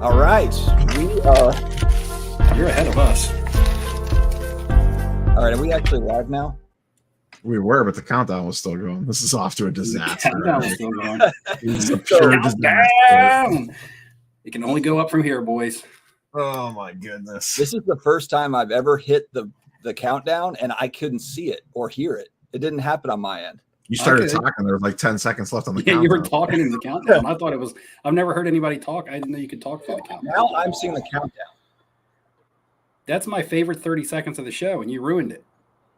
All right, we are. You're ahead of us. All right, are we actually live now? We were, but the countdown was still going. This is off to a disaster. Countdown is still going. This is a pure disaster. Countdown! It can only go up from here, boys. Oh my goodness! This is the first time I've ever hit the countdown, and I couldn't see it or hear it. It didn't happen on my end. You started Okay. talking. There was like 10 seconds left on the Yeah, countdown. you were talking in the countdown. I thought it was. I've never heard anybody talk. I didn't know you could talk through the countdown. Now I'm seeing the countdown. That's my favorite 30 seconds of the show, and you ruined it.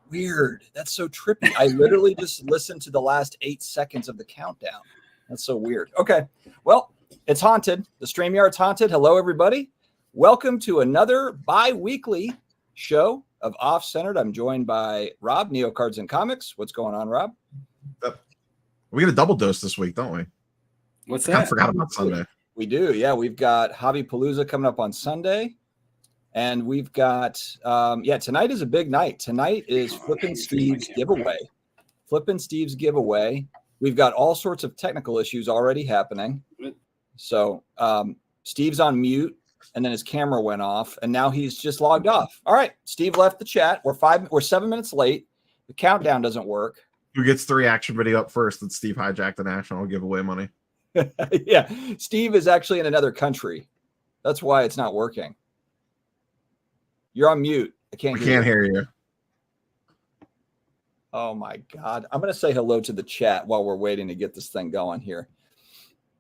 Weird. That's so trippy. I literally just listened to the last 8 seconds of the countdown. That's so weird. Okay. Well, it's haunted. The StreamYard's haunted. Hello, everybody. Welcome to another bi-weekly show of Off Centered. I'm joined by Rob, Neo Cards and Comics. What's going on, Rob? We get a double dose this week, don't we? What's I that? forgot about Sunday. We do. Yeah, we've got Hobby Palooza coming up on Sunday. And we've got, tonight is a big night. Tonight is Flippin' Steve's giveaway. Flippin' Steve's giveaway. We've got all sorts of technical issues already happening. So Steve's on mute, and then his camera went off, and now he's just logged off. All right, Steve left the chat. We're 7 minutes late. The countdown doesn't work. Who gets the reaction video up first? That Steve hijacked the national giveaway money. Yeah, Steve is actually in another country. That's why it's not working. You're on mute. I can't hear you. Oh my God. I'm going to say hello to the chat while we're waiting to get this thing going here.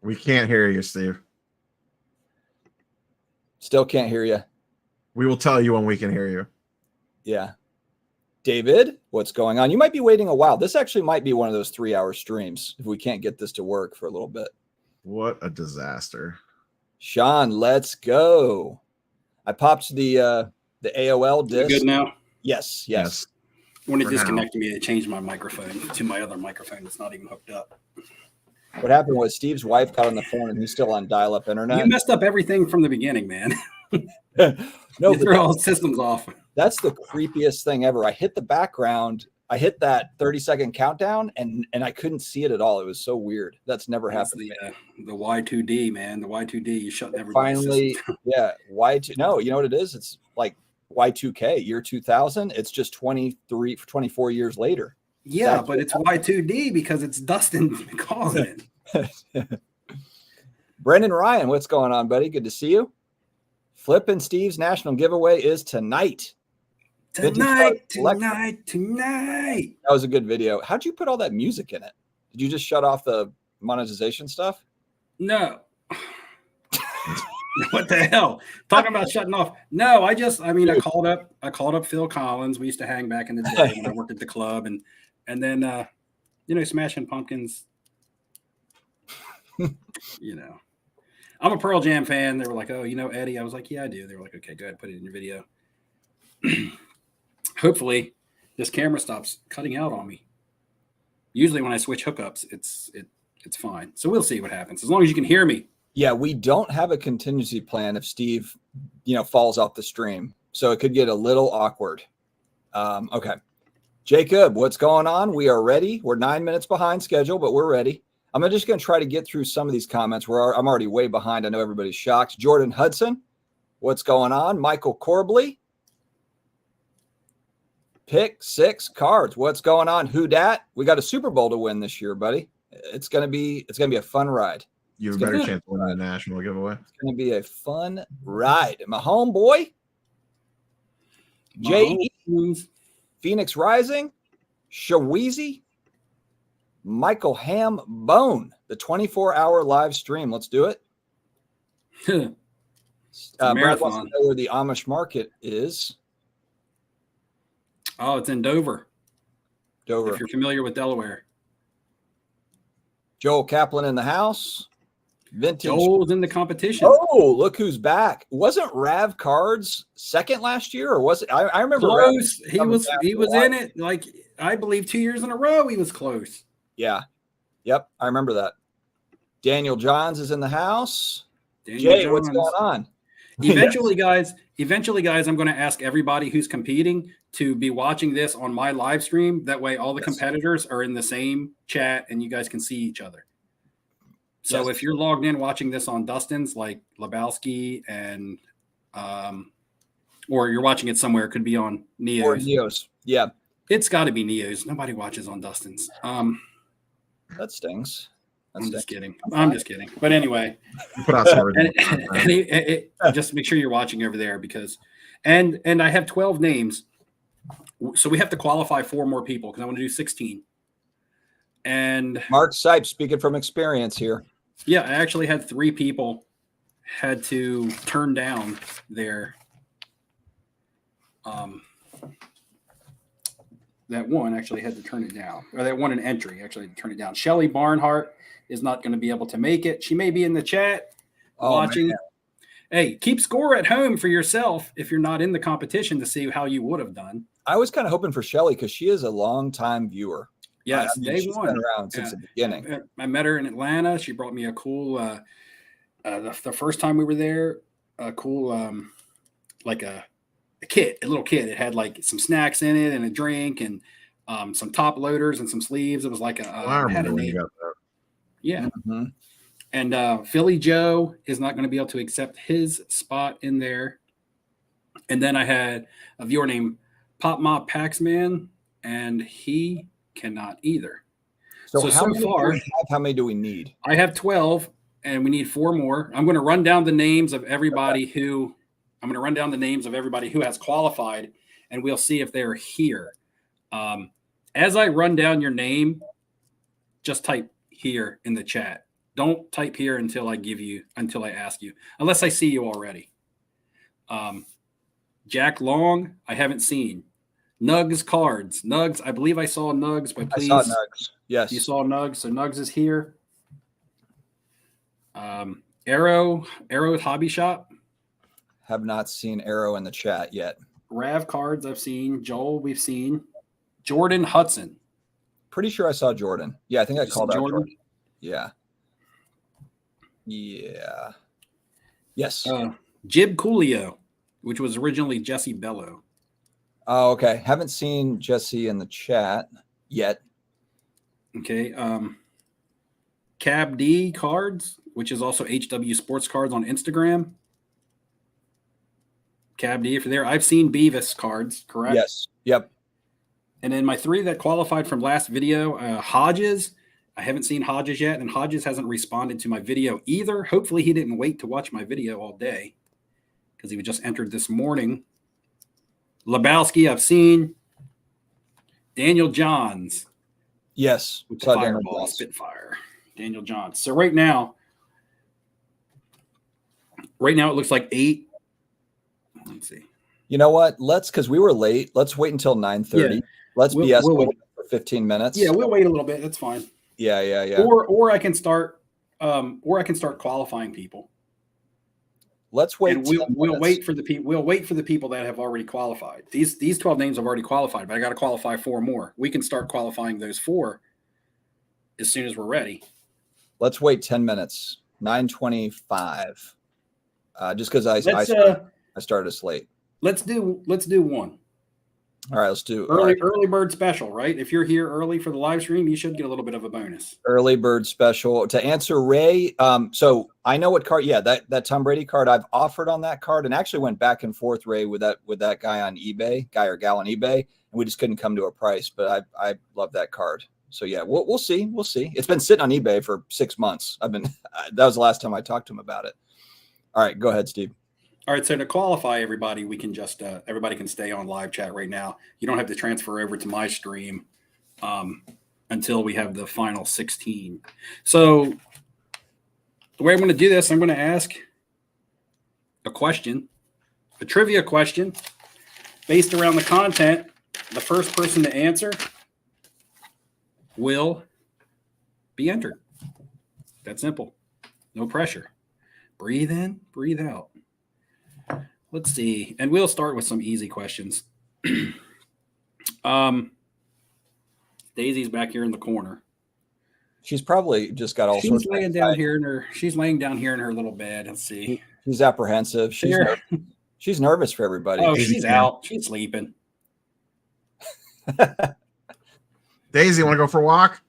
We can't hear you, Steve. Still can't hear you. We will tell you when we can hear you. Yeah. David, what's going on? You might be waiting a while. This actually might be one of those 3-hour streams if we can't get this to work for a little bit. What a disaster. Sean, let's go. I popped the AOL Is it disc. good now? Yes. When it For disconnected me, it changed my microphone to my other microphone that's not even hooked up. What happened was Steve's wife got on the phone and he's still on dial-up internet. You messed up everything from the beginning, man. No, You but threw all the systems off. that's the creepiest thing ever. I hit the background. I hit that 30-second countdown, and I couldn't see it at all. It was so weird. That's never That's happened. the Y2D, man. The Y2D, you shut everybody. Finally, yeah. Y2. No, you know what it is? It's like Y2K, year 2000. It's just 24 years later. Yeah, That's but it's Y2D because it's Dustin calling it. Brendan Ryan, what's going on, buddy? Good to see you. Flippin' Steve's national giveaway is tonight. Tonight. That was a good video. How'd you put all that music in it? Did you just shut off the monetization stuff? No. What the hell? Talking about shutting off. No, I called up Phil Collins. We used to hang back in the day when I worked at the club, and then Smashing Pumpkins. I'm a Pearl Jam fan. They were like, "Oh, you know Eddie?" I was like, "Yeah, I do." They were like, "Okay, go ahead, put it in your video." Hopefully, this camera stops cutting out on me. Usually, when I switch hookups, it's fine. So we'll see what happens. As long as you can hear me. Yeah, we don't have a contingency plan if Steve, falls off the stream. So it could get a little awkward. Okay. Jacob, what's going on? We are ready. We're 9 minutes behind schedule, but we're ready. I'm just going to try to get through some of these comments. I'm already way behind. I know everybody's shocked. Jordan Hudson, what's going on? Michael Corbley. Pick 6 cards. What's going on? Who dat? We got a Super Bowl to win this year, buddy. It's gonna be a fun ride. You have a better chance of winning the national giveaway. It's gonna be a fun ride. My homeboy, J.E. Phoenix Rising, Shaweezy, Michael Ham Bone, the 24-hour live stream. Let's do it. Brad wants to know where the Amish market is. Oh, it's in Dover. Dover. If you're familiar with Delaware. Joel Kaplan in the house. Vintage. Joel's in the competition. Oh, look who's back. Wasn't Rav Cards second last year, or was it? I remember close. He was in it. Like, I believe 2 years in a row he was close. Yeah. Yep. I remember that. Daniel Johns is in the house. Daniel Jay, Johns. what's going on? Eventually, guys, I'm going to ask everybody who's competing to be watching this on my live stream. That way all the competitors are in the same chat and you guys can see each other. So Yes. if you're logged in watching this on Dustin's, like Lebowski, and or you're watching it somewhere, it could be on Or Neo's. Neos. Yeah, It's got to be Neo's. Nobody watches on Dustin's. that stings. That I'm stings. just kidding. I'm just kidding. But anyway, You put out some and, original and just make sure you're watching over there because, and I have 12 names, so we have to qualify 4 more people because I want to do 16. And Mark Sipes speaking from experience here. yeah, I actually had 3 people had to turn down their that one actually had to turn it down, or that one an entry actually had to turn it down. Shelly Barnhart is not going to be able to make it. She may be in the chat watching. Man. Hey, keep score at home for yourself if you're not in the competition to see how you would have done. I was kind of hoping for Shelly because she is a long-time viewer. Yes, I mean, day she's one. been around since the beginning. I met her in Atlanta. She brought me a cool, the first time we were there, a cool, like a kit, a little kit. It had like some snacks in it and a drink and some top loaders and some sleeves. It was like I had remember a when you name. got that. Yeah. Mhm. And Philly Joe is not going to be able to accept his spot in there. And then I had a viewer named Pop Mop Paxman, and he cannot either. So how many do far, we have? How many do we need? I have 12, and we need 4 more. I'm going to run down the names of everybody who has qualified, and we'll see if they're here. As I run down your name, just type here in the chat. Don't type here until I ask you, unless I see you already. Jack Long, I haven't seen. Nugs Cards. Nugs, I believe I saw Nugs, but please. I saw Nugs. Yes. You saw Nugs, so Nugs is here. Arrow Hobby Shop. Have not seen Arrow in the chat yet. Rav Cards, I've seen. Joel, we've seen. Jordan Hudson. Pretty sure I saw Jordan. Yeah, I think I called out Jordan. Jordan. Yeah. Yeah. Yes. Jib Coolio, which was originally Jesse Bello. Oh, okay. Haven't seen Jesse in the chat yet. Okay. Cab D Cards, which is also HW Sports Cards on Instagram. Cab D, if you're there. I've seen Beavis Cards, correct? Yes. Yep. And then my 3 that qualified from last video, Hodges. I haven't seen Hodges yet, and Hodges hasn't responded to my video either. Hopefully he didn't wait to watch my video all day because he was just entered this morning. Lebowski, I've seen. Daniel Johns. Yes. With the Saw Daniel Fireball Johns. Spitfire. Daniel Johns. So right now it looks like 8. Let's see. You know what? Because we were late. Let's wait until 9:30. Yeah. Let's We'll BS wait. for 15 minutes. Yeah, we'll wait a little bit. That's fine. Yeah. Or I can start qualifying people. Let's wait. And 10 we'll minutes. wait for the people. We'll wait for the people that have already qualified. These 12 names have already qualified, but I got to qualify 4 more. We can start qualifying those 4 as soon as we're ready. Let's wait 10 minutes. 9:25. Just because I started us late. Let's do 1 All right, let's do early bird special. Right? If you're here early for the live stream, you should get a little bit of a bonus. early bird special. To answer Ray, so I know what card. Yeah, that Tom Brady card I've offered on that card, and actually went back and forth, Ray, with that guy on eBay, guy or gal on eBay, and we just couldn't come to a price. But I love that card. So yeah, we'll see. We'll see. It's been sitting on eBay for 6 months. That was the last time I talked to him about it. All right, go ahead, Steve. All right, so to qualify everybody, we can just everybody can stay on live chat right now. You don't have to transfer over to my stream until we have the final 16. So the way I'm going to do this, I'm going to ask a question, a trivia question based around the content. The first person to answer will be entered. That's simple. No pressure. Breathe in, breathe out. Let's see. And we'll start with some easy questions. Daisy's back here in the corner. She's probably just got all sorts. She's laying down here in her little bed. Let's see. She's apprehensive. She's nervous for everybody. Oh, she's out. She's sleeping. Daisy, want to go for a walk?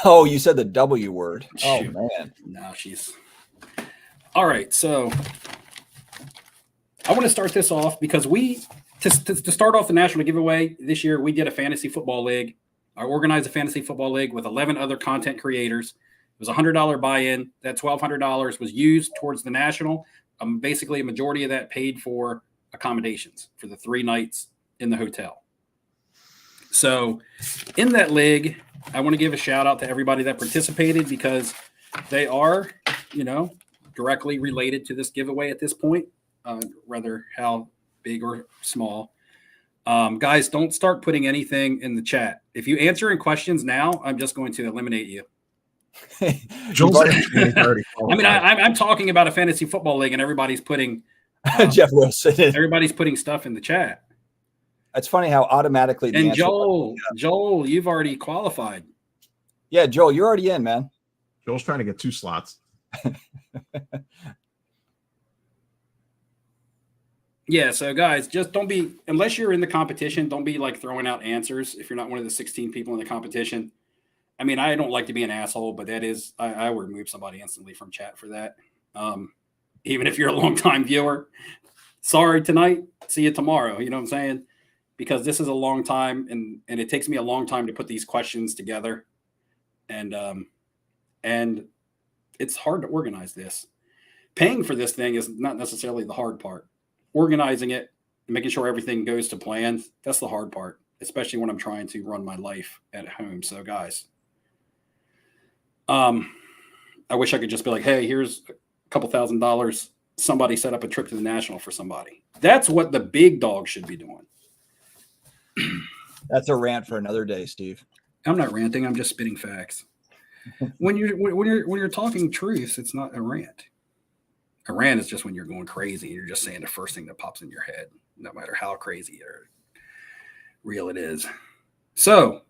Oh, you said the W word. Oh Shoot. man. No, she's all right. So I want to start this off because to start off the national giveaway this year, we did a fantasy football league. I organized a fantasy football league with 11 other content creators. It was a $100 buy-in. That $1,200 was used towards the national. Basically, a majority of that paid for accommodations for the 3 nights in the hotel. So in that league, I want to give a shout out to everybody that participated because they are, directly related to this giveaway at this point, whether how big or small. Guys, don't start putting anything in the chat. If you answer in questions now, I'm just going to eliminate you. Joel's I'm talking about a fantasy football league, and everybody's putting Jeff Wilson. everybody's putting stuff in the chat. It's funny how automatically. And Joel, you've already qualified. Yeah, Joel, you're already in, man. Joel's trying to get 2 slots. Yeah, so guys, just don't be, unless you're in the competition, don't be like throwing out answers if you're not one of the 16 people in the competition. I mean, I don't like to be an asshole, but that is, I would remove somebody instantly from chat for that. Even if you're a long-time viewer. Sorry tonight, see you tomorrow. You know what I'm saying? Because this is a long time, and it takes me a long time to put these questions together. And it's hard to organize this. Paying for this thing is not necessarily the hard part. Organizing it and making sure everything goes to plan, that's the hard part, especially when I'm trying to run my life at home. So guys, I wish I could just be like, hey, here's a couple $1,000. Somebody set up a trip to the national for somebody. That's what the big dog should be doing. That's a rant for another day, Steve. I'm not ranting. I'm just spitting facts. When you're talking truths, it's not a rant. A rant is just when you're going crazy. You're just saying the first thing that pops in your head, no matter how crazy or real it is. So,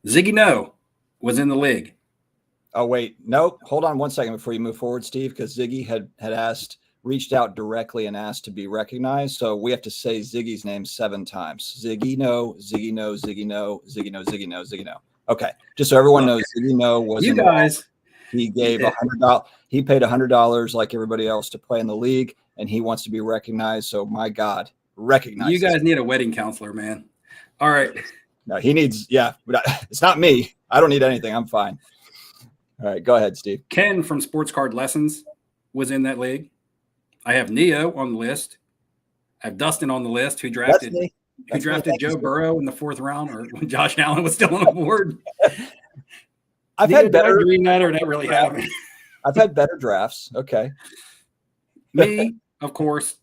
Ziggy No was in the league. Oh, wait. Nope. Hold on one second before you move forward, Steve, because Ziggy had reached out directly and asked to be recognized. So we have to say Ziggy's name 7 times. Ziggy No, Ziggy No, Ziggy No, Ziggy No, Ziggy No, Ziggy No. Okay. Just so everyone knows, Ziggy No was you guys. He gave $100. He paid $100 like everybody else to play in the league, and he wants to be recognized. So my God, recognize. You guys need a wedding counselor, man. All right. No, he needs. Yeah, but it's not me. I don't need anything. I'm fine. All right, go ahead, Steve. Ken from Sports Card Lessons was in that league. I have Neo on the list. I have Dustin on the list, who drafted Joe Burrow in the 4th round, or when Josh Allen was still on the board. I've had better. Dream that, or that really happened. I've had better drafts. Okay. Me, of course.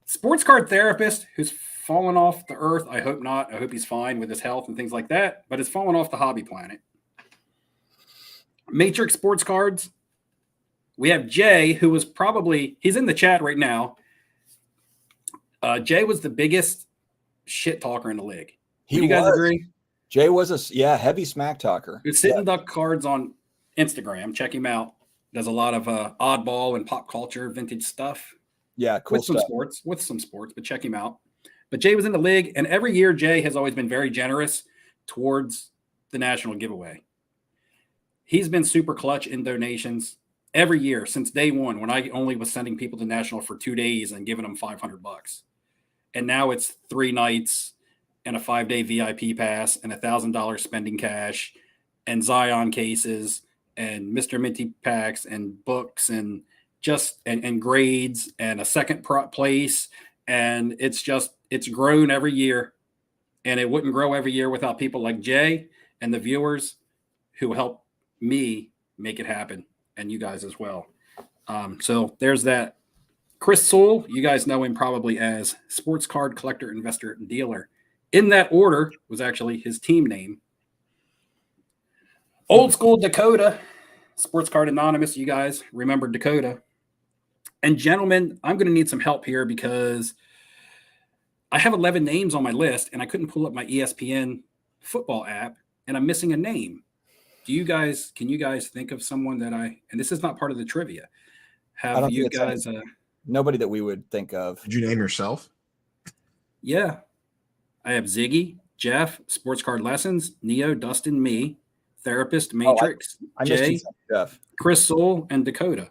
Sports card therapist who's fallen off the earth. I hope not. I hope he's fine with his health and things like that. But it's fallen off the hobby planet. Matrix Sports Cards. We have Jay, who was he's in the chat right now. Jay was the biggest shit talker in the league. You guys agree? Jay was a heavy smack talker. He's Sit and Duck Cards on Instagram. Check him out. Does a lot of oddball and pop culture vintage stuff. Yeah, cool with some sports, but check him out. But Jay was in the league, and every year Jay has always been very generous towards the national giveaway. He's been super clutch in donations every year since day one, when I only was sending people to national for 2 days and giving them $500. And now it's 3 nights and a 5-day VIP pass and $1,000 spending cash and Zion cases and Mr. Minty packs and books and and grades and a second place. And it's grown every year, and it wouldn't grow every year without people like Jay and the viewers who help me make it happen, and you guys as well. So there's that. Chris Sewell, you guys know him probably as Sports Card Collector, Investor, and Dealer. In that order was actually his team name. Old School Dakota, Sports Card Anonymous. You guys remember Dakota. And gentlemen, I'm going to need some help here because I have 11 names on my list, and I couldn't pull up my ESPN football app, and I'm missing a name. Can you guys think of someone that and this is not part of the trivia. Have you guys nobody that we would think of? Did you name yourself? Yeah. I have Ziggy, Jeff, Sports Card Lessons, Neo, Dustin, me. Therapist, Matrix, I missed you, Jay, Jeff. Chris Soul, and Dakota.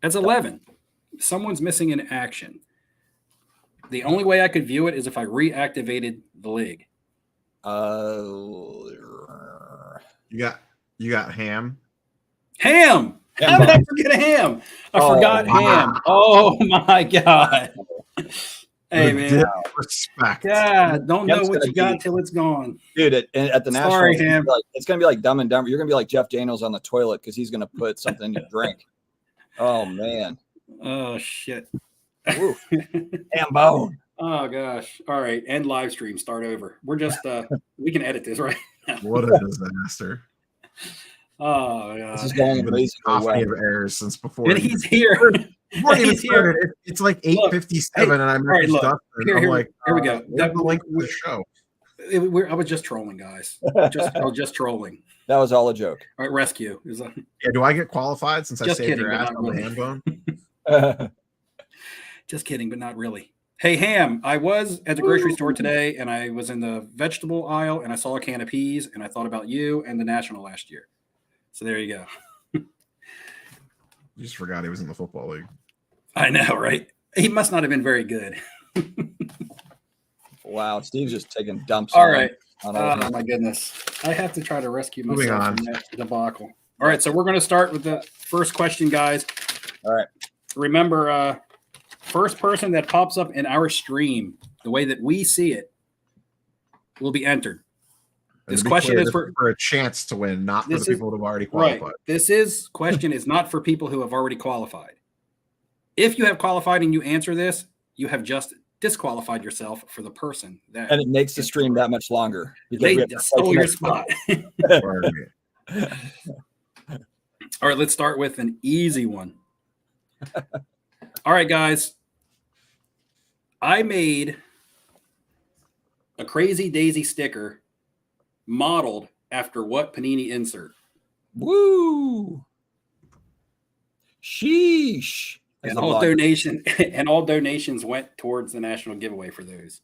That's 11. Someone's missing in action. The only way I could view it is if I reactivated the league. You got Ham. Ham. How did I forget Ham? I forgot Ham. Oh my God. Hey man. Respect. God, don't know Ham's what gonna you got be- till it's gone. Dude, at the national, Sorry, Ham. it's gonna be like Dumb and Dumber. You're gonna be like Jeff Daniels on the toilet because he's gonna put something in your drink. Oh man. Oh shit. Woo. Ham bone. Oh gosh. All right. End live stream. Start over. We're just we can edit this right now. What a disaster. Oh This is god. going Been amazingly coffee well. of errors since before. And he's here. Before it even he's here. started, it's like 8:57, and I'm right, look, Dustin. here I'm we like, go. That the link to the show. I was just trolling, guys. I was just trolling. That was all a joke. All right, rescue. Is that, Yeah, do I get qualified since I Just saved kidding, your but ass not on the really. ham bone? just kidding, but not really. Hey, Ham, I was at the grocery store today, and I was in the vegetable aisle, and I saw a can of peas, and I thought about you and the National last year. So there you go. You just forgot he was in the football league. I know, right? He must not have been very good. Wow, Steve's just taking dumps. All right. on Oh, everything. my goodness. I have to try to rescue Moving myself on. from that debacle. All right, so we're going to start with the first question, guys. All right. Remember, first person that pops up in our stream, the way that we see it, will be entered. And This to be question clear, is this for a chance to win, not for This the is- people who have already right. qualified. This question is not for people who have already qualified. If you have qualified and you answer this, you have just disqualified yourself for the person that And it makes the stream that much longer. because they we have to just play stole your next spot. Or- All right, let's start with an easy one. All right, guys. I made a Crazy Daisy sticker modeled after what Panini insert? Woo! Sheesh. That's And a all lot. donations went towards the national giveaway for those.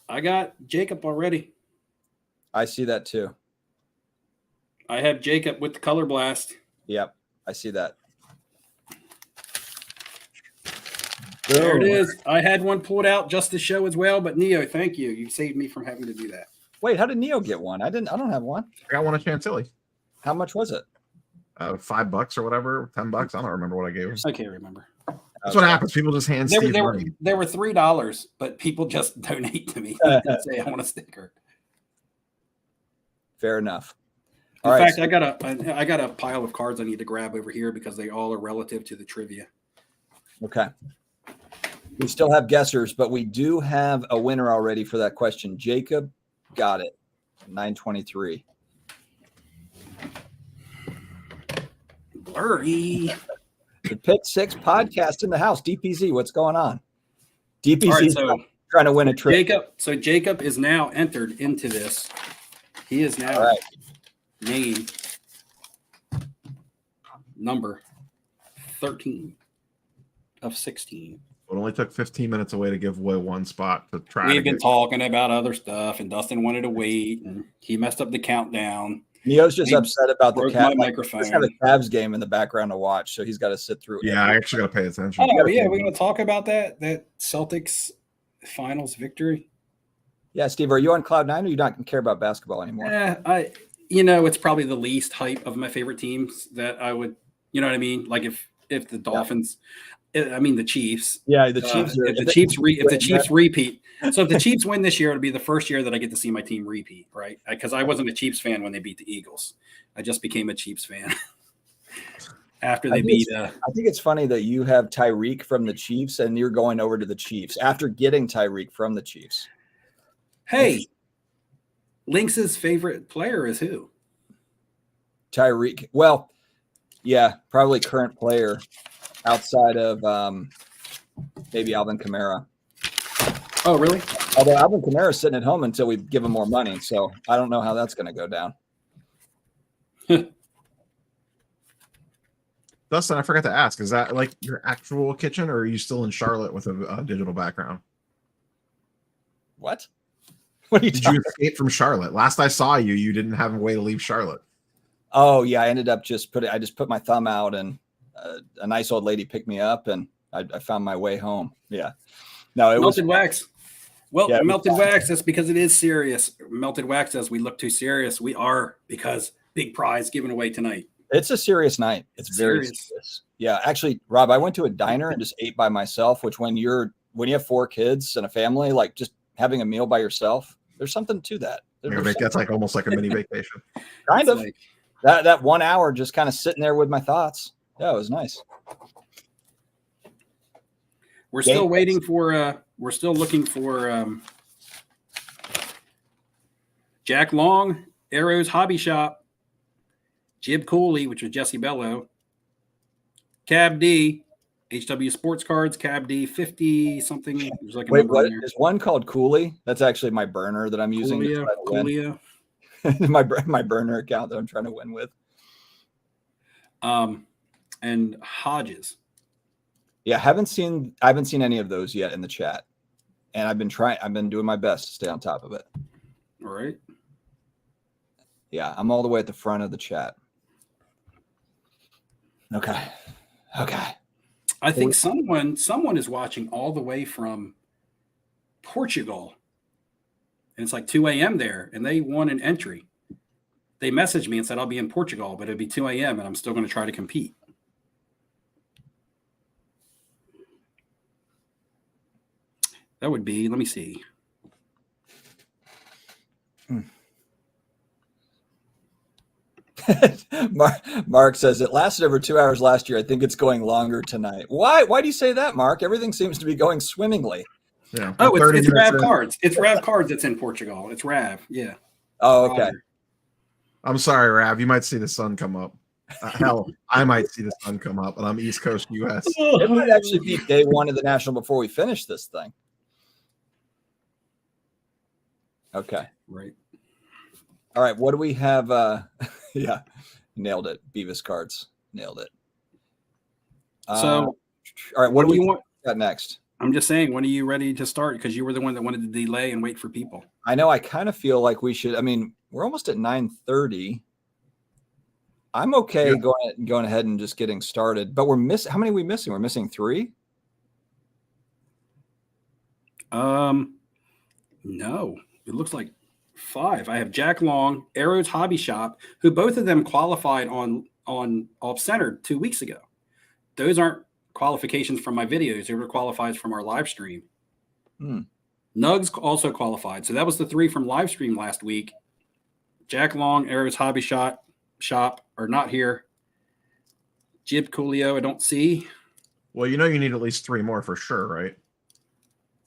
I got Jacob already. I see that too. I have Jacob with the color blast. Yep, I see that. There it Boom. is. I had one pulled out just to show as well, but Neo, thank you. You saved me from having to do that. Wait, how did Neo get one? I don't have one. I got one of Chantilly. How much was it? $5 or whatever, $10. I don't remember what I gave him. I can't remember. That's what happens. People just hand Steve money. There were $3, but people just donate to me and say I want a sticker. Fair enough. In All right, fact, I got a pile of cards I need to grab over here because they all are relative to the trivia. Okay. We still have guessers, but we do have a winner already for that question. Jacob got it. 923. Blurry. The Pick Six podcast in the house. DPZ, what's going on? DPZ All right, so trying to win a trip. Jacob is now entered into this. He is now All right. named number 13 of 16. It only took 15 minutes away to give away one spot to try. We've to been get- talking about other stuff, and Dustin wanted to wait, and he messed up the countdown. Neo's just He upset about the broke Cavs. my Like, microphone. just have a Cavs game in the background to watch, so he's got to sit through. Yeah, I actually got to pay attention. Oh yeah, we're going to talk about that Celtics finals victory. Yeah, Steve, are you on cloud nine, or you not care about basketball anymore? It's probably the least hype of my favorite teams that I would, you know what I mean? Like if the Dolphins, the Chiefs. Yeah, the Chiefs. If the Chiefs repeat, so if the Chiefs win this year, it'll be the first year that I get to see my team repeat, right? Because I wasn't a Chiefs fan when they beat the Eagles. I just became a Chiefs fan after they beat. I think it's funny that you have Tyreek from the Chiefs and you're going over to the Chiefs after getting Tyreek from the Chiefs. Hey, Lynx's favorite player is who? Tyreek. Well, yeah, probably current player outside of maybe Alvin Kamara. Oh, really? Although Alvin Kamara is sitting at home until we give him more money, so I don't know how that's going to go down. Dustin, I forgot to ask, is that like your actual kitchen or are you still in Charlotte with a digital background? What? What are you Did talking? you escape from Charlotte? Last I saw you, you didn't have a way to leave Charlotte. Oh yeah, I ended up I just put my thumb out, and a nice old lady picked me up, and I found my way home. Yeah. No, it was Melted wax. Well, Yeah, it was melted fun. wax. That's because it is serious. Melted wax says we look too serious. We are, because big prize given away tonight. It's a serious night. It's very Serious. serious. Yeah, actually, Rob, I went to a diner and just ate by myself. Which when you have 4 kids and a family, like just having a meal by yourself, there's something to that. That's like almost like a mini vacation. Kind of. Like, That 1 hour just kind of sitting there with my thoughts. Yeah, it was nice. we're still waiting for. We're still looking for Jack Long, Arrows Hobby Shop, Jib Cooley, which was Jesse Bello, Cab D, HW Sports Cards, Cab D 50 something. There's like a Wait, number what in there. is one called Cooley? That's actually my burner that I'm using. to try to win. Coolio. my burner account that I'm trying to win with. And Hodges. Yeah, I haven't seen any of those yet in the chat. And I've been doing my best to stay on top of it. All right. Yeah, I'm all the way at the front of the chat. Okay. I think someone is watching all the way from Portugal. And it's like 2 a.m. there, and they won an entry. They messaged me and said, I'll be in Portugal, but it'd be 2 a.m. and I'm still going to try to compete. That would be, let me see. Mark says it lasted over 2 hours last year. I think it's going longer tonight. Why do you say that, Mark? Everything seems to be going swimmingly. Yeah. Oh, it's 30 Rav minutes in. Cards. It's Rav Cards that's in Portugal. It's Rav. Yeah. Oh, okay. Roger. I'm sorry, Rav. You might see the sun come up. Hell, I might see the sun come up, and I'm East Coast U.S. It might actually be day 1 of the National before we finish this thing. Okay. Right. All right. What do we have? Yeah, nailed it. Beavis Cards. Nailed it. So, all right. What do you we want? got next? I'm just saying, when are you ready to start? Because you were the one that wanted to delay and wait for people. I know. I kind of feel like we should. I mean, we're almost at 9:30. I'm okay going ahead and just getting started. But we're missing. How many are we missing? We're missing 3. No, it looks like 5. I have Jack Long, Arrows Hobby Shop, who both of them qualified on Off Center 2 weeks ago. Those aren't qualifications from my videos; they were qualified from our live stream. Nugs also qualified, so that was the 3 from live stream last week. Jack Long, Arrows Hobby Shop are not here. Jib Coolio, I don't see. Well, you need at least 3 more for sure, right?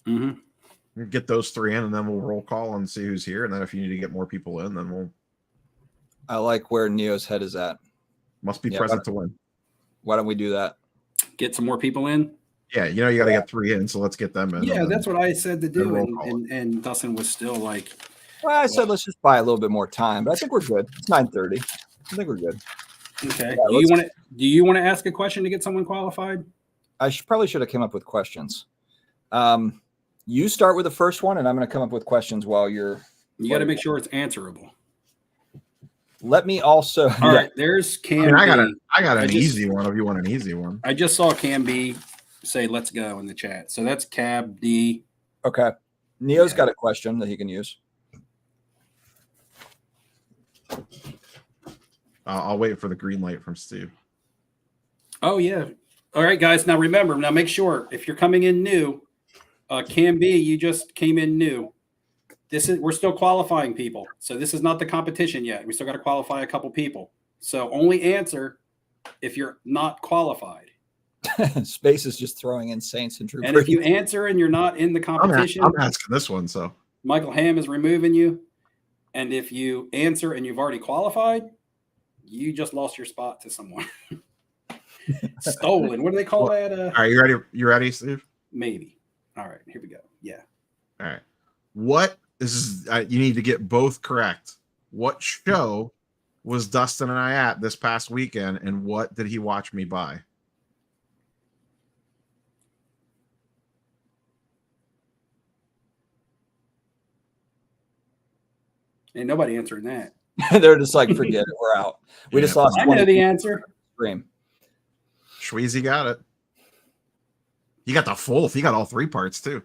Mm-hmm. Get those 3 in, and then we'll roll call and see who's here. And then if you need to get more people in, then we'll. I like where Neo's head is at. Must be present to win. Why don't we do that? Get some more people in. Yeah, you got to get 3 in, so let's get them in. Yeah, that's what I said to do, roll call. and Dustin was still like, Well, I said let's just buy a little bit more time, but I think we're good. It's 9:30. I think we're good. okay. Yeah, Do you want to ask a question to get someone qualified? I probably should have came up with questions. You start with the first one, and I'm going to come up with questions while you're. You got to make sure it's answerable. Let me also. All right, there's Cam. I got I an just- easy one if you want an easy one. I just saw Cam B say "Let's go" in the chat. So that's Cab D. Okay. Neo's got a question that he can use. I'll wait for the green light from Steve. Oh yeah. All right, guys. Now remember. Now make sure if you're coming in new, Cam B, you just came in new. We're still qualifying people, so this is not the competition yet. We still got to qualify a couple people. So only answer if you're not qualified. Space is just throwing in Saints and Drew. And if you answer and you're not in the competition, I'm asking this one, so Michael Ham is removing you. And if you answer and you've already qualified, you just lost your spot to someone. Stolen. What do they call that? all right, you ready? You ready, Steve? Maybe. All right, here we go. Yeah. All right. What this is? You need to get both correct. What show was Dustin and I at this past weekend, and what did he watch me buy? Ain't nobody answering that. They're just like, forget it, we're out. We just lost I know 20 the answer. stream. Shweezy got it. You got the full. He got all three parts too,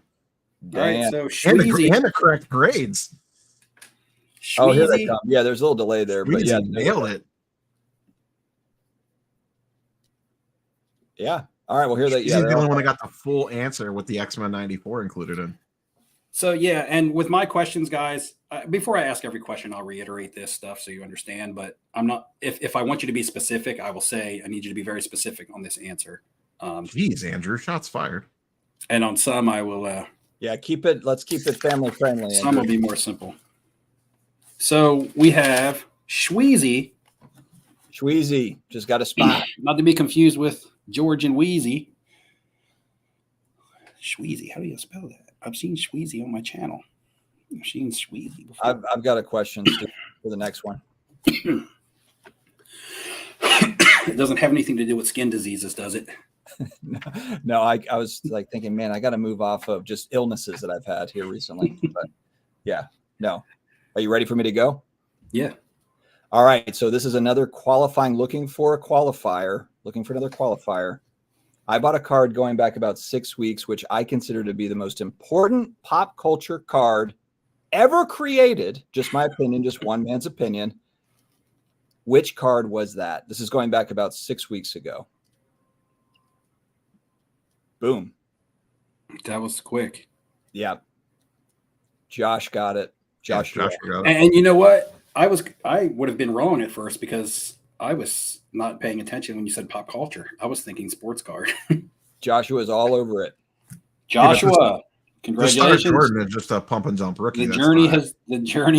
All right, Damn. so and Shweezy. the correct grades. Oh, here they Shweezy. come. Yeah, there's a little delay there, but yeah, Shweezy nailed it. Yeah. All right. Well, here they. He's Yeah, the they're only all- one that got the full answer with the X-Men 94 included in. So yeah, and with my questions, guys, before I ask every question, I'll reiterate this stuff so you understand. But I'm not. If I want you to be specific, I will say I need you to be very specific on this answer. Jeez, Andrew, shots fired. And on some, I will. yeah, keep it. Let's keep it family friendly. Some will be more simple. So we have Shweezy, Shweezy just got a spot. not to be confused with George and Wheezy. Shweezy, how do you spell that? I've seen Shweezy on my channel. I've seen Shweezy before. I've got a question Steve, for the next one. It doesn't have anything to do with skin diseases, does it? No, I was like thinking, man, I got to move off of just illnesses that I've had here recently. But yeah, no. Are you ready for me to go? Yeah. All right. So this is another qualifying, looking for another qualifier. I bought a card going back about 6 weeks, which I consider to be the most important pop culture card ever created. Just my opinion, just one man's opinion. Which card was that? This is going back about 6 weeks ago. Boom. That was quick. Yeah. Josh got it. Josh, Josh got it. And you know what? I would have been wrong at first because I was not paying attention when you said pop culture. I was thinking sports card. Joshua is all over it. Joshua, The Star congratulations. Jordan is just a pump and jump rookie. The That's journey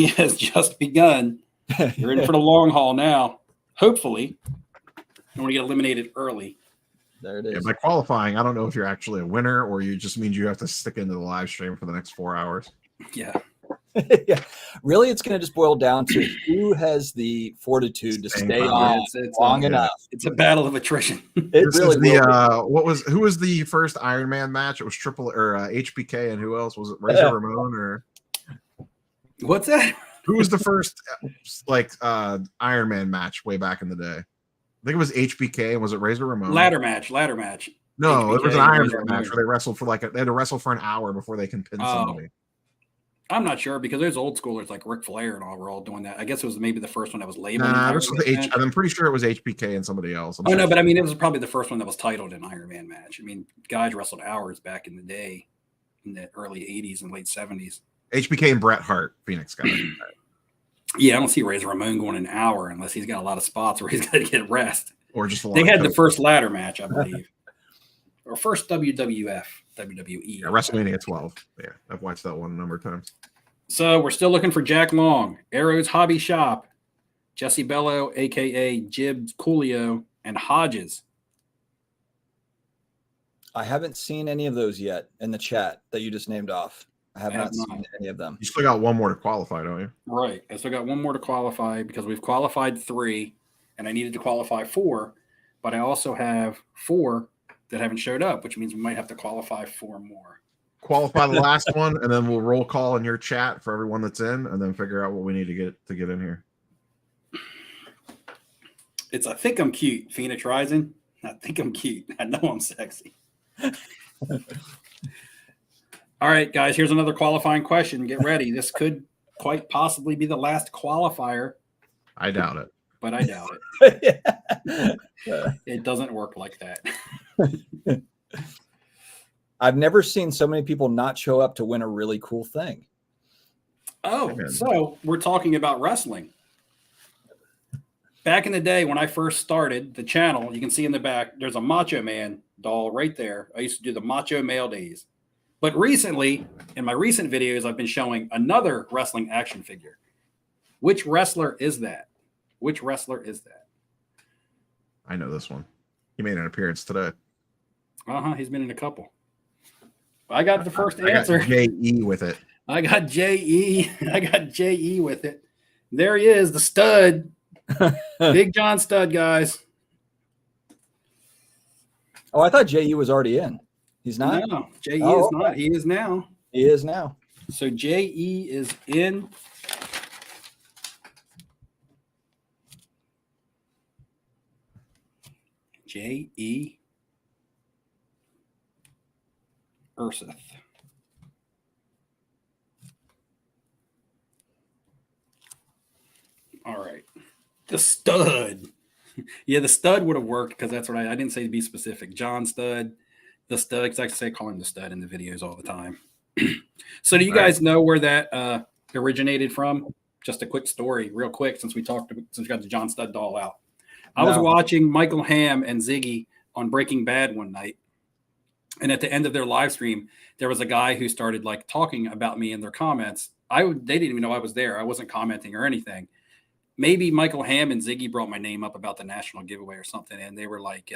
fine. has just begun. You're in for the long haul now. Hopefully, you want to get eliminated early. There it Yeah, is. by qualifying, I don't know if you're actually a winner or you just means you have to stick into the live stream for the next 4 hours. Yeah. Yeah. Really, it's going to just boil down to who has the fortitude to Staying stay power. on It's long a, enough. it's a battle of attrition. It This really is the will be. who was the first Iron Man match? It was HBK and who else was it? Razor Ramon or What's that? who was the first Iron Man match way back in the day? I think it was HBK. And was it Razor Ramon? Ladder match. No, it was an HBK, Iron Razor Man match Ramon. where they wrestled for they had to wrestle for an hour before they can pin Oh. somebody. I'm not sure because there's old schoolers like Ric Flair and all were all doing that. I guess it was maybe the first one that was labeled. Nah, an this Iron was Man the match. I'm pretty sure it was HBK and somebody else. Oh no, but I mean it was probably the first one that was titled an Iron Man match. I mean, guys wrestled hours back in the day, in the early '80s and late '70s. HBK and Bret Hart, Phoenix got it. Yeah, I don't see Razor Ramon going an hour unless he's got a lot of spots where he's got to get rest. Or just a lot They of had the coke. first ladder match, I believe, or first WWE. Yeah, WrestleMania 12. Yeah, I've watched that one a number of times. So we're still looking for Jack Long, Arrow's Hobby Shop, Jesse Bello, aka Jibs Coolio, and Hodges. I haven't seen any of those yet in the chat that you just named off. I have I not have seen not. any of them. You still got one more to qualify, don't you? Right. I still got one more to qualify because we've qualified 3 and I needed to qualify 4, but I also have 4 that haven't showed up, which means we might have to qualify 4 more. Qualify the last one, and then we'll roll call in your chat for everyone that's in, and then figure out what we need to get in here. It's I think I'm cute, Phoenix Rising. I think I'm cute. I know I'm sexy. All right, guys, here's another qualifying question. Get ready. This could quite possibly be the last qualifier, I doubt it. but I doubt it. It doesn't work like that. I've never seen so many people not show up to win a really cool thing. Oh, so we're talking about wrestling. Back in the day when I first started the channel, you can see in the back, there's a Macho Man doll right there. I used to do the Macho Male days. But recently, in my recent videos, I've been showing another wrestling action figure. Which wrestler is that? Which wrestler is that? I know this one. He made an appearance today. He's been in a couple. I got the first I got answer. J.E. with it. I got J.E. I got J.E. with it. There he is, the stud. Big John Stud, guys. Oh, I thought JU was already in. He's not? No, J.E. Oh, is okay. not. He is now. He is now. So J.E. is in. J.E. Ursith. All right. The stud. Yeah, the stud would have worked because that's what I didn't say to be specific. John Stud, the stud, because I say I call him the stud in the videos all the time. So do you guys know where that originated from? Just a quick story, real quick, since we got the John Stud doll out. I was watching Michael Hamm and Ziggy on Breaking Bad one night. And at the end of their live stream, there was a guy who started like talking about me in their comments. They didn't even know I was there. I wasn't commenting or anything. Maybe Michael Hamm and Ziggy brought my name up about the national giveaway or something. And they were like,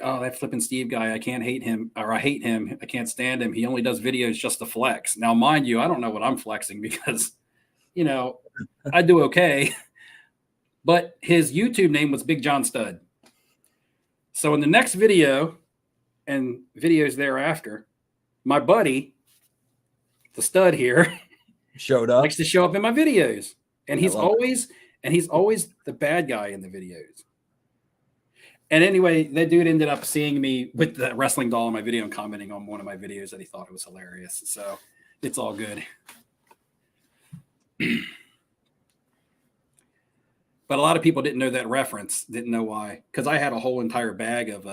oh, that flipping Steve guy, I can't hate him, or I hate him. I can't stand him. He only does videos just to flex. Now, mind you, I don't know what I'm flexing because, I do okay. But his YouTube name was Big John Stud. So in the next video and videos thereafter, my buddy, the stud here, showed up. Likes to show up in my videos. And he's always the bad guy in the videos. And anyway, that dude ended up seeing me with the wrestling doll in my video and commenting on one of my videos that he thought it was hilarious. So it's all good. But a lot of people didn't know that reference, didn't know why. Because I had a whole entire bag of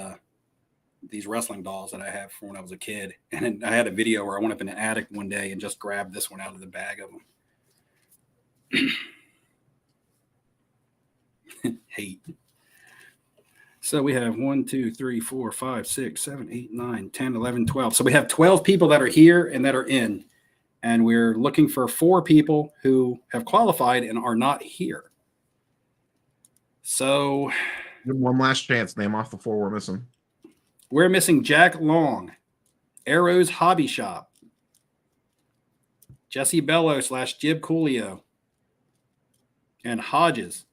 these wrestling dolls that I have from when I was a kid. And then I had a video where I went up in an attic one day and just grabbed this one out of the bag of them. Hate. So we have 1, 2, 3, 4, 5, 6, 7, 8, 9, 10, 11, 12. So we have 12 people that are here and that are in. And we're looking for 4 people who have qualified and are not here. So one last chance. Name off the 4 we're missing. We're missing Jack Long, Arrows Hobby Shop, Jesse Bello / Jib Coolio, and Hodges.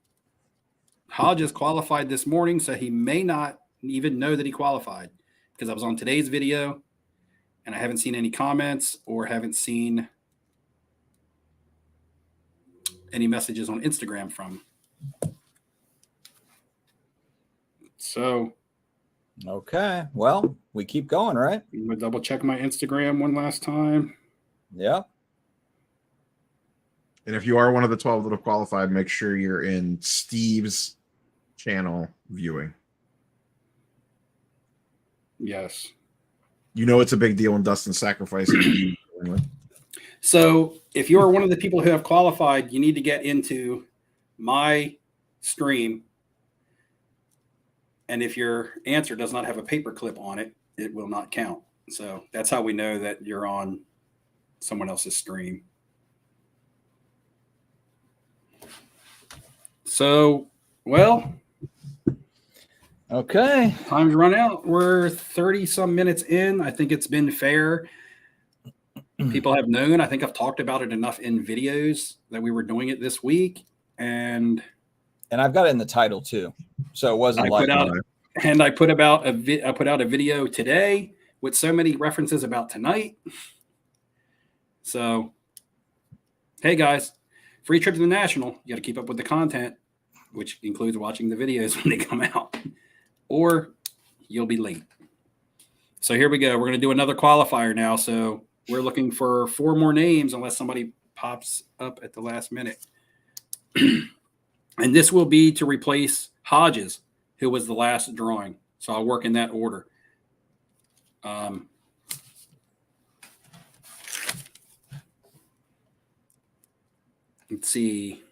Hodges qualified this morning, so he may not even know that he qualified because I was on today's video and I haven't seen any comments or haven't seen any messages on Instagram from. So, okay. Well, we keep going, right? I'm going to double check my Instagram one last time. Yeah. And if you are one of the 12 that have qualified, make sure you're in Steve's channel viewing. Yes. It's a big deal when Dustin's sacrificing. So if you are one of the people who have qualified, you need to get into my stream. And if your answer does not have a paperclip on it, it will not count. So that's how we know that you're on someone else's stream. So, well, okay. Time's run out. We're 30 some minutes in. I think it's been fair. People have known. I think I've talked about it enough in videos that we were doing it this week. And I've got it in the title too. So it wasn't I put out a video today with so many references about tonight. So, hey guys, free trip to the National. You got to keep up with the content, which includes watching the videos when they come out, or you'll be late. So here we go. We're going to do another qualifier now. So we're looking for 4 more names unless somebody pops up at the last minute. And this will be to replace Hodges, who was the last drawing. So I'll work in that order. Let's see.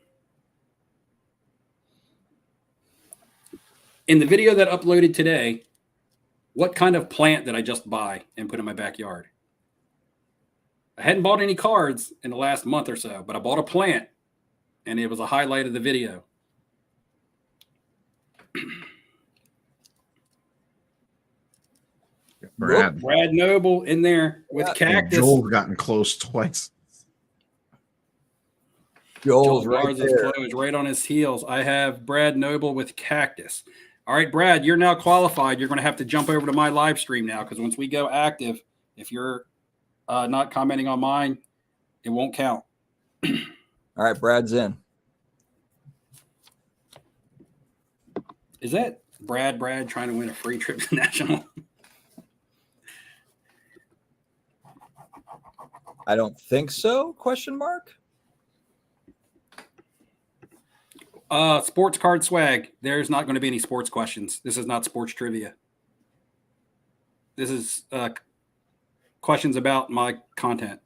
In the video that uploaded today, what kind of plant did I just buy and put in my backyard? I hadn't bought any cards in the last month or so, but I bought a plant, and it was a highlight of the video. Brad Noble in there with Cactus. Joel's gotten close twice. Joel's right there. Right on his heels. I have Brad Noble with Cactus. All right, Brad, you're now qualified. You're going to have to jump over to my live stream now because once we go active, if you're not commenting on mine, it won't count. All right, Brad's in. Is that Brad trying to win a free trip to National. I don't think so. Question mark. Sports card swag. There's not going to be any sports questions. This is not sports trivia. This is questions about my content,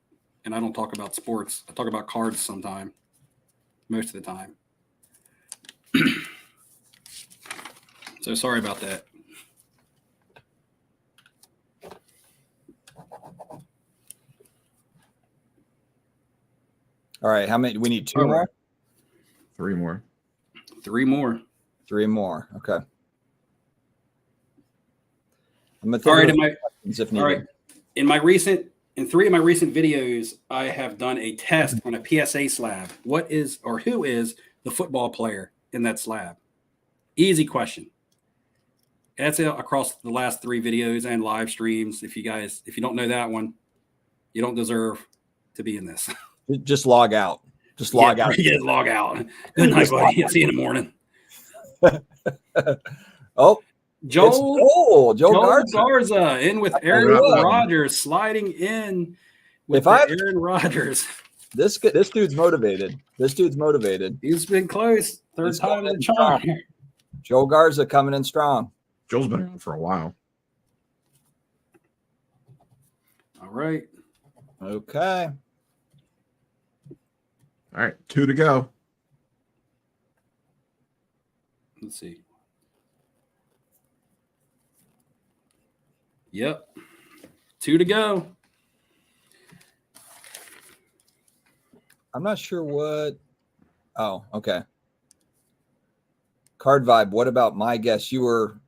and I don't talk about sports. I talk about cards sometime, most of the time. So sorry about that. All right. How many? We need two All more. right. 3 more. 3 more. 3 more. Okay. I'm gonna All right. if needed. All right. In 3 of my recent videos, I have done a test on a PSA slab. What is or who is the football player in that slab? Easy question. That's it across the last 3 videos and live streams. If you don't know that one, you don't deserve to be in this. Just log out. Just log out. Yeah, log out. Good night, buddy. See you in the morning. Oh, Joel Joel Garza in with Aaron Rodgers, sliding in with Aaron Rodgers. This dude's motivated. He's been close. Third time in the charm. Joel Garza coming in strong. Joel's been around for a while. All right. Okay. All right, 2 to go. Let's see. Yep. 2 to go. I'm not sure what. Oh, okay. Card Vibe. What about my guess? You were,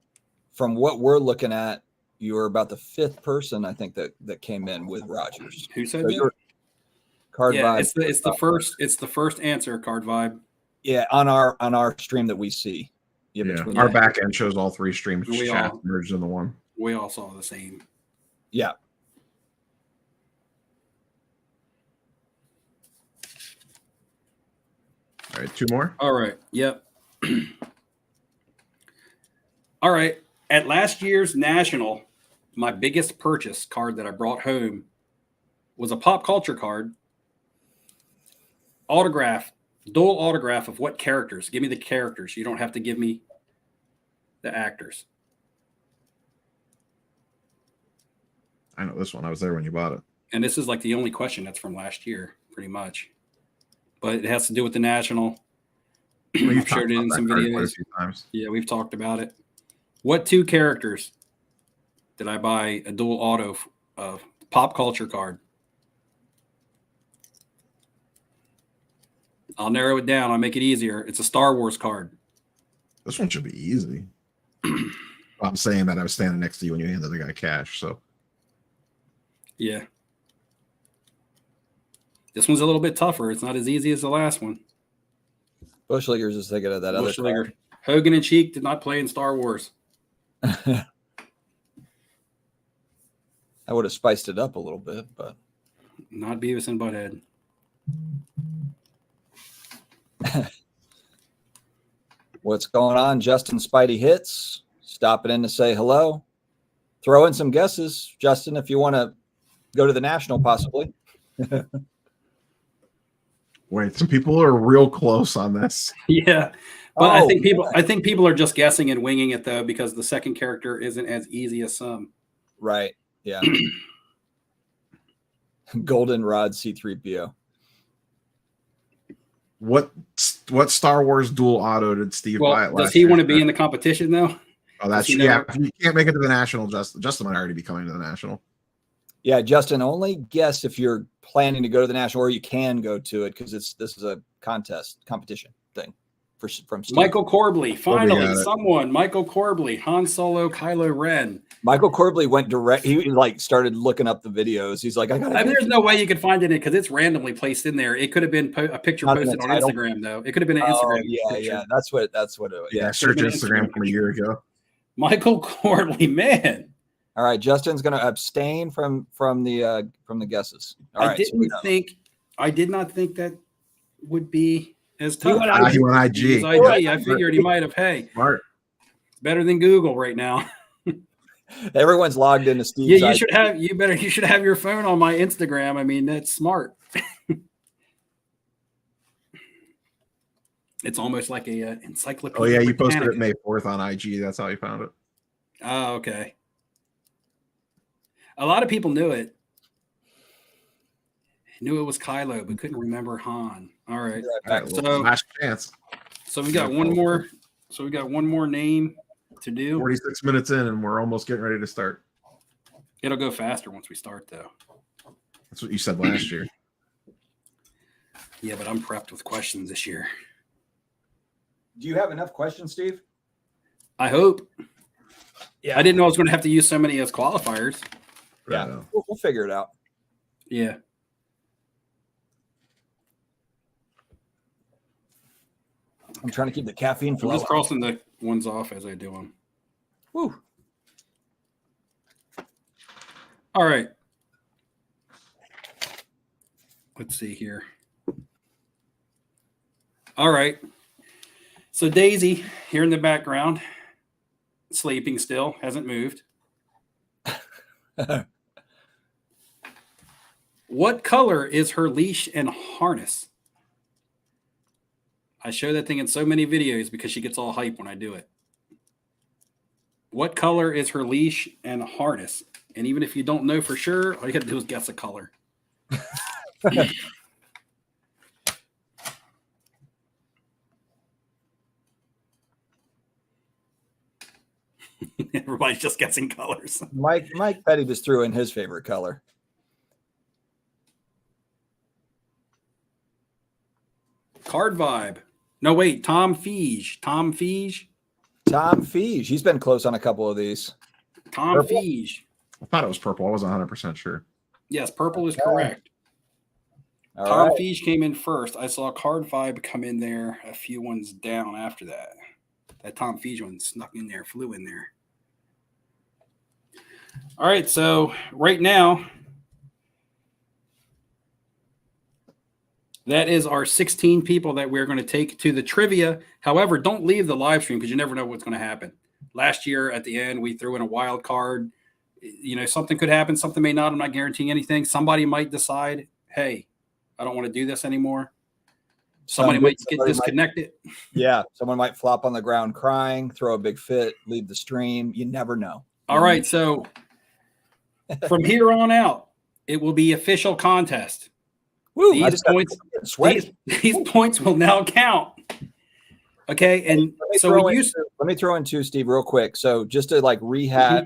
from what we're looking at, you were about the 5th person I think that came in with Rodgers. Who said So that? Card Vibe. It's the first answer. Card Vibe. Yeah, on our stream that we see. Yeah, our back end shows all 3 streams chat merged into one. We all saw the same. Yeah. All right, 2 more. All right. Yep. All right. At last year's National, my biggest purchase card that I brought home was a pop culture card. Dual autograph of what characters? Give me the characters. You don't have to give me the actors. I know this one. I was there when you bought it. And this is like the only question that's from last year, pretty much. But it has to do with the National. I've showed it in some videos. A few times. Yeah, we've talked about it. What 2 characters did I buy a dual auto of pop culture card? I'll narrow it down. I'll make it easier. It's a Star Wars card. This one should be easy. I'm saying that I was standing next to you when you handed the guy cash. So, yeah. This one's a little bit tougher. It's not as easy as the last one. Bushligger's just thinking of that other card. Hogan and Cheek did not play in Star Wars. I would have spiced it up a little bit, but not Beavis and Butthead. What's going on? Justin Spidey Hits stopping in to say hello. Throw in some guesses, Justin, if you want to go to the National, possibly. wait, some people are real close on this. Yeah, but I think people are just guessing and winging it though, because the second character isn't as easy as some. Right. Yeah. Goldenrod C-3PO. What Star Wars dual auto did Steve buy it last does he want to be in the competition though? Oh, that's yeah. You can't make it to the National. Justin might already be coming to the National. Yeah, Justin, only guess if you're planning to go to the National, or you can go to it, because this is a competition thing from Steve. Michael Corbley, finally someone. Michael Corbley, Han Solo, Kylo Ren. Michael Corbley went direct. He started looking up the videos. He's like, there's no way you could find it because it's randomly placed in there. It could have been a picture posted on Instagram though. It could have been an Instagram. Yeah, picture. Yeah, that's what it was. Yeah, search Instagram from a year ago. Michael Corbley, man. All right, Justin's going to abstain from the guesses. All right, I did not think that would be as tough. He went IG. I figured he might have. Hey, smart. better than Google right now. Everyone's logged into Yeah, Steve's. you should have your phone on my Instagram. I mean, that's smart. It's almost like a encyclopedia. Oh yeah, you posted Britannica. it May 4th on IG. That's how you found it. Oh, okay. A lot of people knew it. Knew it was Kylo, but couldn't remember Han. All right. All right, well, So- last chance. So we got one more. So we got one more name to do. 46 minutes in, and we're almost getting ready to start. It'll go faster once we start, though. That's what you said last year. Yeah, but I'm prepped with questions this year. Do you have enough questions, Steve? I hope. Yeah. I didn't know I was going to have to use so many as qualifiers. Yeah. We'll figure it out. Yeah. I'm trying to keep the caffeine I'm flow. just crossing the ones off as I do them. Woo. All right. Let's see here. All right. So Daisy here in the background, sleeping still, hasn't moved. What color is her leash and harness? I show that thing in so many videos because she gets all hype when I do it. What color is her leash and harness? And even if you don't know for sure, all you got to do is guess a color. Everybody's just guessing colors. Mike Petty just threw in his favorite color. Card vibe. No, wait. Tom Feege. Tom Feege. He's been close on a couple of these. Tom Purple? Feege. I thought it was purple. I wasn't 100% sure. Yes, purple is correct. All Tom right. Feege came in first. I saw Card Vibe come in there a few ones down after that. That Tom Feege one snuck in there, flew in there. All right, so right now, that is our 16 people that we're going to take to the trivia. However, don't leave the live stream because you never know what's going to happen. Last year at the end, we threw in a wild card. You know, something could happen, something may not. I'm not guaranteeing anything. Somebody might decide, hey, I don't want to do this anymore. Somebody might get disconnected. Yeah, someone might flop on the ground crying, throw a big fit, leave the stream. You never know. All right, so from here on out, it will be official contest. Woo, These I just got points, sweaty. these points will now count. Okay, and so we used let me throw in two, Steve, real quick. So just to like rehash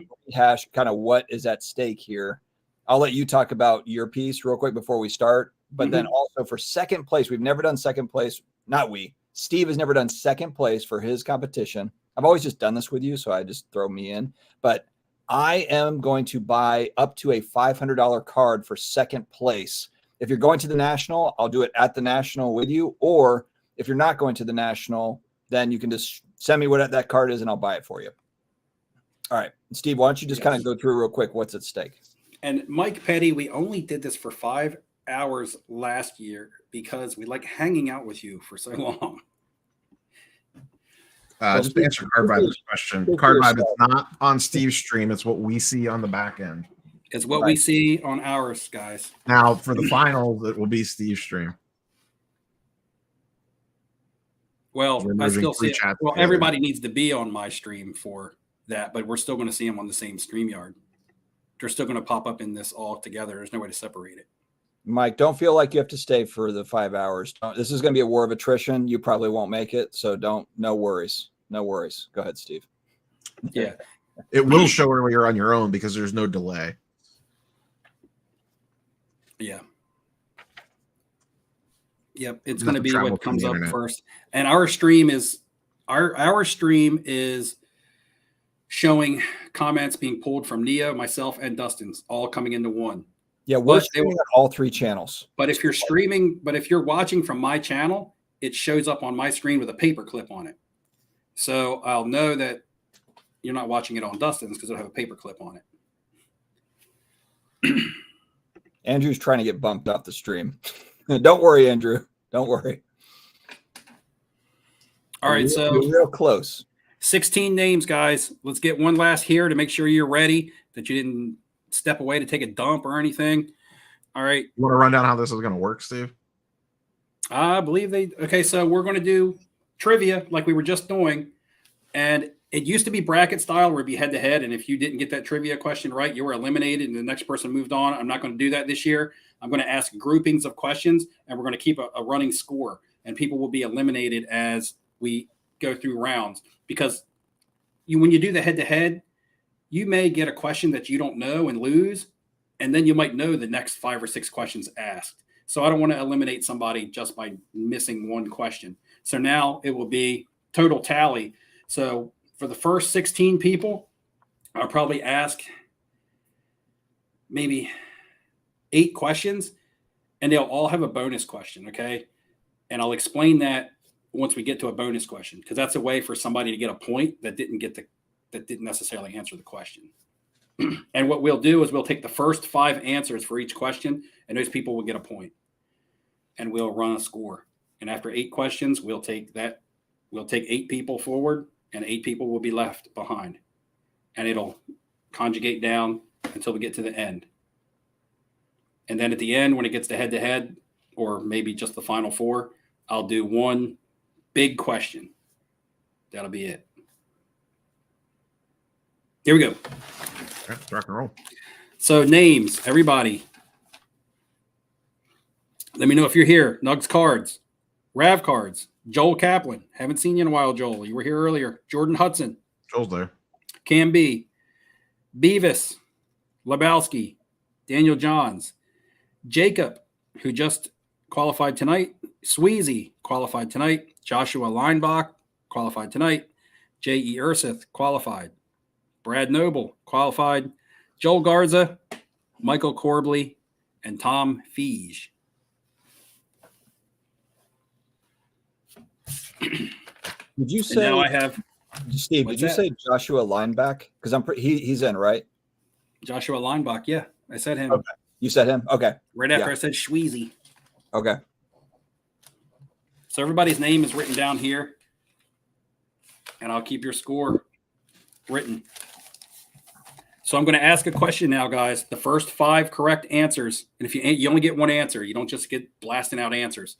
kind of what is at stake here. I'll let you talk about your piece real quick before we start. But then also for second place, we've never done second place. Not we. Steve has never done second place for his competition. I've always just done this with you, so I just throw me in. But I am going to buy up to a $500 card for second place. If you're going to the National, I'll do it at the National with you. Or if you're not going to the National, then you can just send me what that card is and I'll buy it for you. All right. Steve, why don't you just kind of go through real quick what's at stake? And Mike Petty, we only did this for 5 hours last year because we like hanging out with you for so long. Just to answer Card Vibe's question. Card Vibe is not on Steve's stream. It's what we see on the back end. It's what we see on ours, guys. Now, for the finals, it will be Steve's stream. Well, We're I moving still three see it. chats Well, together. everybody needs to be on my stream for that, but we're still going to see them on the same StreamYard. They're still going to pop up in this all together. There's no way to separate it. Mike, don't feel like you have to stay for the 5 hours. This is going to be a war of attrition. You probably won't make it. So no worries. No worries. Go ahead, Steve. Yeah. It will show earlier on your own because there's no delay. Yeah. Yep. It's You going to have to be travel what through comes the up internet. first. And our stream is showing comments being pulled from Nia, myself, and Dustin's all coming into one. Yeah, we're But streaming on all 3 channels. But if you're watching from my channel, it shows up on my screen with a paper clip on it. So I'll know that you're not watching it on Dustin's because it'll have a paper clip on it. Andrew's trying to get bumped off the stream. Don't worry, Andrew. Don't worry. All right, You're real close. 16 names, guys. Let's get one last here to make sure you're ready, that you didn't step away to take a dump or anything. All right. You want to run down how this is going to work, Steve? I believe okay, so we're going to do trivia like we were just doing. And it used to be bracket style where it'd be head to head. And if you didn't get that trivia question right, you were eliminated and the next person moved on. I'm not going to do that this year. I'm going to ask groupings of questions and we're going to keep a running score. And people will be eliminated as we go through rounds. Because when you do the head to head, you may get a question that you don't know and lose. And then you might know the next 5 or 6 questions asked. So I don't want to eliminate somebody just by missing one question. So now it will be total tally. So for the first 16 people, I'll probably ask maybe 8 questions, and they'll all have a bonus question, okay? And I'll explain that once we get to a bonus question, because that's a way for somebody to get a point that didn't necessarily answer the question. And what we'll do is we'll take the first 5 answers for each question, and those people will get a point. And we'll run a score. And after 8 questions, we'll take 8 people forward, and 8 people will be left behind. And it'll conjugate down until we get to the end. And then at the end, when it gets to head-to-head, or maybe just the final 4, I'll do one big question. That'll be it. Here we go. Okay, rock and roll. So names, everybody. Let me know if you're here. Nugs Cards, Rav Cards, Joel Kaplan. Haven't seen you in a while, Joel. You were here earlier. Jordan Hudson. Joel's there. Cam B. Beavis. Lebowski. Daniel Johns. Jacob, who just qualified tonight. Sweezy, qualified tonight. Joshua Leinbach, qualified tonight. J.E. Ursith, qualified. Brad Noble, qualified. Joel Garza, Michael Corbley, and Tom Feige. Did you And say? now I have Steve, What's did you that? say Joshua Lineback? Because he's in, right? Joshua Leinbach. Yeah, I said him Okay. You said him. Okay. right after Yeah. I said Schweezy. Okay. So everybody's name is written down here, and I'll keep your score written. So I'm going to ask a question now, guys. The first 5 correct answers, and if you only get one answer, you don't just get blasting out answers.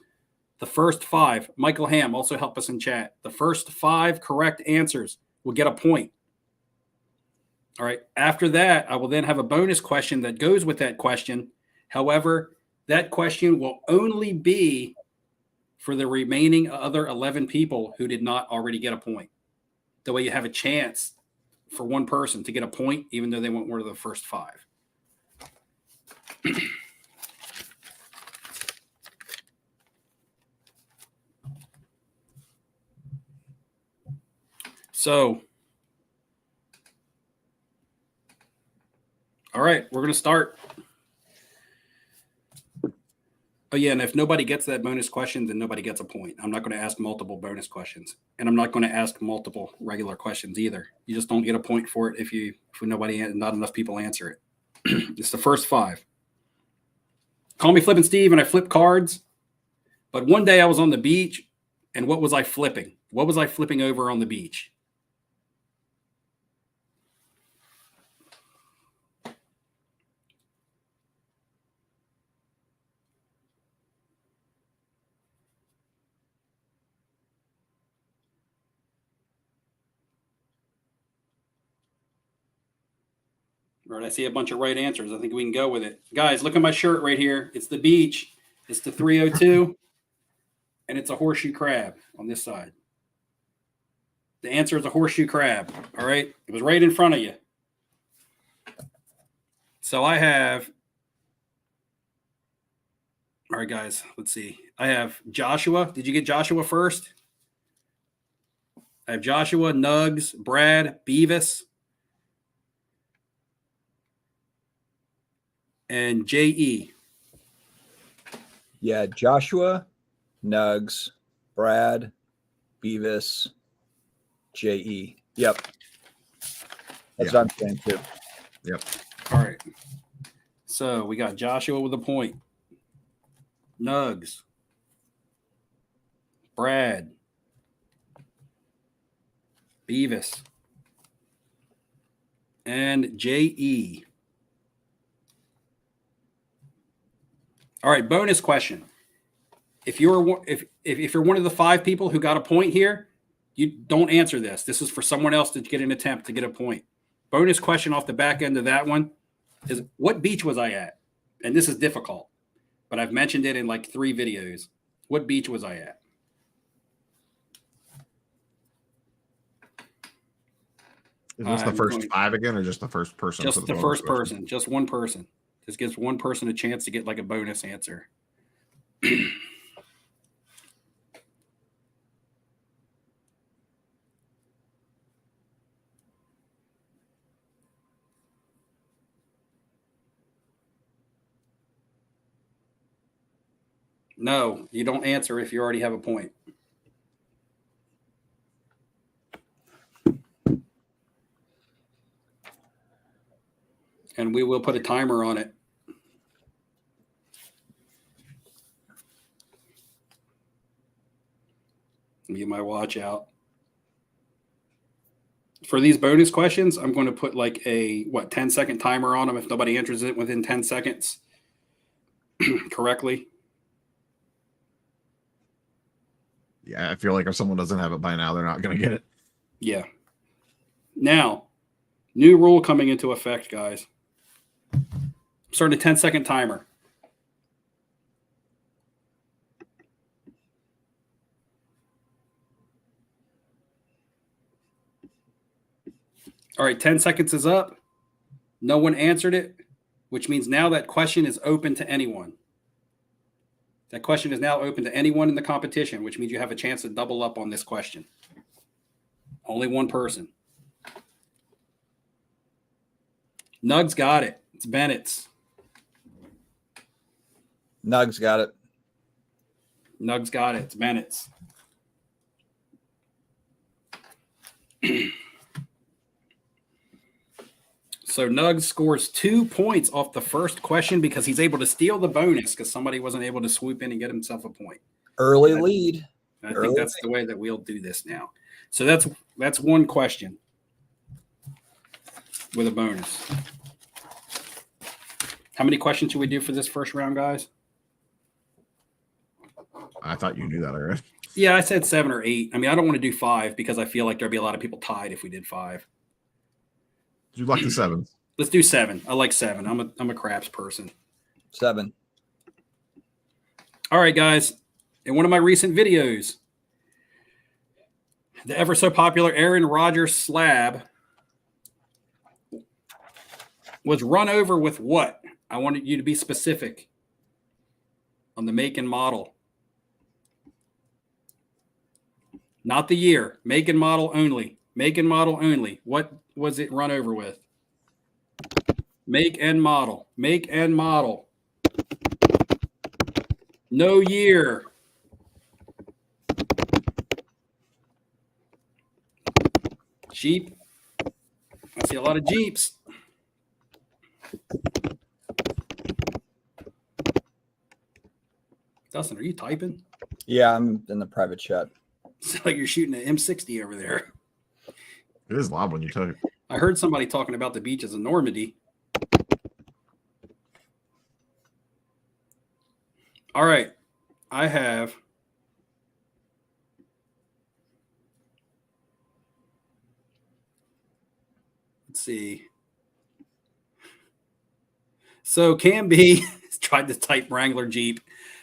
The first 5, Michael Ham, also help us in chat. The first 5 correct answers will get a point. All right. After that, I will then have a bonus question that goes with that question. However, that question will only be for the remaining other 11 people who did not already get a point. That way you have a chance for one person to get a point, even though they weren't one of the first 5. So, all right, we're going to start. Oh, yeah, and if nobody gets that bonus question, then nobody gets a point. I'm not going to ask multiple bonus questions, and I'm not going to ask multiple regular questions either. You just don't get a point for it if not enough people answer it. It's the first 5. Call me Flippin' Steve, and I flip cards. But one day I was on the beach, and what was I flipping? What was I flipping over on the beach? All right, I see a bunch of right answers. I think we can go with it. Guys, look at my shirt right here. It's the beach. It's the 302. And it's a horseshoe crab on this side. The answer is a horseshoe crab. All right. It was right in front of you. So I have. All right, guys, let's see. I have Joshua. Did you get Joshua first? I have Joshua, Nugs, Brad, Beavis, and J.E. Yeah. Joshua, Nugs, Brad, Beavis, J.E. Yep. That's what I'm saying too. Yep. All right. So we got Joshua with a point. Nugs. Brad. Beavis, and J.E. All right, bonus question. If you're one of the 5 people who got a point here, you don't answer this. This is for someone else to get an attempt to get a point. Bonus question off the back end of that one is, what beach was I at? And this is difficult, but I've mentioned it in like 3 videos. What beach was I at? Is this the first 5 again, or just the first person? Just the first person. Just one person. This gives one person a chance to get like a bonus answer. No, you don't answer if you already have a point. And we will put a timer on it. Get my watch out. For these bonus questions, I'm going to put like a 10-second timer on them if nobody answers it within 10 seconds correctly. Yeah, I feel like if someone doesn't have it by now, they're not going to get it. Yeah. Now, new rule coming into effect, guys. Starting a 10-second timer. All right, 10 seconds is up. No one answered it, which means now that question is open to anyone. That question is now open to anyone in the competition, which means you have a chance to double up on this question. Only one person. Nugs got it. It's Bennett's. Nugs got it. Nugs got it. It's Bennett's. So Nugs scores 2 points off the first question because he's able to steal the bonus because somebody wasn't able to swoop in and get himself a point. Early lead. I think that's the way that we'll do this now. So that's one question with a bonus. How many questions should we do for this first round, guys? I thought you knew that already. Yeah, I said 7 or 8. I mean, I don't want to do 5 because I feel like there'd be a lot of people tied if we did 5. You like the 7s? Let's do 7. I like 7. I'm a craps person. 7. All right, guys. In one of my recent videos, the ever so popular Aaron Rodgers slab was run over with what? I wanted you to be specific on the make and model. Not the year. Make and model only. Make and model only. What was it run over with? Make and model. Make and model. No year. Jeep. I see a lot of Jeeps. Dustin, are you typing? Yeah, I'm in the private chat. It's like you're shooting an M60 over there. It is loud when you type. I heard somebody talking about the beaches of Normandy. All right. I have let's see. So Cam B tried to type Wrangler Jeep.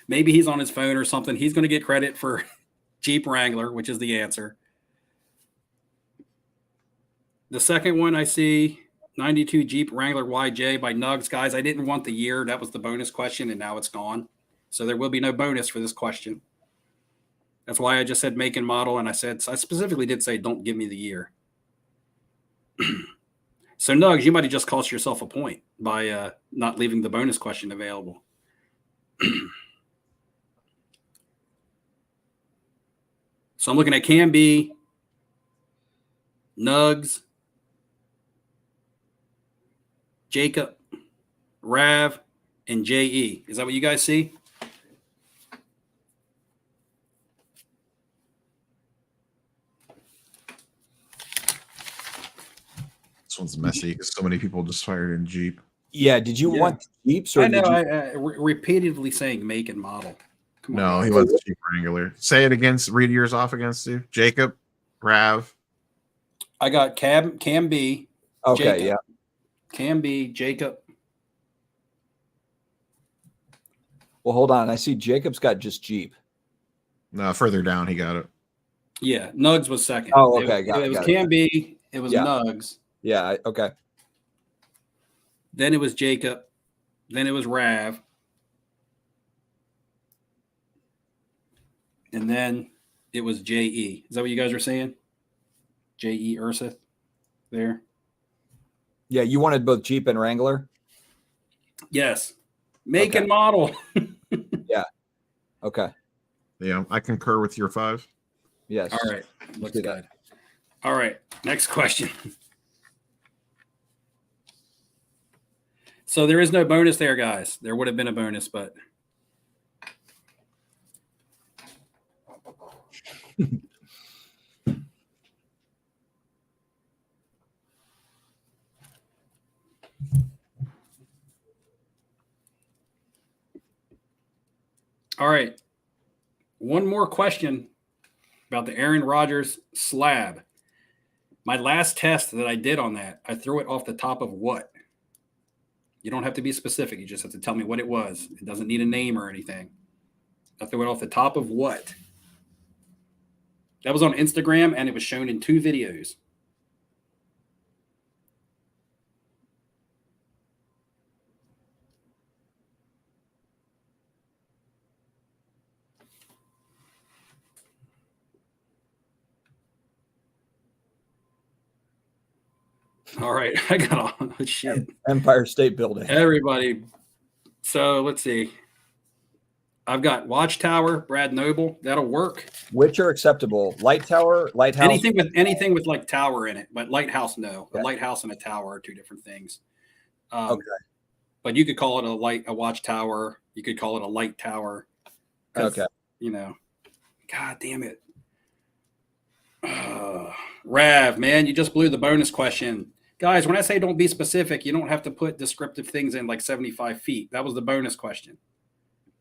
Maybe he's on his phone or something. He's going to get credit for Jeep Wrangler, which is the answer. The second one I see, 92 Jeep Wrangler YJ by Nugs. Guys, I didn't want the year. That was the bonus question, and now it's gone. So there will be no bonus for this question. That's why I just said make and model, and I specifically did say don't give me the year. So Nugs, you might have just cost yourself a point by not leaving the bonus question available. So I'm looking at Cam B, Nugs, Jacob, Rav, and J.E. Is that what you guys see? This one's messy because so many people just fired in Jeep. Yeah. Did you Yeah. want Jeeps or I know. did you? Repeatedly saying make and model. Come on, No, guys. he wants Jeep Wrangler. Say it against. Read yours off against you. Jacob, Rav. I got Cam B. Okay. Jacob. Yeah. Cam B. Jacob. Well, hold on. I see Jacob's got just Jeep. No, further down, he got it. Yeah, Nugs was second. Oh, okay. It was Cam B. It was Yeah. Nugs. Yeah. Okay. Then it was Jacob. Then it was Rav. And then it was J.E. Is that what you guys were saying? J.E. Ursith there? Yeah. You wanted both Jeep and Wrangler. Yes. Make Okay. and model. Okay. Yeah, I concur with your 5. Yes. All right. Looks do that. good. All right. Next question. So there is no bonus there, guys. There would have been a bonus, but all right. One more question about the Aaron Rodgers slab. My last test that I did on that, I threw it off the top of what? You don't have to be specific. You just have to tell me what it was. It doesn't need a name or anything. I threw it off the top of what? That was on Instagram, and it was shown in 2 videos. All right, I got all shit. Empire State Building. Everybody. So let's see. I've got Watchtower, Brad Noble. That'll work. Which are acceptable? Light tower, lighthouse. Anything with like tower in it, but lighthouse, no. Yeah. A lighthouse and a tower are 2 different things. Okay. But you could call it a watchtower. You could call it a light tower. 'Cause, Okay. You know, God damn it. Rav, man, you just blew the bonus question. Guys, when I say don't be specific, you don't have to put descriptive things in like 75 feet. That was the bonus question.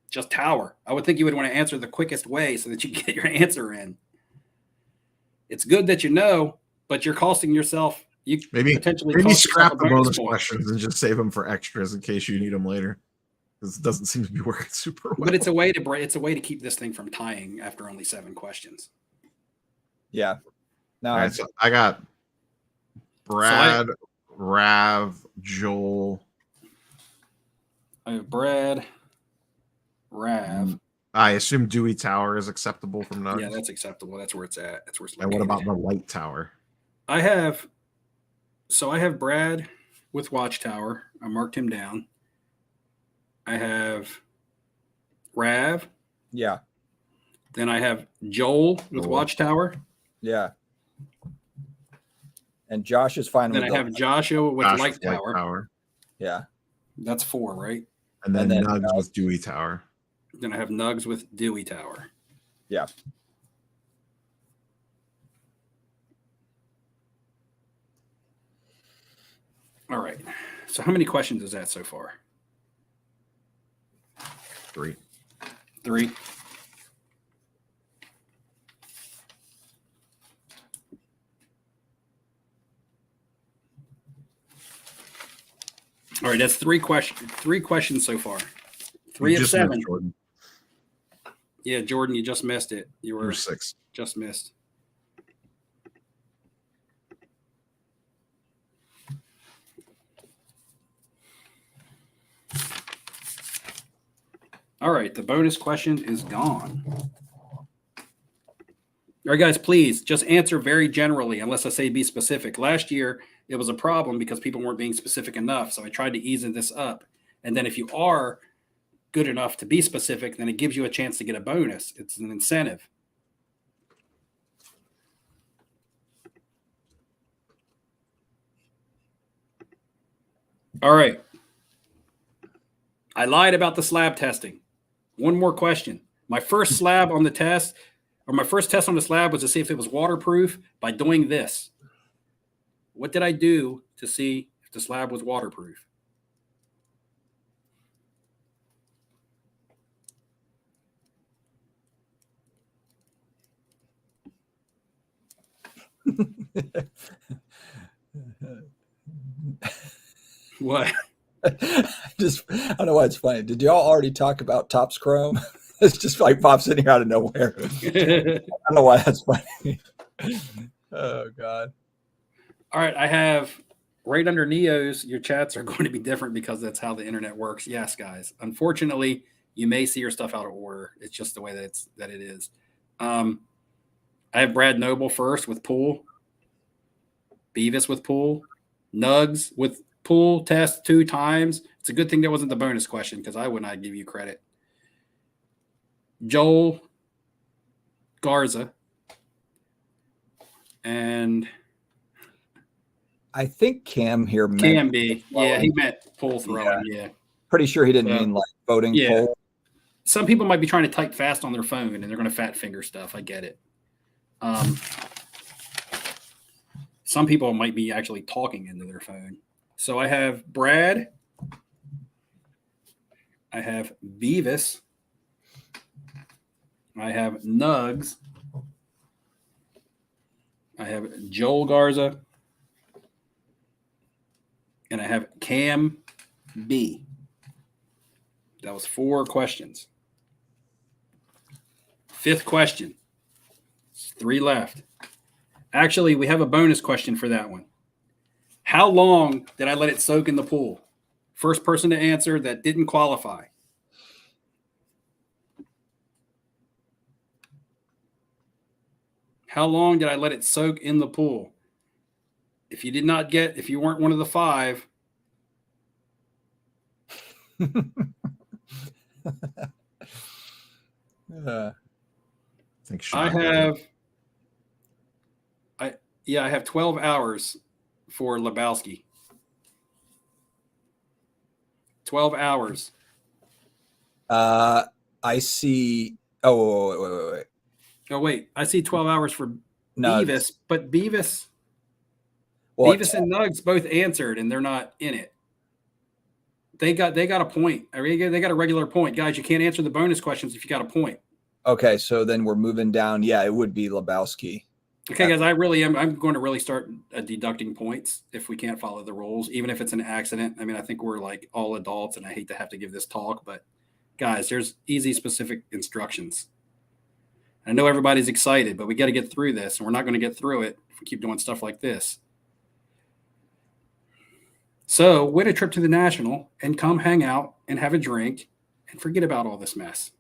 Just tower. I would think you would want to answer the quickest way so that you get your answer in. It's good that you know, but you're costing yourself. You Maybe potentially maybe cost yourself scrap a the bonus point. questions and just save them for extras in case you need them later. Because it doesn't seem to be working super well. But it's a way to keep this thing from tying after only 7 questions. Yeah. No, All right, so I got Brad, Rav, Joel. I have Brad, Rav. I assume Dewey Tower is acceptable from Nugs. Yeah, that's acceptable. That's where it's at. That's where it's And what located. about the Light Tower? I have Brad with Watchtower. I marked him down. I have Rav. yeah. Then I have Joel with Joel. Watchtower. Yeah. And Josh is fine Then with I have Joshua with Josh Light with Tower. Yeah. That's 4, right? And then, And then, Nugs with Dewey Tower. Then I have Nugs with Dewey Tower. Yeah. All right. So how many questions is that so far? 3. 3. All right, that's 3 questions. 3 questions so far. 3 You of just 7. missed Jordan. Yeah, Jordan, you just missed it. You You were were 6. just missed. All right, the bonus question is gone. All right, guys, please just answer very generally, unless I say be specific. Last year, it was a problem because people weren't being specific enough. So I tried to ease this up. And then if you are good enough to be specific, then it gives you a chance to get a bonus. It's an incentive. All right. I lied about the slab testing. One more question. My first slab on the test, or my first test on the slab was to see if it was waterproof by doing this. What did I do to see if the slab was waterproof. What? I don't know why it's funny. Did y'all already talk about Topps Chrome? It's just like pops in here out of nowhere. I don't know why that's funny. Oh God. All right, I have right under Neo's, your chats are going to be different because that's how the internet works. Yes, guys. Unfortunately, you may see your stuff out of order. It's just the way that it is. I have Brad Noble first with pool, Beavis with pool, Nugs with pool test 2 times. It's a good thing that wasn't the bonus question because I would not give you credit. Joel Garza and I think Cam here meant Cam B. Yeah, he meant pool throwing. Yeah. pretty sure he didn't mean like voting yeah. poll. Some people might be trying to type fast on their phone and they're going to fat finger stuff. I get it. Some people might be actually talking into their phone. So I have Brad. I have Beavis. I have Nugs. I have Joel Garza. And I have Cam B. That was 4 questions. 5th question. 3 left. Actually, we have a bonus question for that one. How long did I let it soak in the pool? First person to answer that didn't qualify. How long did I let it soak in the pool? If you weren't one of the 5. I think I have 12 hours for Lebowski. 12 hours. I see. Oh, wait. Oh, wait. I see 12 hours for Beavis, but Beavis and Nugs both answered, and they're not in it. They got a point. I mean, they got a regular point. Guys, you can't answer the bonus questions if you got a point. Okay, so then we're moving down. Yeah, it would be Lebowski. Okay, guys, I'm going to really start deducting points if we can't follow the rules, even if it's an accident. I mean, I think we're like all adults, and I hate to have to give this talk, but guys, there's easy, specific instructions. I know everybody's excited, but we got to get through this, and we're not going to get through it if we keep doing stuff like this. So win a trip to the National and come hang out and have a drink and forget about all this mess.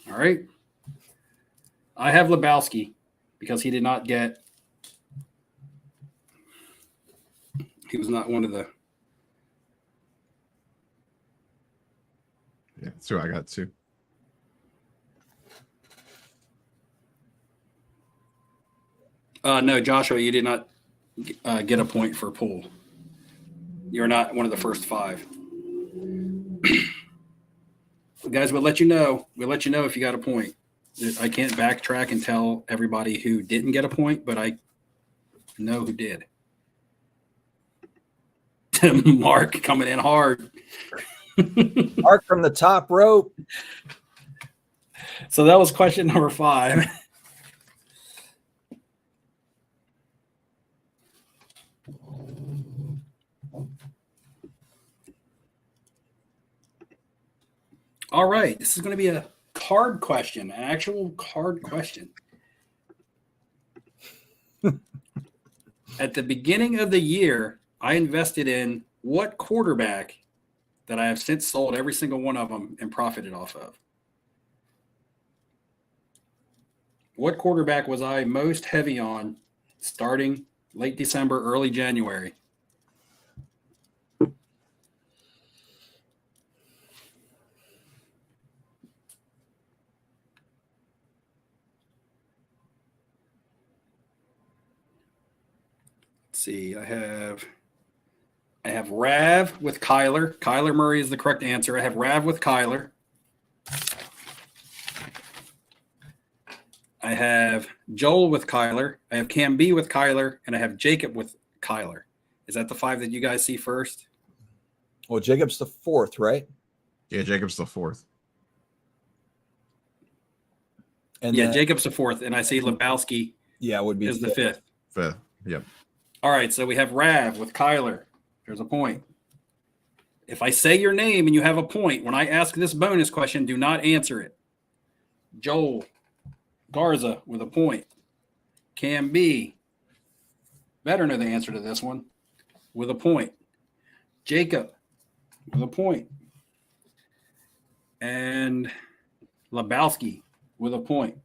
All right? I have Lebowski because he did not get – he was not one of the – Yeah, that's who I got too. No, Joshua, you did not get a point for pool. You're not one of the first 5. Guys, we'll let you know. We'll let you know if you got a point. I can't backtrack and tell everybody who didn't get a point, but I know who did. Mark coming in hard. Mark from the top rope. So that was question number 5. All right, this is going to be a card question, an actual card question. At the beginning of the year, I invested in what quarterback that I have since sold every single one of them and profited off of? What quarterback was I most heavy on starting late December, early January? See, I have Rav with Kyler. Kyler Murray is the correct answer. I have Rav with Kyler. I have Joel with Kyler. I have Cam B with Kyler, and I have Jacob with Kyler. Is that the 5 that you guys see first? Well, Jacob's the 4th, right? Yeah, Jacob's the 4th. And Yeah, then, Jacob's the 4th, and I see Lebowski yeah, would be is the 5th. 5th. Yep. All right, so we have Rav with Kyler. There's a point. If I say your name and you have a point, when I ask this bonus question, do not answer it. Joel Garza with a point. Cam B. Better know the answer to this one with a point. Jacob with a point. And Lebowski with a point.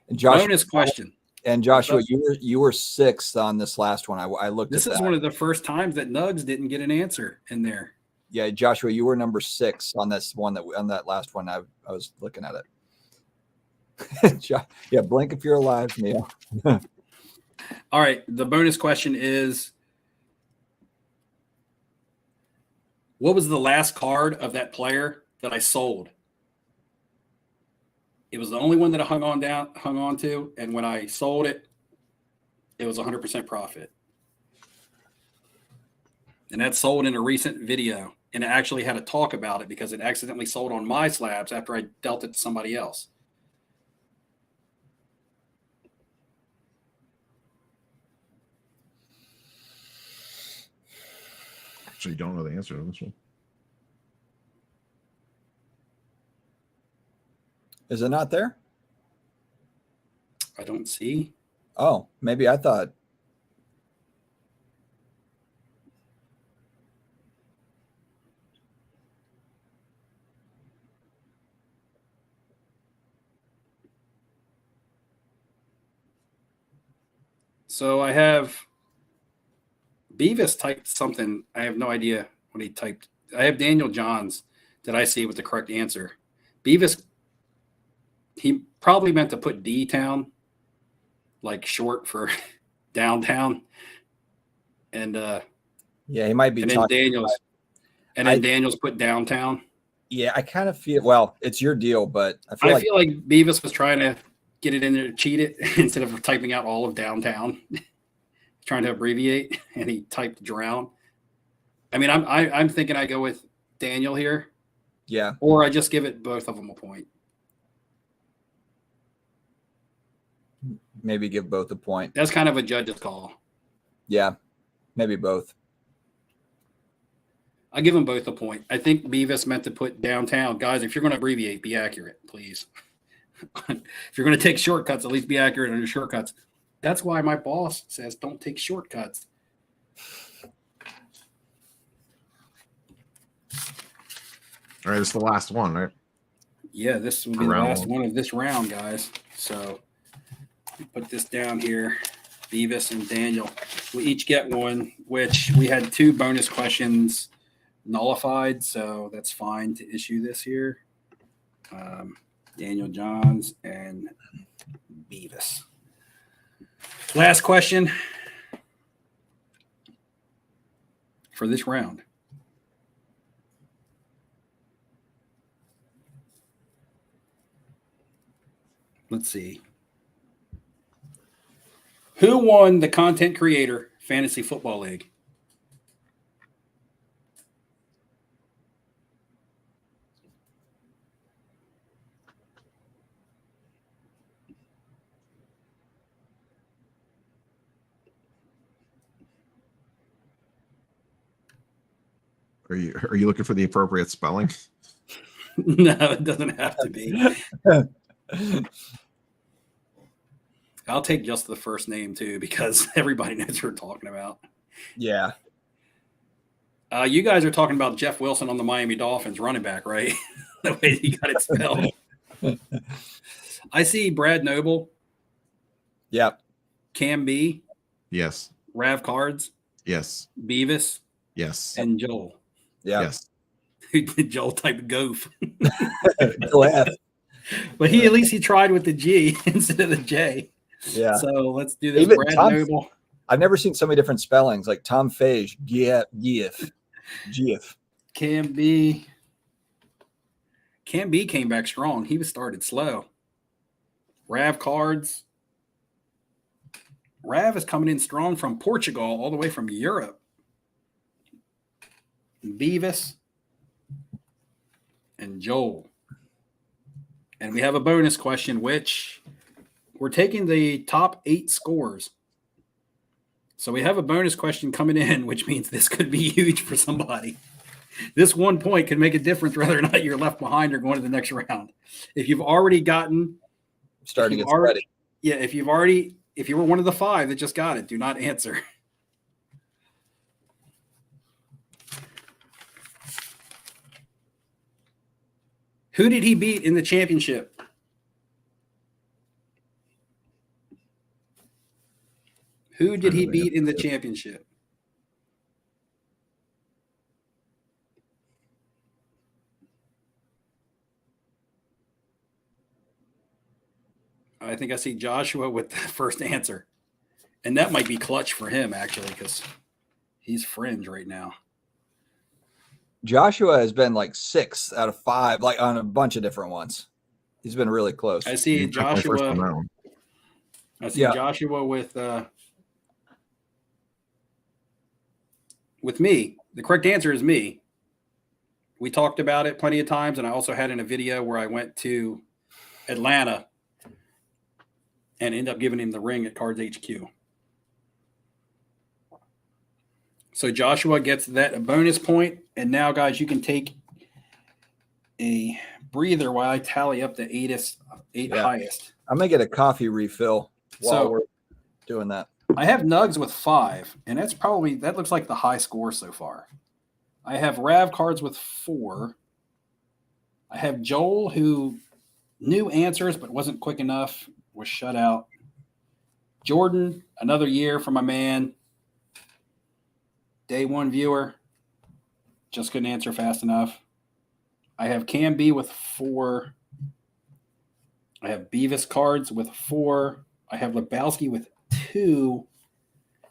and Joshua, Bonus question. and Joshua, you were 6th on this last one. I looked This at is that. one of the first times that Nugs didn't get an answer in there. Yeah, Joshua, you were number 6 on this one on that last one. I was looking at it. Yeah, blink if you're alive, Neil. All right, the bonus question is, what was the last card of that player that I sold? It was the only one that I hung on to, and when I sold it, it was 100% profit. And that's sold in a recent video, and it actually had to talk about it because it accidentally sold on my slabs after I dealt it to somebody else. So you don't know the answer to this one. Is it not there? I don't see. Oh, maybe I thought. So I have Beavis typed something. I have no idea what he typed. I have Daniel Johns that I see with the correct answer. Beavis, he probably meant to put D-Town, like short for downtown. And Yeah, he might be. and then talking Daniels. And then Daniels put downtown. Yeah, I kind of feel. Well, it's your deal, but I I feel like feel like Beavis was trying to get it in there to cheat it instead of typing out all of downtown, trying to abbreviate, and he typed drown. I mean, I'm thinking I go with Daniel here, yeah, or I just give it both of them a point. maybe give both a point. That's kind of a judge's call. Yeah, maybe both. I give them both a point. I think Beavis meant to put downtown. Guys, if you're going to abbreviate, be accurate, please. If you're going to take shortcuts, at least be accurate on your shortcuts. That's why my boss says don't take shortcuts. All right, it's the last one, right? Yeah, this will be the Round last one. one of this round, guys. So put this down here. Beavis and Daniel. We each get one, which we had 2 bonus questions nullified, so that's fine to issue this here. Daniel Johns and Beavis. Last question for this round. Let's see. Who won the Content Creator Fantasy Football League? Are you looking for the appropriate spelling? No, it doesn't have to be. I'll take just the first name too, because everybody knows who we're talking about. Yeah, You guys are talking about Jeff Wilson on the Miami Dolphins running back, right? The way he got it spelled. I see Brad Noble, yeah, Cam B, Yes. Rav Cards, Yes. Beavis, Yes. and Joel. yeah. Yes. Joel typed goof. Go ahead. But at least he tried with the G instead of the J. Yeah. So let's do this. Even Brad Tom- Noble. I've never seen so many different spellings, like Tom Fage, GIF. Cam B. Cam B came back strong. He was started slow. Rav Cards. Rav is coming in strong from Portugal, all the way from Europe. Beavis, and Joel. And we have a bonus question, which we're taking the top 8 scores. So we have a bonus question coming in, which means this could be huge for somebody. This 1 point could make a difference whether or not you're left behind or going to the next round. If you've already gotten Starting to get ready. Yeah, if you were one of the 5 that just got it, do not answer. Who did he beat in the championship? Who did he beat in the championship? I think I see Joshua with the first answer. And that might be clutch for him, actually, because he's fringe right now. Joshua has been like 6 out of 5, like on a bunch of different ones. He's been really close. I see Joshua. I see Joshua with me. The correct answer is me. We talked about it plenty of times, and I also had in a video where I went to Atlanta and ended up giving him the ring at Cards HQ. So Joshua gets that bonus point, and now, guys, you can take a breather while I tally up the 8 highest. I'm gonna get a coffee refill while we're doing that. I have Nugs with 5, and that looks like the high score so far. I have Rav Cards with 4. I have Joel, who knew answers but wasn't quick enough, was shut out. Jordan, another year for my man. Day 1 viewer, just couldn't answer fast enough. I have Cam B with 4. I have Beavis Cards with 4. I have Lebowski with 2,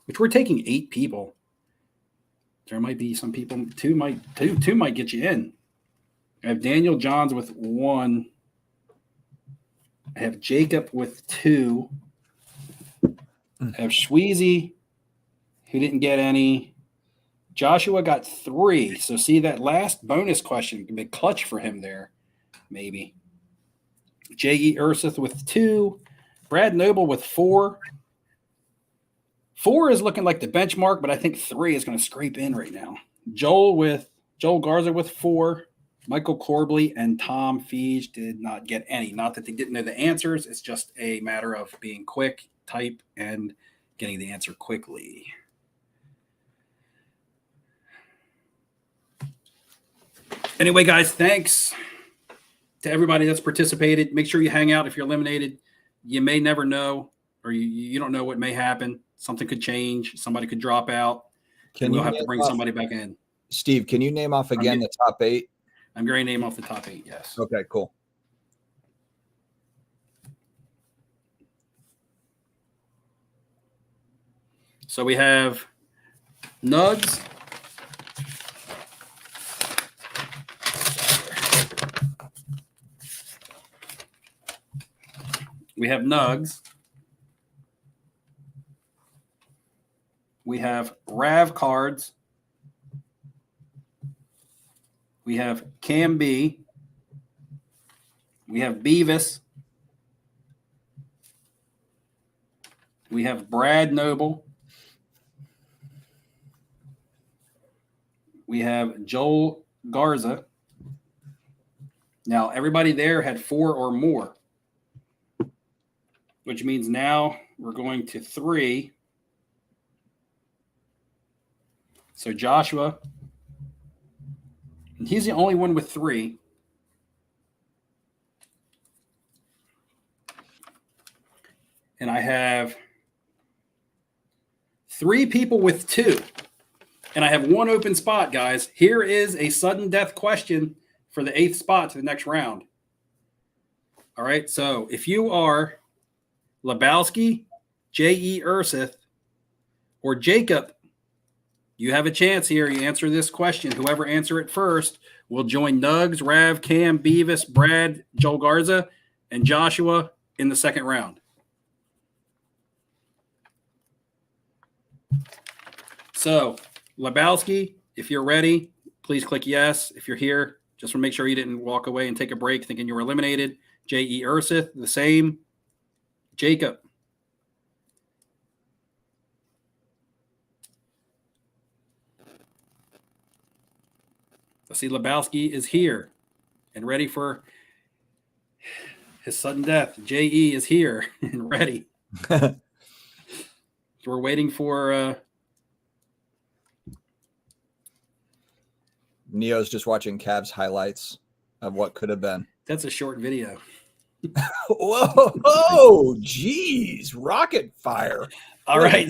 which we're taking 8 people. There might be some people. Two might get you in. I have Daniel Johns with 1. I have Jacob with 2. I have Schweezy, who didn't get any. Joshua got 3. So see, that last bonus question can be clutch for him there, maybe. J.E. Ursith with 2. Brad Noble with 4. 4 is looking like the benchmark, but I think 3 is going to scrape in right now. Joel Garza with 4. Michael Corbley and Tom Feege did not get any. Not that they didn't know the answers. It's just a matter of being quick, type, and getting the answer quickly. Anyway, guys, thanks to everybody that's participated. Make sure you hang out if you're eliminated. You may never know, or you don't know what may happen. Something could change. Somebody could drop out. And we'll have to bring somebody back in. Steve, can you name off again the top 8? I'm going to name off the top 8, yes. Okay, cool. So we have Nugs. We have Nugs. We have Rav Cards. We have Cam B. We have Beavis. We have Brad Noble. We have Joel Garza. Now, everybody there had 4 or more, which means now we're going to 3. So Joshua, and he's the only one with 3. And I have 3 people with 2. And I have 1 open spot, guys. Here is a sudden death question for the 8th spot to the next round. All right. So if you are Lebowski, J.E. Ursith, or Jacob, you have a chance here. You answer this question. Whoever answer it first will join Nugs, Rav, Cam, Beavis, Brad, Joel Garza, and Joshua in the second round. So, Lebowski, if you're ready, please click yes. If you're here, just want to make sure you didn't walk away and take a break thinking you were eliminated. J.E. Ursith, the same. Jacob. I see Lebowski is here and ready for his sudden death. J.E. is here and ready. So we're waiting for Neo's just watching Cavs highlights of what could have been. that's a short video. Whoa, geez, rocket fire. All right.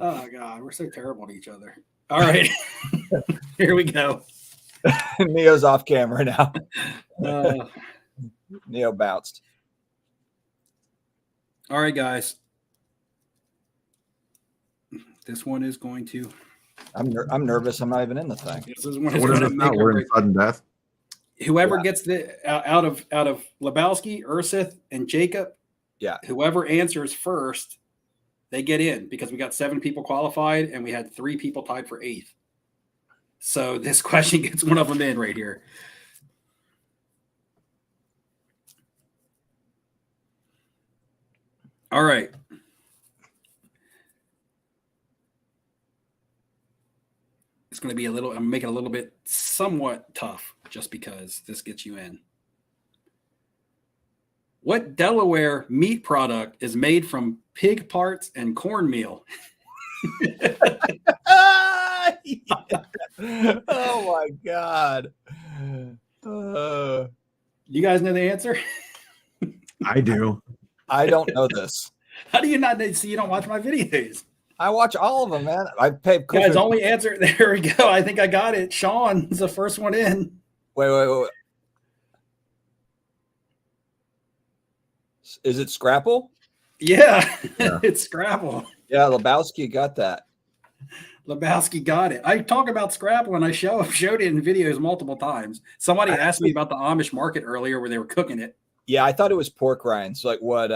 Oh God, we're so terrible to each other. All right. Here we go. Neo's off camera now. Uh, Neo bounced. all right, guys. This one is going to. I'm nervous. I'm not even in the thing. This is one is What is going it to now? make or We're in break. sudden death. Whoever Yeah. gets the out of Lebowski, Ursith, and Jacob. Yeah. Whoever answers first, they get in because we got 7 people qualified and we had 3 people tied for 8th. So this question gets one of them in right here. All right. It's going to be I'm making it a little bit somewhat tough just because this gets you in. What Delaware meat product is made from pig parts and cornmeal? Oh my god. You guys know the answer? I do. I don't know this. How do you not know? See, you don't watch my videos. I watch all of them, man. I pay. Guys, only answer. There we go. I think I got it. Sean's the first one in. Wait. Is it Scrapple? Yeah, Yeah. it's Scrapple. Yeah, Lebowski got that. Lebowski got it. I talk about Scrapple and I showed it in videos multiple times. Somebody asked me about the Amish market earlier where they were cooking it. Yeah, I thought it was pork rinds, like what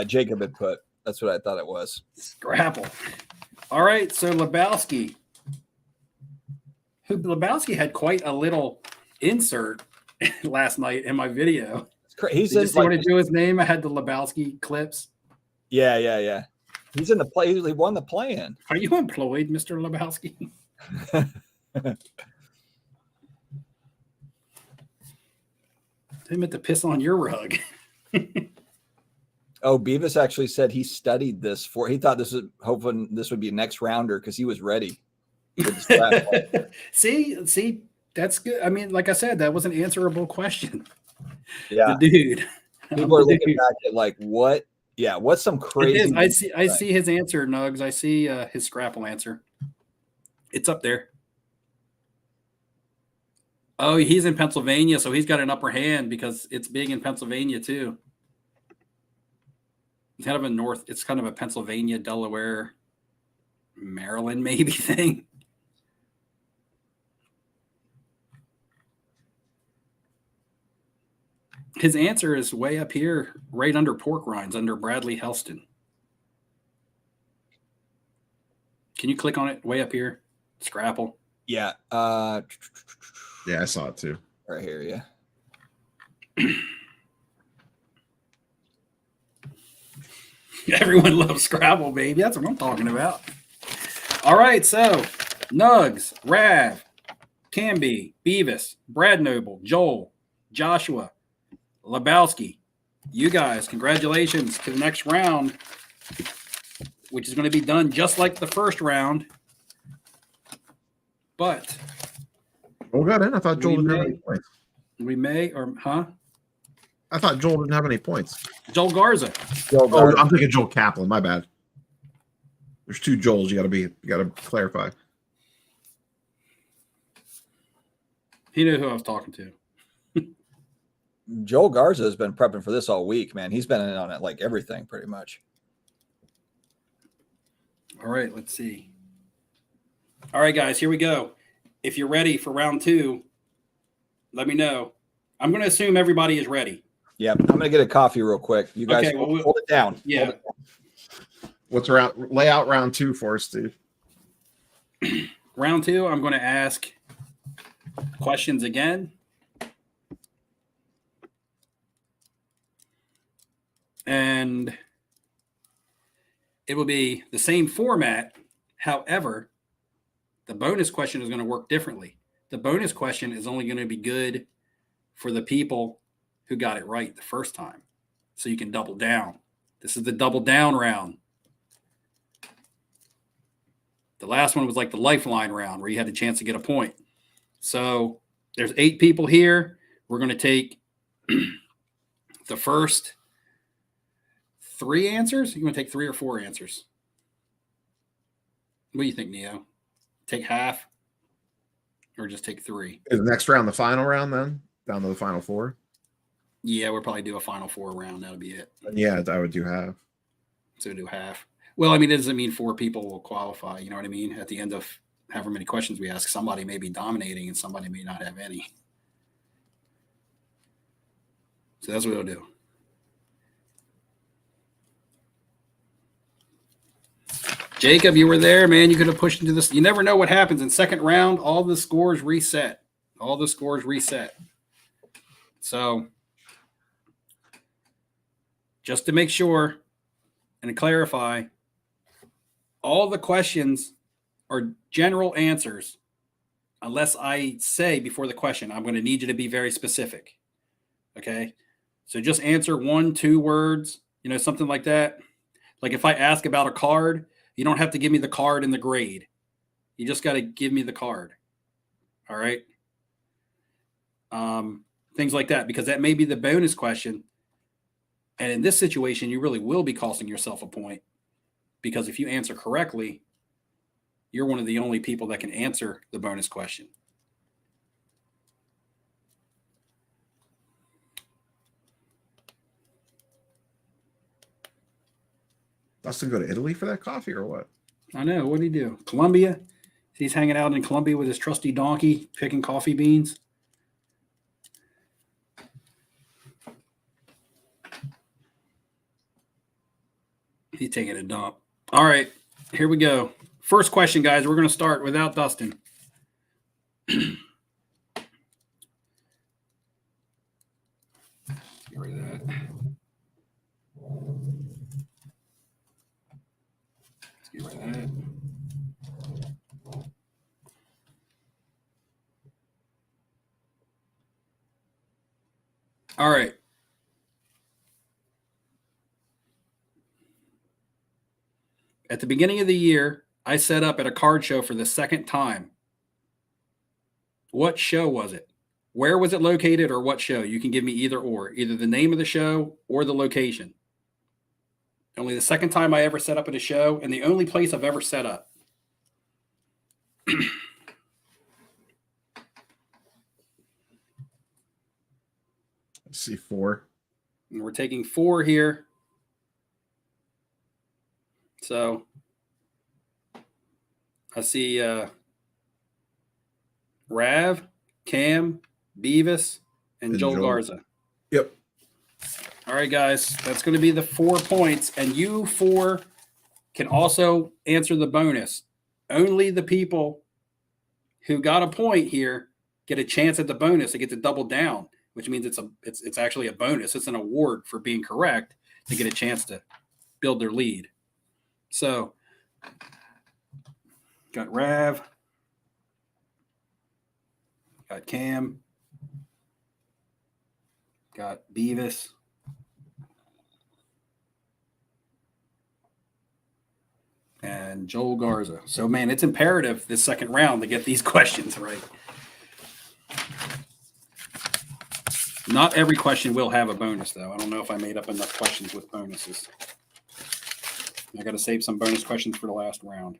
Jacob had put. That's what I thought it was. Scrapple. All right, so Lebowski. Lebowski had quite a little insert last night in my video. He's Did in. you see what Like, to do his name? I had the Lebowski clips. yeah. He's in the play. He won the play-in. Are you employed, Mr. Lebowski? They meant to piss on your rug. Oh, Beavis actually said he studied this for. He thought this was hoping this would be a next rounder because he was ready. with the Scrapple. See, that's good. I mean, like I said, that was an answerable question. Yeah, The dude. people are The looking dude. back at like what? Yeah, what's some It crazy? is. I see his answer, Nugs. I see his Scrapple answer. It's up there. Oh, he's in Pennsylvania, so he's got an upper hand because it's big in Pennsylvania too. It's kind of a north. It's kind of a Pennsylvania, Delaware, Maryland maybe thing. His answer is way up here, right under pork rinds, under Bradley Helston. Can you click on it way up here? Scrapple. Yeah, Yeah, I saw it too. right here. Yeah. Everyone loves Scrabble, baby. That's what I'm talking about. All right, so Nugs, Rav, Camby, Beavis, Brad Noble, Joel, Joshua, Lebowski. You guys, congratulations to the next round, which is going to be done just like the first round. But Oh, got in. I thought Joel We didn't have may- any points. we may, or I thought Joel didn't have any points. Joel Garza. Joe Oh, Garza. I'm thinking Joel Kaplan. My bad. There's 2 Joels. You got to clarify. He knew who I was talking to. Joel Garza has been prepping for this all week, man. He's been in on it like everything, pretty much. All right, let's see. All right, guys, here we go. If you're ready for round 2, let me know. I'm going to assume everybody is ready. Yeah, I'm gonna get a coffee real quick. You guys Okay, well, hold it down. Yeah. Hold it down. What's round? Lay out round 2 for us, Steve. Round 2, I'm going to ask questions again. And it will be the same format. However, the bonus question is going to work differently. The bonus question is only going to be good for the people who got it right the first time. So you can double down. This is the double down round. The last one was like the lifeline round where you had a chance to get a point. So there's 8 people here. We're going to take the first 3 answers. You want to take 3 or 4 answers? What do you think, Neo? Take half or just take 3? Is the next round the final round then? Down to the final 4? Yeah, we'll probably do a final 4 round. That'll be it. Yeah, I would do half. So we'll do half. Well, I mean, it doesn't mean 4 people will qualify. You know what I mean? At the end of however many questions we ask, somebody may be dominating and somebody may not have any. So that's what we'll do. Jacob, you were there, man. You could have pushed into this. You never know what happens in second round. All the scores reset. All the scores reset. So just to make sure and to clarify, all the questions are general answers unless I say before the question, I'm going to need you to be very specific. Okay? So just answer 1, 2 words, something like that. Like if I ask about a card, you don't have to give me the card and the grade. You just got to give me the card. All right? Things like that, because that may be the bonus question. And in this situation, you really will be costing yourself a point, because if you answer correctly, you're one of the only people that can answer the bonus question. Dustin go to Italy for that coffee or what? I know. What did he do? Colombia? He's hanging out in Colombia with his trusty donkey, picking coffee beans. He's taking a dump. All right, here we go. First question, guys. We're going to start without Dustin. Get rid of that. Get rid of that. All right. At the beginning of the year, I set up at a card show for the second time. What show was it? Where was it located, or what show? You can give me either or, either the name of the show or the location. Only the second time I ever set up at a show, and the only place I've ever set up. Let's see, 4. And we're taking 4 here. So I see Rav, Cam, Beavis, and Joel Garza. Yep. All right, guys, that's going to be the 4 points. And you 4 can also answer the bonus. Only the people who got a point here get a chance at the bonus. They get to double down, which means it's actually a bonus. It's an award for being correct to get a chance to build their lead. So, got Rav, got Cam, got Beavis, and Joel Garza. So, man, it's imperative this second round to get these questions right. Not every question will have a bonus, though. I don't know if I made up enough questions with bonuses. I got to save some bonus questions for the last round.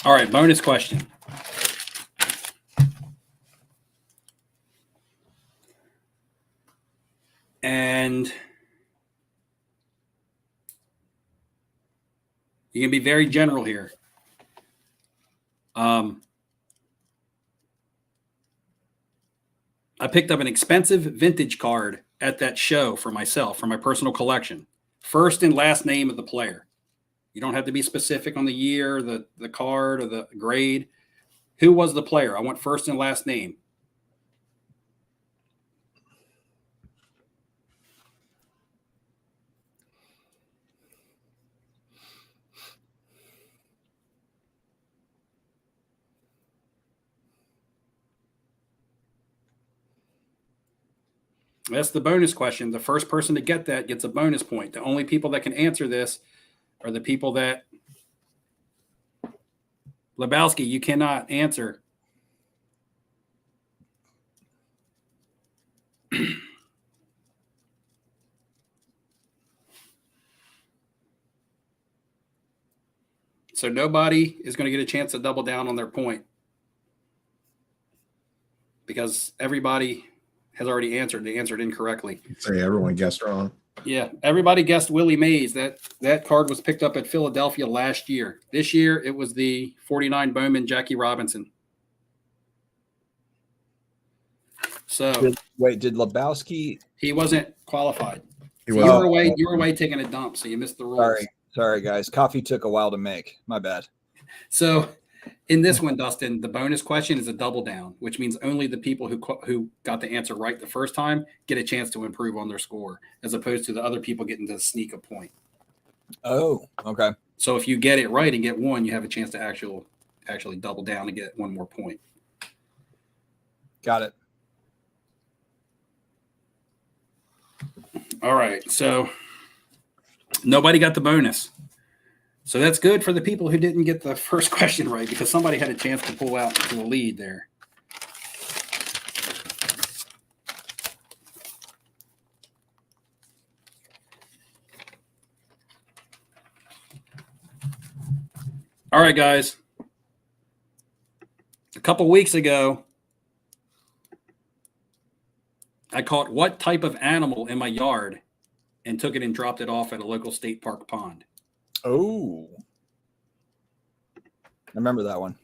All right, bonus question. And You can be very general here. I picked up an expensive vintage card at that show for myself, for my personal collection. First and last name of the player. You don't have to be specific on the year, the card, or the grade. Who was the player? I want first and last name. That's the bonus question. The first person to get that gets a bonus point. The only people that can answer this are the people that Lebowski, you cannot answer. So nobody is going to get a chance to double down on their point because everybody has already answered. They answered incorrectly. Say everyone guessed wrong. Yeah, everybody guessed Willie Mays. That card was picked up at Philadelphia last year. This year, it was the 49 Bowman Jackie Robinson. So did Lebowski? He wasn't qualified. He So was. you were away taking a dump, so you missed the rules. Sorry, guys. Coffee took a while to make. My bad. So in this one, Dustin, the bonus question is a double down, which means only the people who got the answer right the first time get a chance to improve on their score, as opposed to the other people getting to sneak a point. Oh, okay. So if you get it right and get one, you have a chance to actually double down and get one more point. Got it. All right. So nobody got the bonus. So that's good for the people who didn't get the first question right, because somebody had a chance to pull out to the lead there. All right, guys. A couple weeks ago, I caught what type of animal in my yard and took it and dropped it off at a local state park pond. Oh, I remember that one.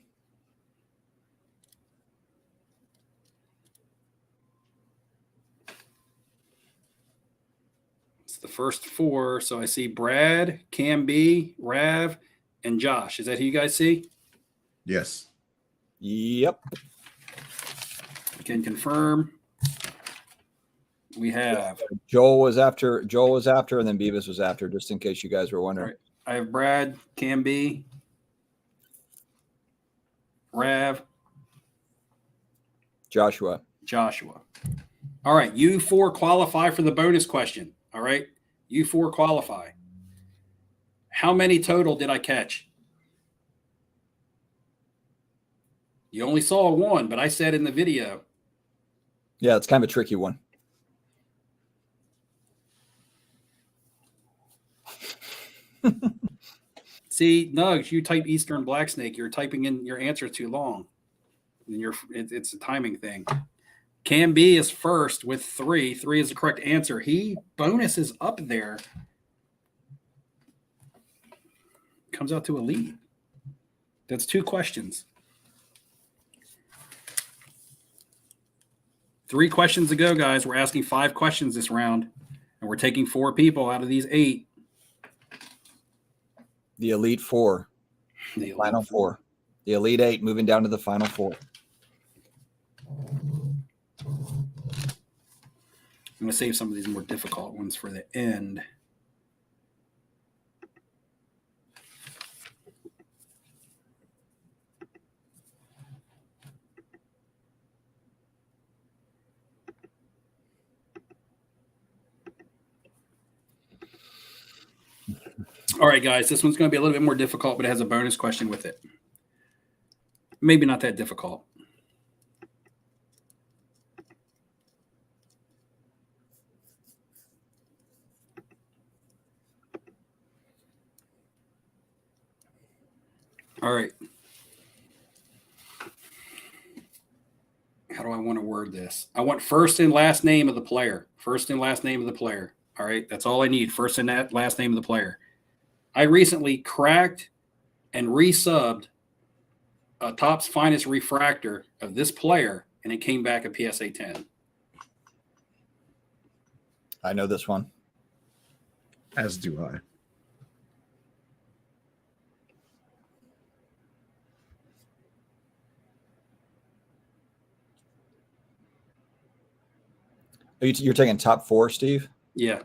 It's the first four. So I see Brad, Cam B, Rav, and Josh. Is that who you guys see? Yes. Yep. I can confirm. We have. Joel was after, and then Beavis was after, just in case you guys were wondering. Right. I have Brad, Cam B, Rav, Joshua. All right. You four qualify for the bonus question. All right. You four qualify. How many total did I catch? You only saw one, but I said in the video. Yeah, it's kind of a tricky one. See, Nugs, you type Eastern Black Snake. You're typing in your answer too long. And it's a timing thing. Cam B is first with 3. 3 is the correct answer. He bonus is up there. Comes out to a lead. That's 2 questions. 3 questions to go, guys. We're asking 5 questions this round, and we're taking 4 people out of these 8. The Elite Four. Final four. The Elite 8 moving down to the Final 4. I'm going to save some of these more difficult ones for the end. All right, guys, this one's going to be a little bit more difficult, but it has a bonus question with it. Maybe not that difficult. All right. How do I want to word this? I want first and last name of the player. First and last name of the player. All right. That's all I need. First and last name of the player. I recently cracked and resubbed a Topps Finest refractor of this player, and it came back a PSA 10. I know this one. As do I. You're taking top 4, Steve? Yeah.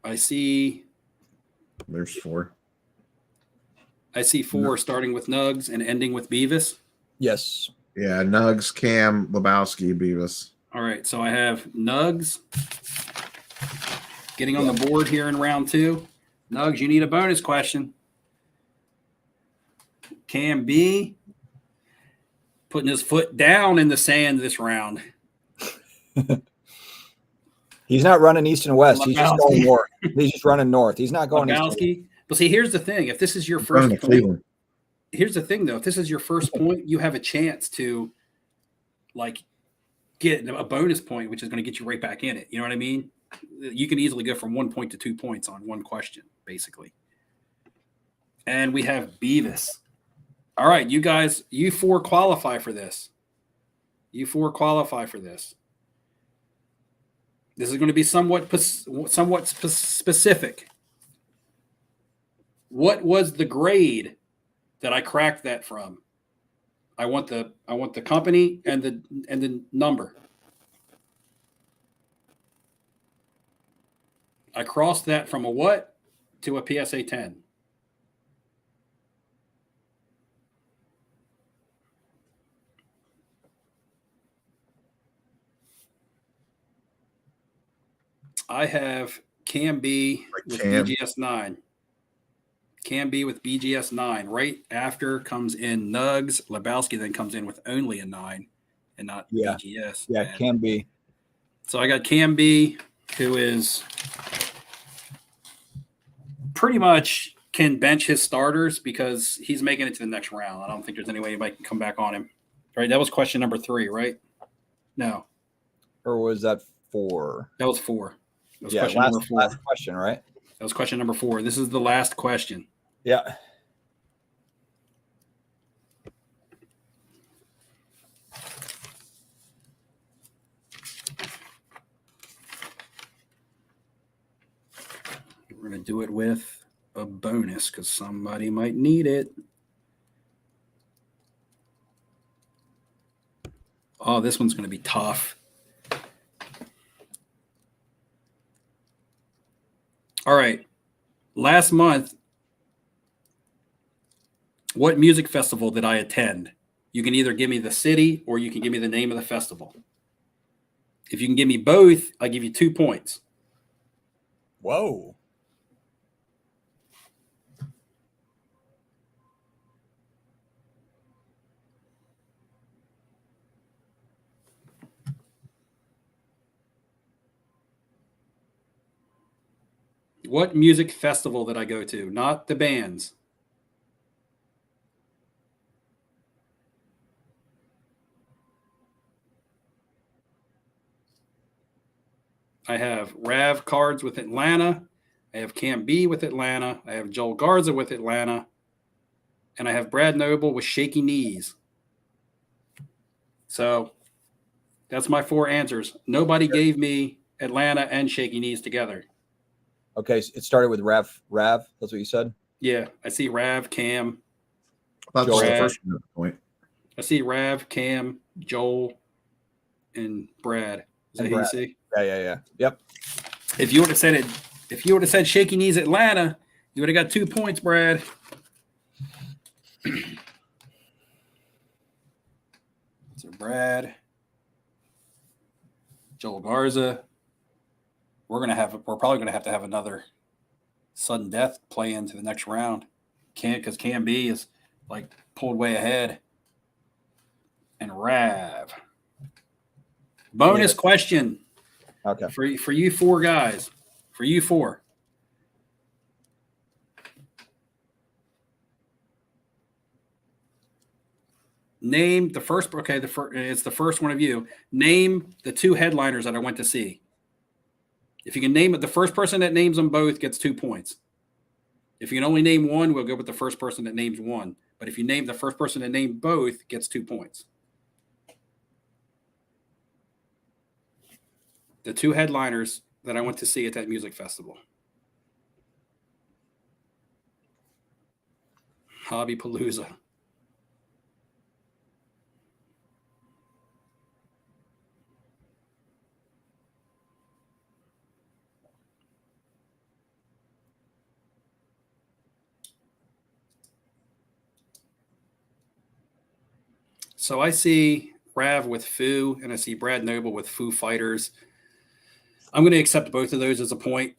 I see There's 4. 4 starting with Nugs and ending with Beavis. Yes. Yeah, Nugs, Cam, Lebowski, Beavis. All right, so I have Nugs getting on the board here in round 2. Nugs, you need a bonus question. Cam B putting his foot down in the sand this round. He's not running east and west. He's just going Lebowski. north. He's just running north. He's not going east. Lebowski. But see, here's the thing. If this is your Going first to point, Cleveland. here's the thing, though. If this is your first point, you have a chance to, like, get a bonus point, which is going to get you right back in it. You know what I mean? You can easily go from 1 point to 2 points on one question, basically. And we have Beavis. All right, you guys, you 4 qualify for this. You 4 qualify for this. This is going to be somewhat specific. What was the grade that I cracked that from? I want the company and the number. I crossed that from a what to a PSA 10. I have Cam B with BGS 9. Cam B with BGS 9. Right after comes in Nugs. Lebowski then comes in with only a 9 and not BGS. Yeah, And Cam B. so I got Cam B, who is pretty much can bench his starters because he's making it to the next round. I don't think there's any way anybody can come back on him. Right? That was question number 3, right? No. Or was that 4? That was 4. That was Yeah, question number 4. last question, right? That was question number 4. This is the last question. Yeah. We're going to do it with a bonus because somebody might need it. Oh, this one's going to be tough. All right. Last month, what music festival did I attend? You can either give me the city or you can give me the name of the festival. If you can give me both, I give you 2 points. Whoa. What music festival did I go to? Not the bands. I have Rav Cards with Atlanta. I have Cam B with Atlanta. I have Joel Garza with Atlanta. And I have Brad Noble with Shaky Knees. So that's my 4 answers. Nobody gave me Atlanta and Shaky Knees together. Okay, so it started with Rav. That's what you said? Yeah, I see Rav, Cam. I thought this was the Brad. first point. I see Rav, Cam, Joel, and Brad. Is that And who you Brad. see? Yeah. Yep. If you would have said it, if you would have said Shaky Knees Atlanta, you would have got 2 points, Brad. So Brad, Joel Garza. We're probably gonna have to have another sudden death play into the next round. Because Cam B is like pulled way ahead. And Rav. Bonus question. Okay. For you 4 guys. For you 4. Name the first. Okay, it's the first one of you. Name the 2 headliners that I went to see. If you can name it, the first person that names them both gets 2 points. If you can only name one, we'll go with the first person that names one. But if you name the first person that named both, gets 2 points. The 2 headliners that I went to see at that music festival. Hobby Palooza. So I see Rav with Foo, and I see Brad Noble with Foo Fighters. I'm going to accept both of those as a point.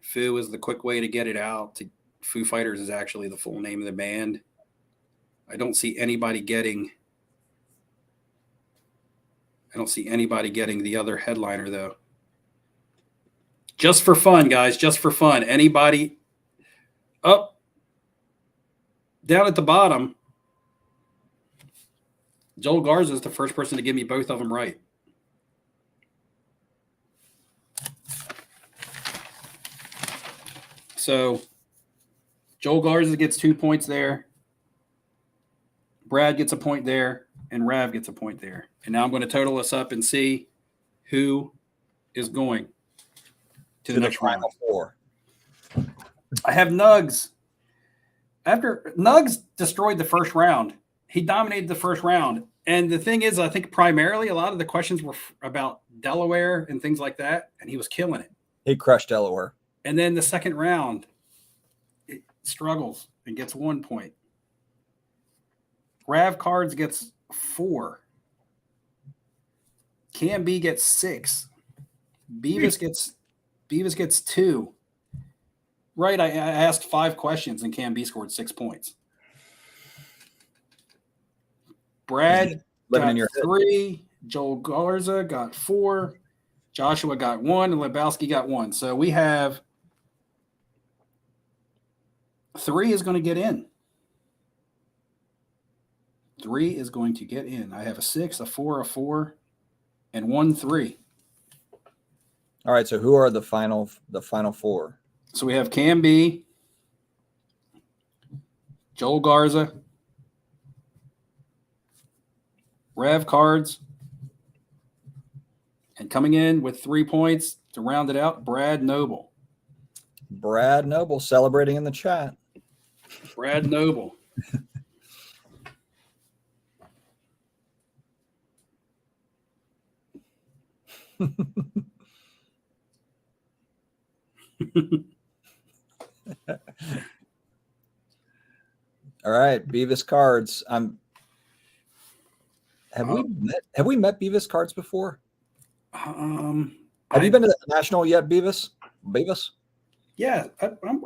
Foo is the quick way to get it out. Foo Fighters is actually the full name of the band. I don't see anybody getting the other headliner, though. Just for fun, guys, just for fun. Anybody up, down at the bottom, Joel Garza is the first person to give me both of them right. So Joel Garza gets 2 points there. Brad gets a point there, and Rav gets a point there. And now I'm going to total this up and see who is going to the next round. Final 4. I have Nugs. After Nugs destroyed the first round, he dominated the first round. And the thing is, I think primarily a lot of the questions were about Delaware and things like that, and he was killing it. He crushed Delaware. And then the second round, it struggles and gets 1 point. Rav Cards gets 4. Cam B gets 6. Beavis gets 2. Right, I asked 5 questions and Cam B scored 6 points. Brad got 3. Joel Garza got 4. Joshua got 1, and Lebowski got 1. So we have 3 is going to get in. 3 is going to get in. I have a 6, a 4, a 4, and 1 3. All right. So who are the final 4? So we have Cam B, Joel Garza, Rav Cards, and coming in with 3 points to round it out, Brad Noble. Brad Noble celebrating in the chat. Brad Noble. All right, Beavis Cards. Have we met Beavis Cards before? Have you been to the National yet, Beavis? Beavis? Yeah,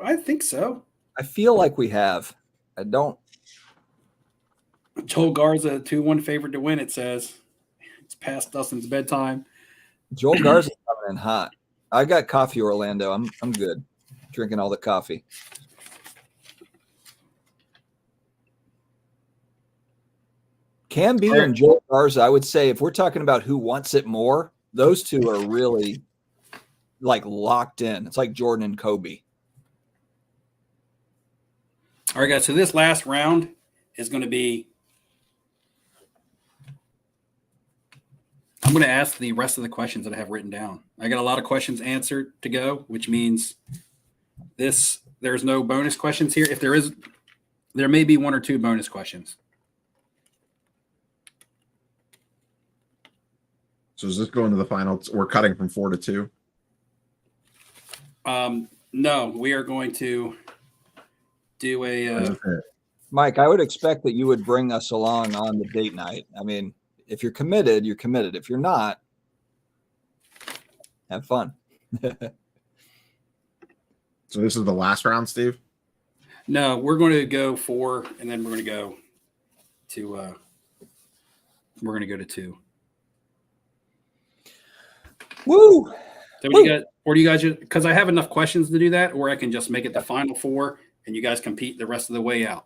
I think so. I feel like we have. I don't. Joel Garza, 2-1 favorite to win, it says. It's past Dustin's bedtime. Joel Garza's coming in hot. I got coffee, Orlando. I'm good. Drinking all the coffee. Cam B and Joel Garza, I would say if we're talking about who wants it more, those two are really like locked in. It's like Jordan and Kobe. All right, guys. So this last round is going to be I'm going to ask the rest of the questions that I have written down. I got a lot of questions answered to go, which means there's no bonus questions here. If there is, there may be 1 or 2 bonus questions. So is this going to the final? We're cutting from 4 to 2. No, we are going to do a. Mike, I would expect that you would bring us along on the date night. I mean, if you're committed, you're committed. If you're not, have fun. So this is the last round, Steve? No, we're going to go 4, and then we're going to go to 2. Woo! So what do you guys, or do you guys just, because I have enough questions to do that, or I can just make it the final 4 and you guys compete the rest of the way out.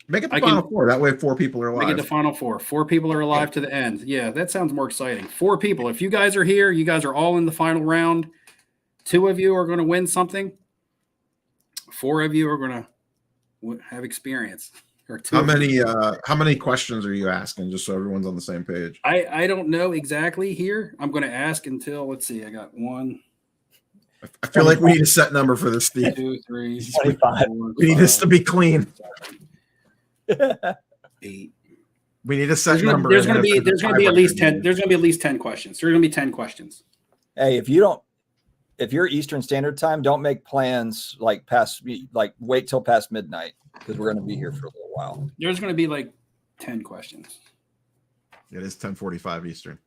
Make it the final 4. That way 4 people are alive. Make it the final 4. 4 people are alive to the end. Yeah, that sounds more exciting. 4 people. If you guys are here, you guys are all in the final round. 2 of you are going to win something. 4 of you are going to have experience. Or 2 How of you. many questions are you asking, just so everyone's on the same page? I don't know exactly here. I'm going to ask until, let's see, I got 1, I feel like we need a set number for this, Steve. 2, 3, 25. 4, We need this to be clean. 8. We need a set There's going number. to be at least 10. There's going to be at least 10 questions. There's going to be 10 questions. Hey, if you're Eastern Standard Time, don't make plans like wait till past midnight because we're going to be here for a little while. There's going to be like 10 questions. It is 10:45 Eastern.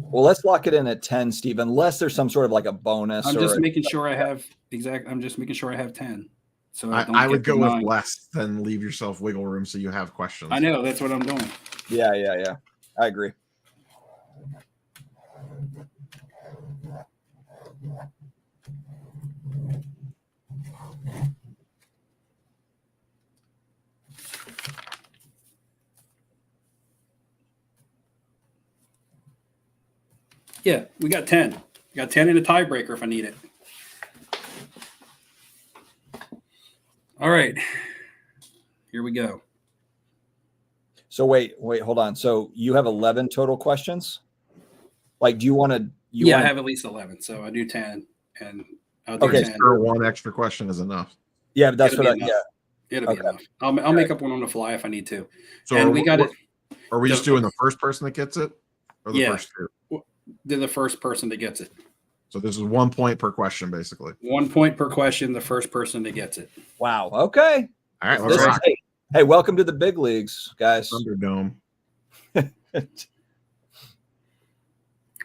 Well, let's lock it in at 10, Steve, unless there's some sort of like a bonus. I'm just making sure I have 10. So I would go with less than leave yourself wiggle room so you have questions. I know, that's what I'm doing. Yeah. I agree. Yeah, we got 10. We got 10 in a tiebreaker if I need it. All right. Here we go. So wait, hold on. So you have 11 total questions? Like, do you want to? I have at least 11. So I do 10 and I'll do Okay, 10. Sure, one extra question is enough. Yeah, but that's It'll what be I, enough. yeah. It'll be enough. I'll make up one on the fly if I need to. So And we got it. Are we just doing the first person that gets it, or the first 2? They're the first person that gets it. So this is 1 point per question, basically. 1 point per question. The first person that gets it. Wow. Okay. All right, This let's is, rock. hey, welcome to the big leagues, guys. Thunderdome. Here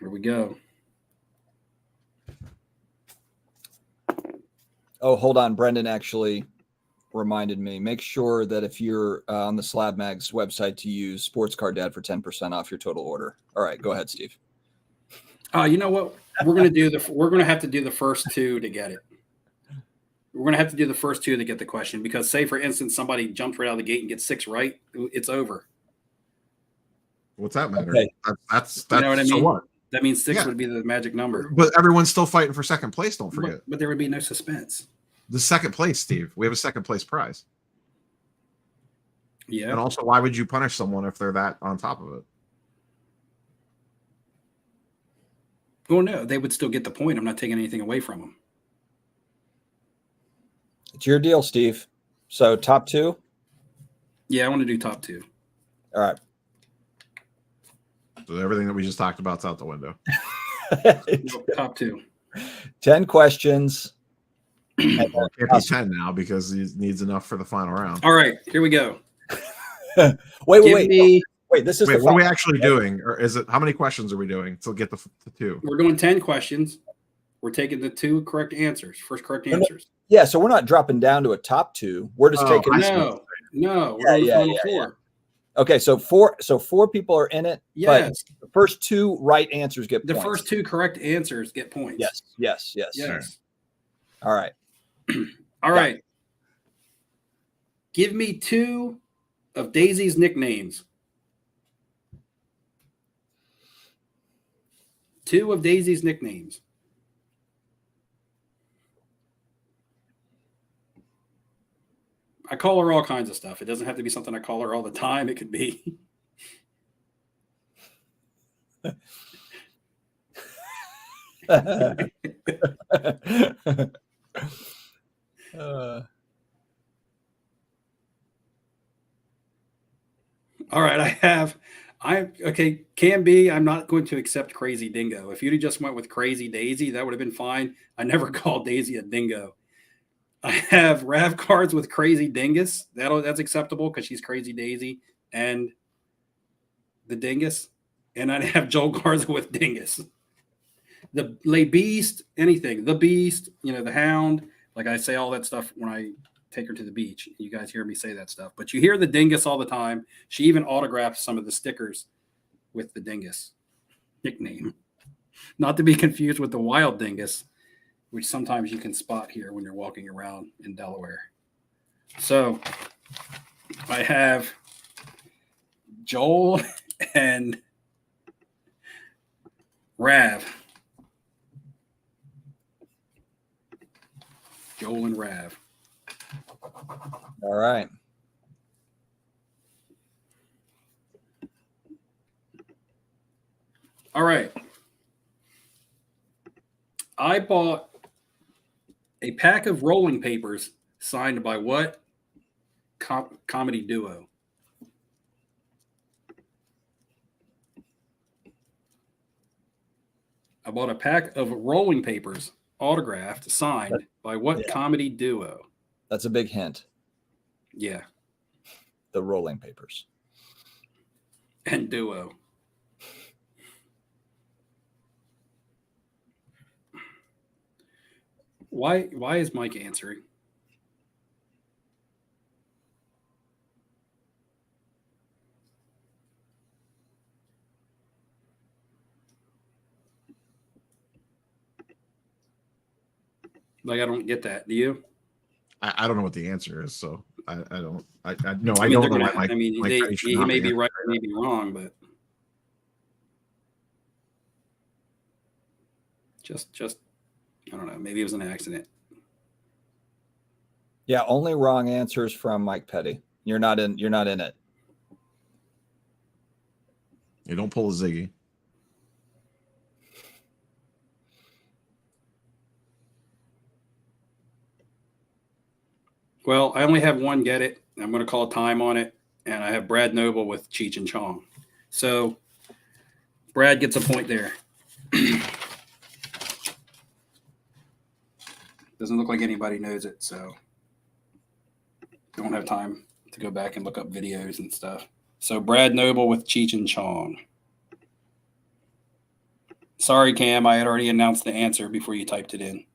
we go. Oh, hold on. Brendan actually reminded me. Make sure that if you're on the Slab Mags website to use Sports Card Dad for 10% off your total order. All right, go ahead, Steve. You know what? We're going to have to do the first 2 to get it. We're going to have to do the first 2 to get the question because, say, for instance, somebody jumps right out of the gate and gets 6 right, it's over. What's that matter? Okay. That's You know what I so mean? what? That means 6 Yeah. would be the magic number. But everyone's still fighting for second place. Don't forget But there would be no suspense. the second place, Steve. We have a second place prize. Yeah. And also, why would you punish someone if they're that on top of it? Well, no, they would still get the point. I'm not taking anything away from them. It's your deal, Steve. So top 2. Yeah, I want to do top 2. All right. So everything that we just talked about is out the window. Nope, top 2. 10 questions. Well, it can't be 10 now because he needs enough for the final round. All right, here we go. Wait. This is Wait, the what are we final. actually doing? Or is it how many questions are we doing to get the 2? We're doing 10 questions. We're taking the 2 correct answers. First correct answers. Yeah, so we're not dropping down to a top 2. We're just taking. I see. No. We're doing the final 4. Okay, so four people are in it. Yes. But the first 2 right answers get The points. first 2 correct answers get points. Yes. Yes. All right. All right. Give me 2 of Daisy's nicknames. 2 of Daisy's nicknames. I call her all kinds of stuff. It doesn't have to be something I call her all the time. It could be. All right, Can be. I'm not going to accept Crazy Dingo. If you'd just went with Crazy Daisy, that would have been fine. I never called Daisy a dingo. I have Rav cards with Crazy Dingus. That's acceptable because she's Crazy Daisy and the Dingus. And I'd have Joel Garza with Dingus. The Lay Beast, anything. The Beast, the Hound. Like I say all that stuff when I take her to the beach. You guys hear me say that stuff. But you hear the Dingus all the time. She even autographs some of the stickers with the Dingus nickname. Not to be confused with the Wild Dingus, which sometimes you can spot here when you're walking around in Delaware. So I have Joel and Rav. Joel and Rav. All right. All right. I bought a pack of rolling papers signed by what comedy duo? I bought a pack of rolling papers autographed, signed by what Yeah. comedy duo? That's a big hint. Yeah, The rolling papers. and duo. Why is Mike answering? Like, I don't get that. Do you? I don't know what the answer is, so I don't. I no, I I mean, don't they're know. gonna, Why I mean, Mike Petty should he not may be answering. right, or may be wrong, but just I don't know. Maybe it was an accident. Yeah, only wrong answers from Mike Petty. You're not in it. You don't pull a Ziggy. Well, I only have one get it. I'm going to call time on it, and I have Brad Noble with Cheech and Chong. So Brad gets a point there. Doesn't look like anybody knows it, so don't have time to go back and look up videos and stuff. So Brad Noble with Cheech and Chong. Sorry, Cam, I had already announced the answer before you typed it in.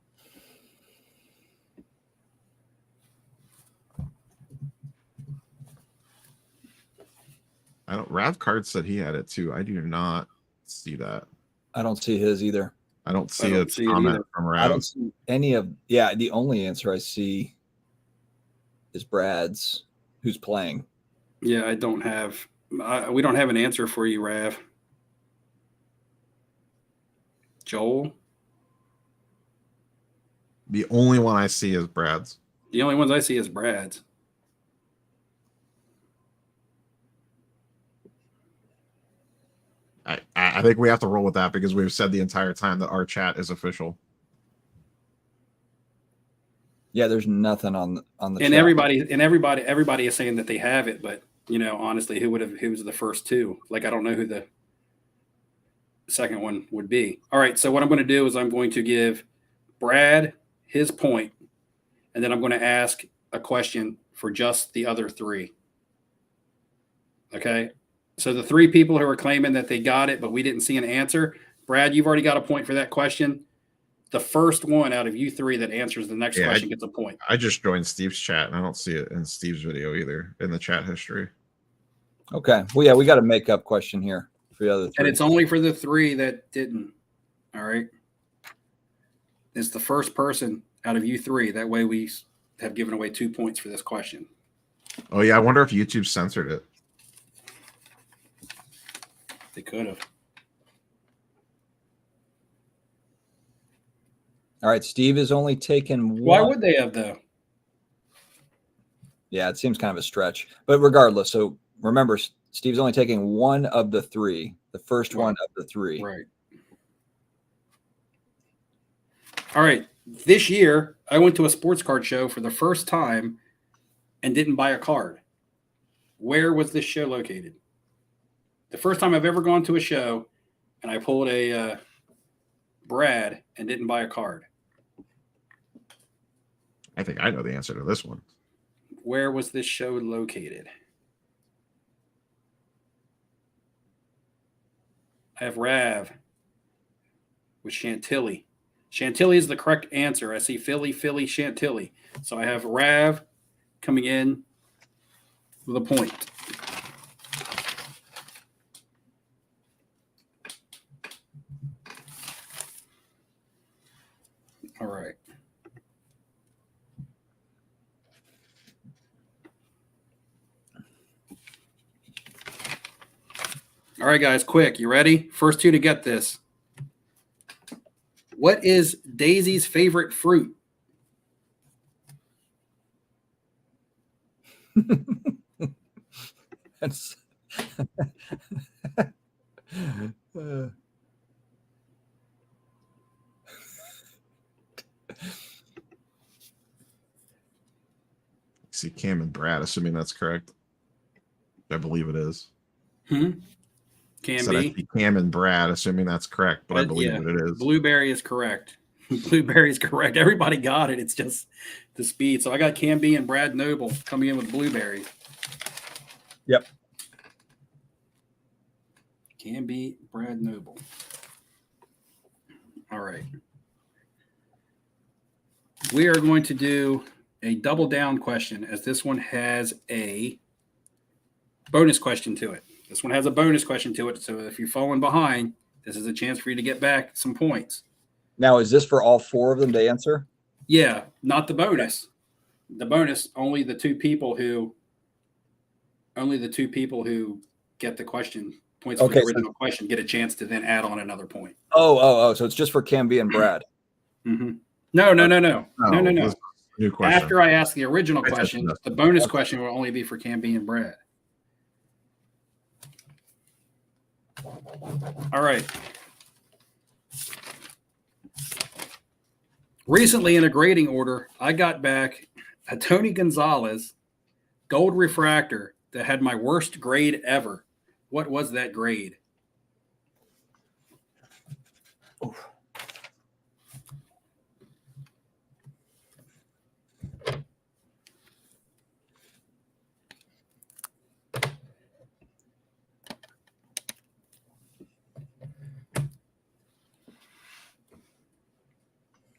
I don't. Rav Card said he had it too. I do not see that. I don't see his either. I don't see don't a see it comment either. from I Rav. don't see any of. Yeah, the only answer I see is Brad's, who's playing. Yeah, I don't have. We don't have an answer for you, Rav. Joel. The only one I see is Brad's. The only ones I see is Brad's. I think we have to roll with that because we've said the entire time that our chat is official. Yeah, there's nothing on the And chat. everybody is saying that they have it, but honestly, who was the first two? Like, I don't know who the second one would be. All right, so what I'm going to do is I'm going to give Brad his point, and then I'm going to ask a question for just the other three. Okay? So the three people who are claiming that they got it, but we didn't see an answer, Brad, you've already got a point for that question. The first one out of you three that answers the next question gets a point. I just joined Steve's chat and I don't see it in Steve's video either in the chat history. Okay. Well, yeah, we got a make-up question here for the other three. And it's only for the three that didn't. All right. It's the first person out of you three. That way we have given away 2 points for this question. Oh yeah, I wonder if YouTube censored it. They could have. All right, Steve is only taken one. Why would they have, though? Yeah, it seems kind of a stretch. But regardless, so remember, Steve's only taking one of the three, the first one of the three. Right. All right. This year, I went to a sports card show for the first time and didn't buy a card. Where was this show located? The first time I've ever gone to a show and I pulled a Brad and didn't buy a card. I think I know the answer to this one. Where was this show located? I have Rav with Chantilly. Chantilly is the correct answer. I see Philly, Chantilly. So I have Rav coming in with a point. All right. All right, guys, quick. You ready? First two to get this. What is Daisy's favorite fruit? That's uh, See Cam and Brad, assuming that's correct. I believe it is. Can Said I be. see Cam and Brad, assuming that's correct, but I believe Yeah, that it is. Blueberry is correct. Blueberry is correct. Everybody got it. It's just the speed. So I got Cam B and Brad Noble coming in with Blueberry. Yep. Cam B, Brad Noble. All right. We are going to do a double down question, as this one has a bonus question to it. This one has a bonus question to it. So if you're falling behind, this is a chance for you to get back some points. Now, is this for all 4 of them to answer? Yeah, not the bonus. The bonus, only the two people who get the question, points for Okay, the original question, get a chance to then add on another point. So it's just for Cam B and Brad. Mm-hmm. No. No. New question. After I ask the original I question, touched the bonus question will only be for Cam B and Brad. All right. Recently, in a grading order, I got back a Tony Gonzalez gold refractor that had my worst grade ever. What was that grade? Oof.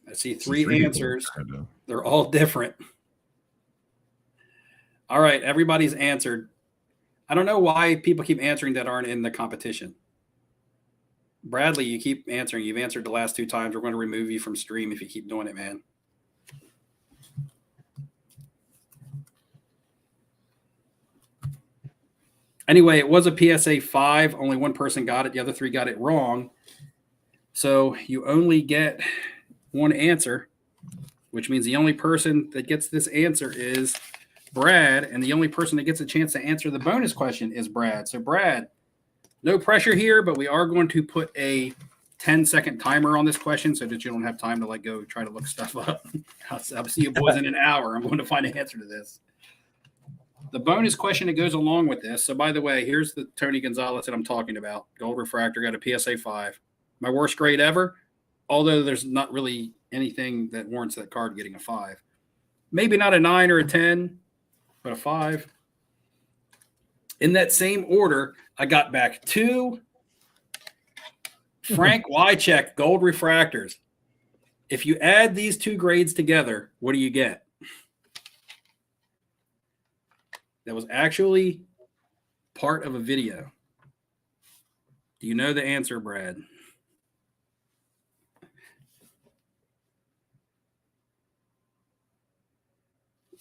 I see three answers. They're all different. All right, everybody's answered. I don't know why people keep answering that aren't in the competition. Bradley, you keep answering. You've answered the last 2 times. We're going to remove you from stream if you keep doing it, man. Anyway, it was a PSA 5. Only one person got it. The other 3 got it wrong. So you only get one answer, which means the only person that gets this answer is Brad, and the only person that gets a chance to answer the bonus question is Brad. So Brad, no pressure here, but we are going to put a 10-second timer on this question so that you don't have time to go try to look stuff up. I'll see you boys in an hour. I'm going to find an answer to this. The bonus question that goes along with this. So by the way, here's the Tony Gonzalez that I'm talking about. Gold refractor, got a PSA 5. My worst grade ever, although there's not really anything that warrants that card getting a 5. Maybe not a 9 or a 10, but a 5. In that same order, I got back 2 Frank Wycheck gold refractors. If you add these 2 grades together, what do you get? That was actually part of a video. Do you know the answer, Brad?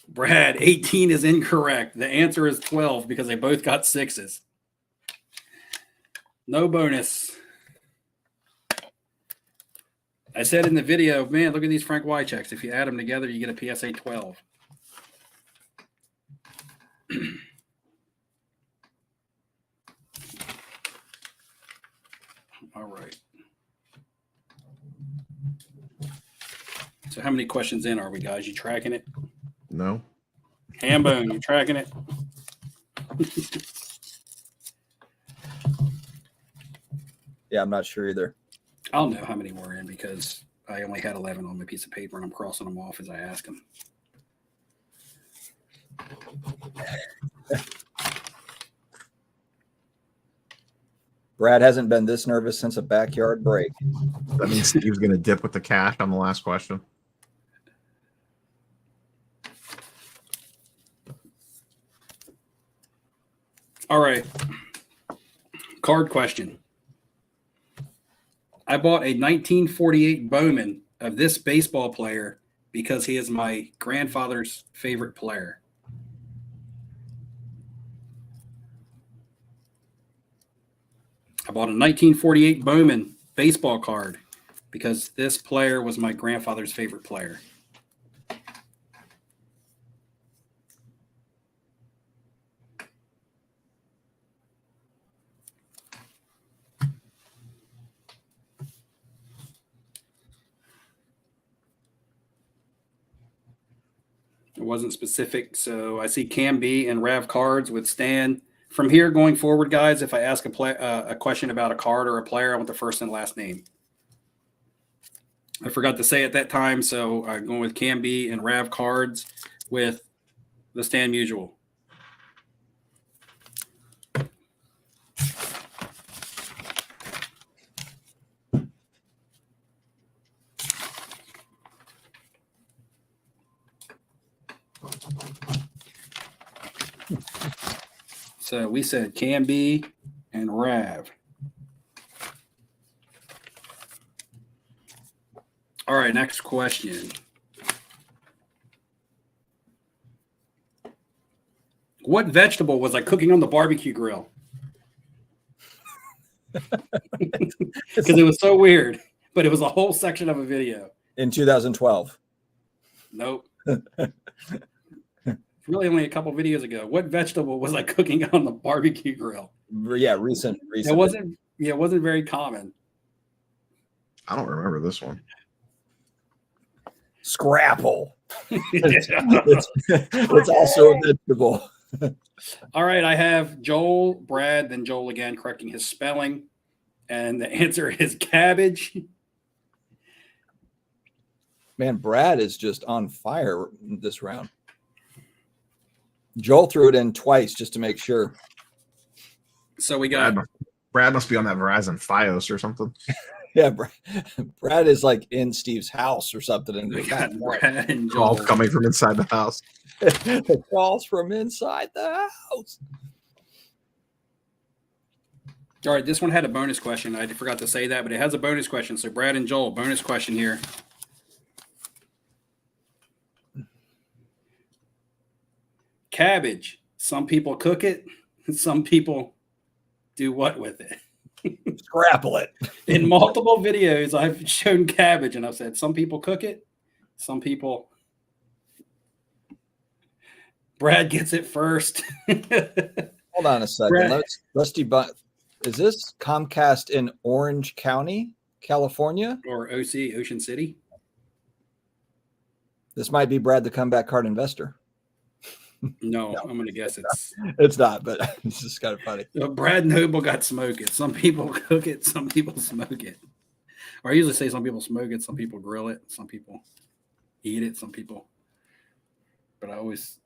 Brad, 18 is incorrect. The answer is 12 because they both got 6s. No bonus. I said in the video, man, look at these Frank Wychecks. If you add them together, you get a PSA 12. All right. So how many questions in are we, guys? You tracking it? No. Hambone, you tracking it? Yeah, I'm not sure either. I'll know how many we're in because I only had 11 on my piece of paper and I'm crossing them off as I ask them. Brad hasn't been this nervous since a backyard break. That means Steve's going to dip with the cash on the last question. All right. Card question. I bought a 1948 Bowman of this baseball player because he is my grandfather's favorite player. I bought a 1948 Bowman baseball card because this player was my grandfather's favorite player. It wasn't specific. So I see Cam B and Rav Cards with Stan. From here going forward, guys, if I ask a question about a card or a player, I want the first and last name. I forgot to say at that time, so I'm going with Cam B and Rav Cards with the Stan Musial. So we said Cam B and Rav. All right, next question. What vegetable was I cooking on the barbecue grill? Because it was so weird, but it was a whole section of a video. In 2012. Nope. Really only a couple videos ago. What vegetable was I cooking on the barbecue grill? Yeah, recent. It wasn't very common. I don't remember this one. Scrapple. It's also a vegetable. All right, I have Joel, Brad, then Joel again correcting his spelling. And the answer is cabbage. Man, Brad is just on fire this round. Joel threw it in twice just to make sure. So we got Brad must be on that Verizon Fios or something. Yeah, Brad is like in Steve's house or something. And we got Brad and All Joel. coming from inside the house. The calls from inside the house. All right, this one had a bonus question. I forgot to say that, but it has a bonus question. So Brad and Joel, bonus question here. Cabbage. Some people cook it. Some people do what with it? Scrapple it. In multiple videos, I've shown cabbage, and I've said some people cook it. Some people. Brad gets it first. Hold on a second. Brad. Let's debunk. Is this Comcast in Orange County, California? Or OC, Ocean City. This might be Brad, the comeback card investor. No, I'm going to guess it's. It's not, but it's just kind of funny. Brad Noble got smoke it. Some people cook it. Some people smoke it. Or I usually say some people smoke it. Some people grill it. Some people eat it. Some people. But I always.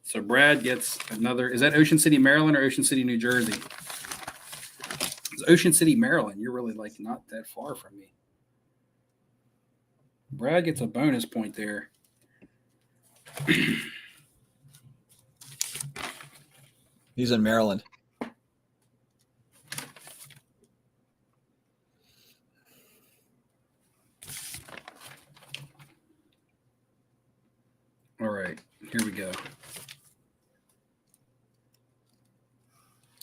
So Brad gets another. Is that Ocean City, Maryland or Ocean City, New Jersey? It's Ocean City, Maryland. You're really like not that far from me. Brad gets a bonus point there. He's in Maryland. All right, here we go.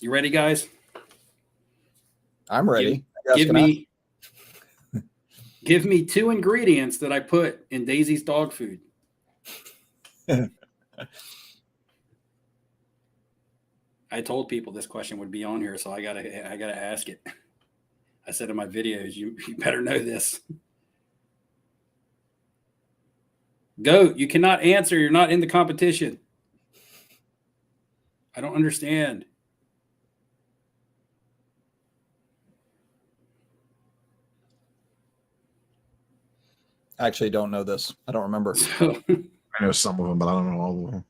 You ready, guys? I'm ready. Give me 2 ingredients that I put in Daisy's dog food. I told people this question would be on here, so I gotta ask it. I said in my videos, you better know this. Goat, you cannot answer. You're not in the competition. I don't understand. I actually don't know this. I don't remember. So, I know some of them, but I don't know all of them.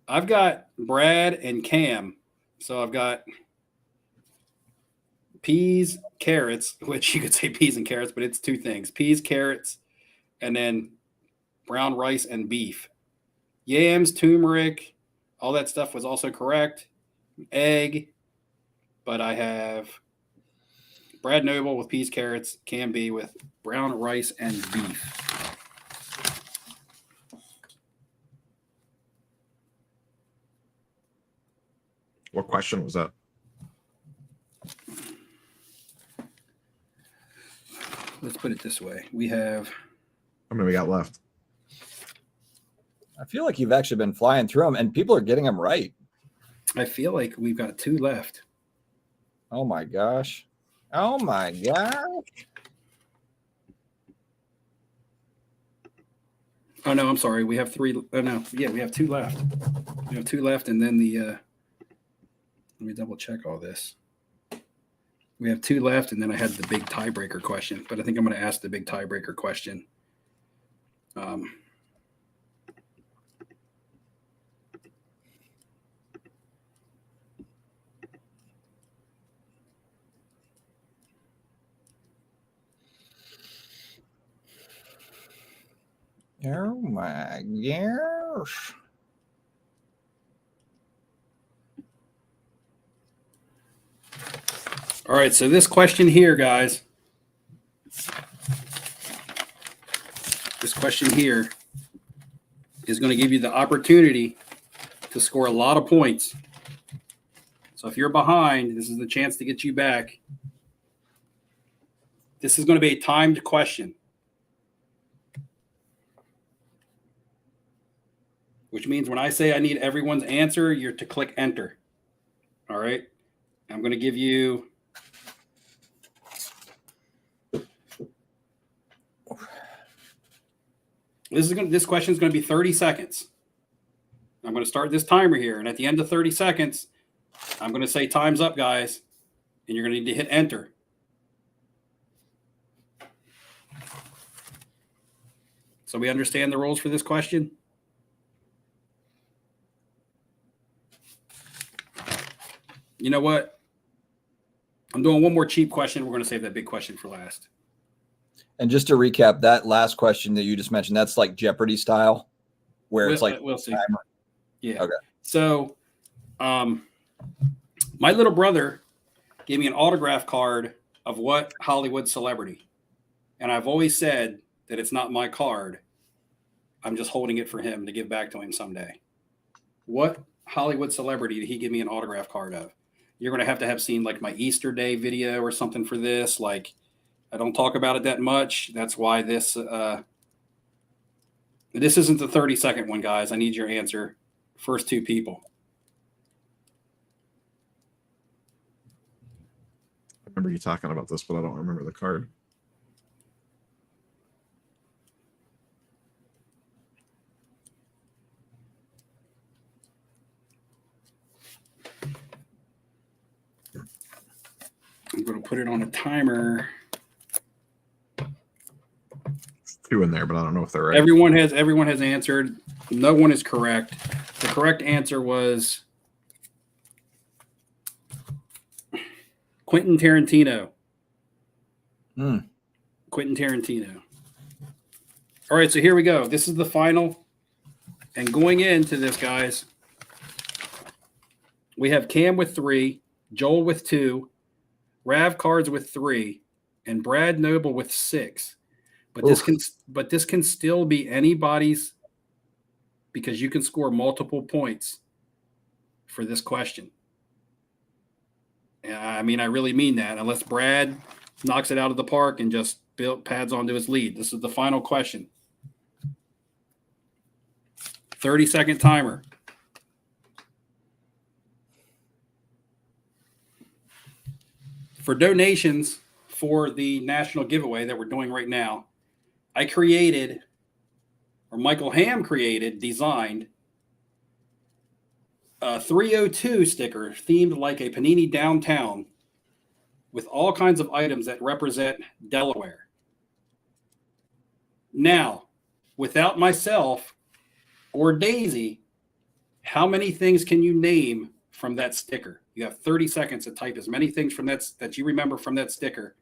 I've got Brad and Cam. So I've got peas, carrots, which you could say peas and carrots, but it's 2 things. Peas, carrots, and then brown rice and beef. Yams, turmeric, all that stuff was also correct. Egg, but I have Brad Noble with peas, carrots, Cam B with brown rice and beef. What question was that? Let's put it this way. We have How many we got left? I feel like you've actually been flying through them, and people are getting them right. I feel like we've got 2 left. Oh my gosh. Oh my gosh. Oh no, I'm sorry. We have 3. Oh no, yeah, we have 2 left. We have 2 left, and then the. Let me double check all this. We have 2 left, and then I had the big tiebreaker question. But I think I'm going to ask the big tiebreaker question. Oh my gosh. All right, so this question here, guys. This question here is going to give you the opportunity to score a lot of points. So if you're behind, this is the chance to get you back. This is going to be a timed question, which means when I say I need everyone's answer, you're to click enter. All right. I'm going to give you this question is going to be 30 seconds. I'm going to start this timer here, and at the end of 30 seconds, I'm going to say time's up, guys, and you're going to need to hit enter. So we understand the rules for this question? You know what? I'm doing one more cheap question. We're going to save that big question for last. And just to recap, that last question that you just mentioned, that's like Jeopardy style, where it's like we'll see. timer. Yeah. Okay. So, my little brother gave me an autograph card of what Hollywood celebrity, and I've always said that it's not my card. I'm just holding it for him to give back to him someday. What Hollywood celebrity did he give me an autograph card of? You're going to have seen like my Easter Day video or something for this. Like, I don't talk about it that much. That's why this isn't the 30-second one, guys. I need your answer. First 2 people. I remember you talking about this, but I don't remember the card. I'm going to put it on a timer. 2 in there, but I don't know if they're right. Everyone has answered. No one is correct. The correct answer was Quentin Tarantino. Quentin Tarantino. All right, so here we go. This is the final. And going into this, guys, we have Cam with 3, Joel with 2, Rav Cards with 3, and Brad Noble with 6. But this can still be anybody's, because you can score multiple points for this question. I mean, I really mean that. Unless Brad knocks it out of the park and just pads onto his lead. This is the final question. 30-second timer. For donations for the national giveaway that we're doing right now, I created, or Michael Ham designed a 302 sticker themed like a Panini Downtown with all kinds of items that represent Delaware. Now, without myself or Daisy, how many things can you name from that sticker? You have 30 seconds to type as many things from that you remember from that sticker.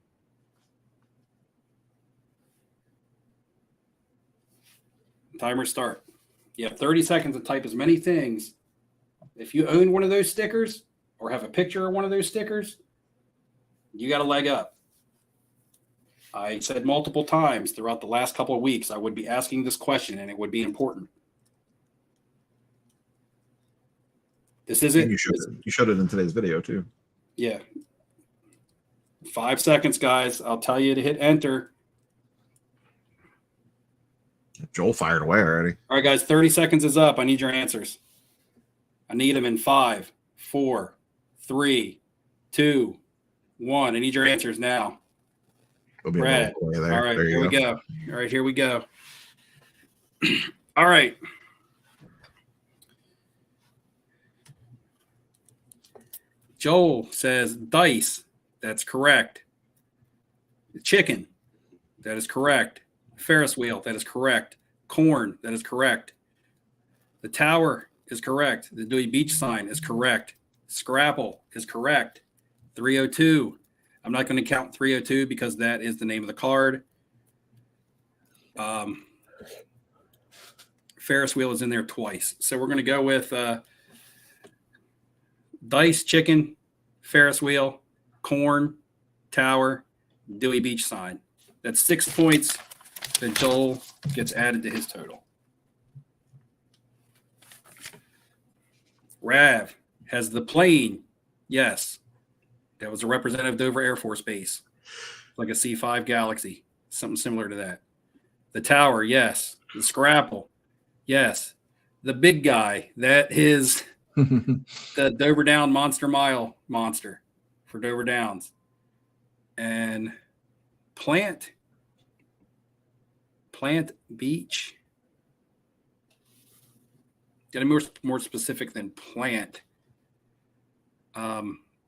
Timer start. You have 30 seconds to type as many things. If you own one of those stickers or have a picture of one of those stickers, you got a leg up. I said multiple times throughout the last couple of weeks I would be asking this question and it would be important. This is it. You showed it in today's video too. Yeah. 5 seconds, guys. I'll tell you to hit enter. Joel fired away already. All right, guys, 30 seconds is up. I need your answers. I need them in 5, 4, 3, 2, 1. I need your answers now. There'll be a Brad. little delay there. All right, There you here we go. All right, here we go. All right. Joel says dice. That's correct. Chicken. That is correct. Ferris wheel. That is correct. Corn. That is correct. The tower is correct. The Dewey Beach sign is correct. Scrapple is correct. 302. I'm not going to count 302 because that is the name of the card. Ferris wheel is in there twice. So we're going to go with dice, chicken, Ferris wheel, corn, tower, Dewey Beach sign. That's 6 points that Joel gets added to his total. Rav has the plane. Yes. That was a representative Dover Air Force Base. Like a C-5 Galaxy. Something similar to that. The tower, yes. The Scrapple, yes. The big guy, that is the Dover Down Monster Mile monster for Dover Downs. And Plant Beach. Gotta be more specific than Plant.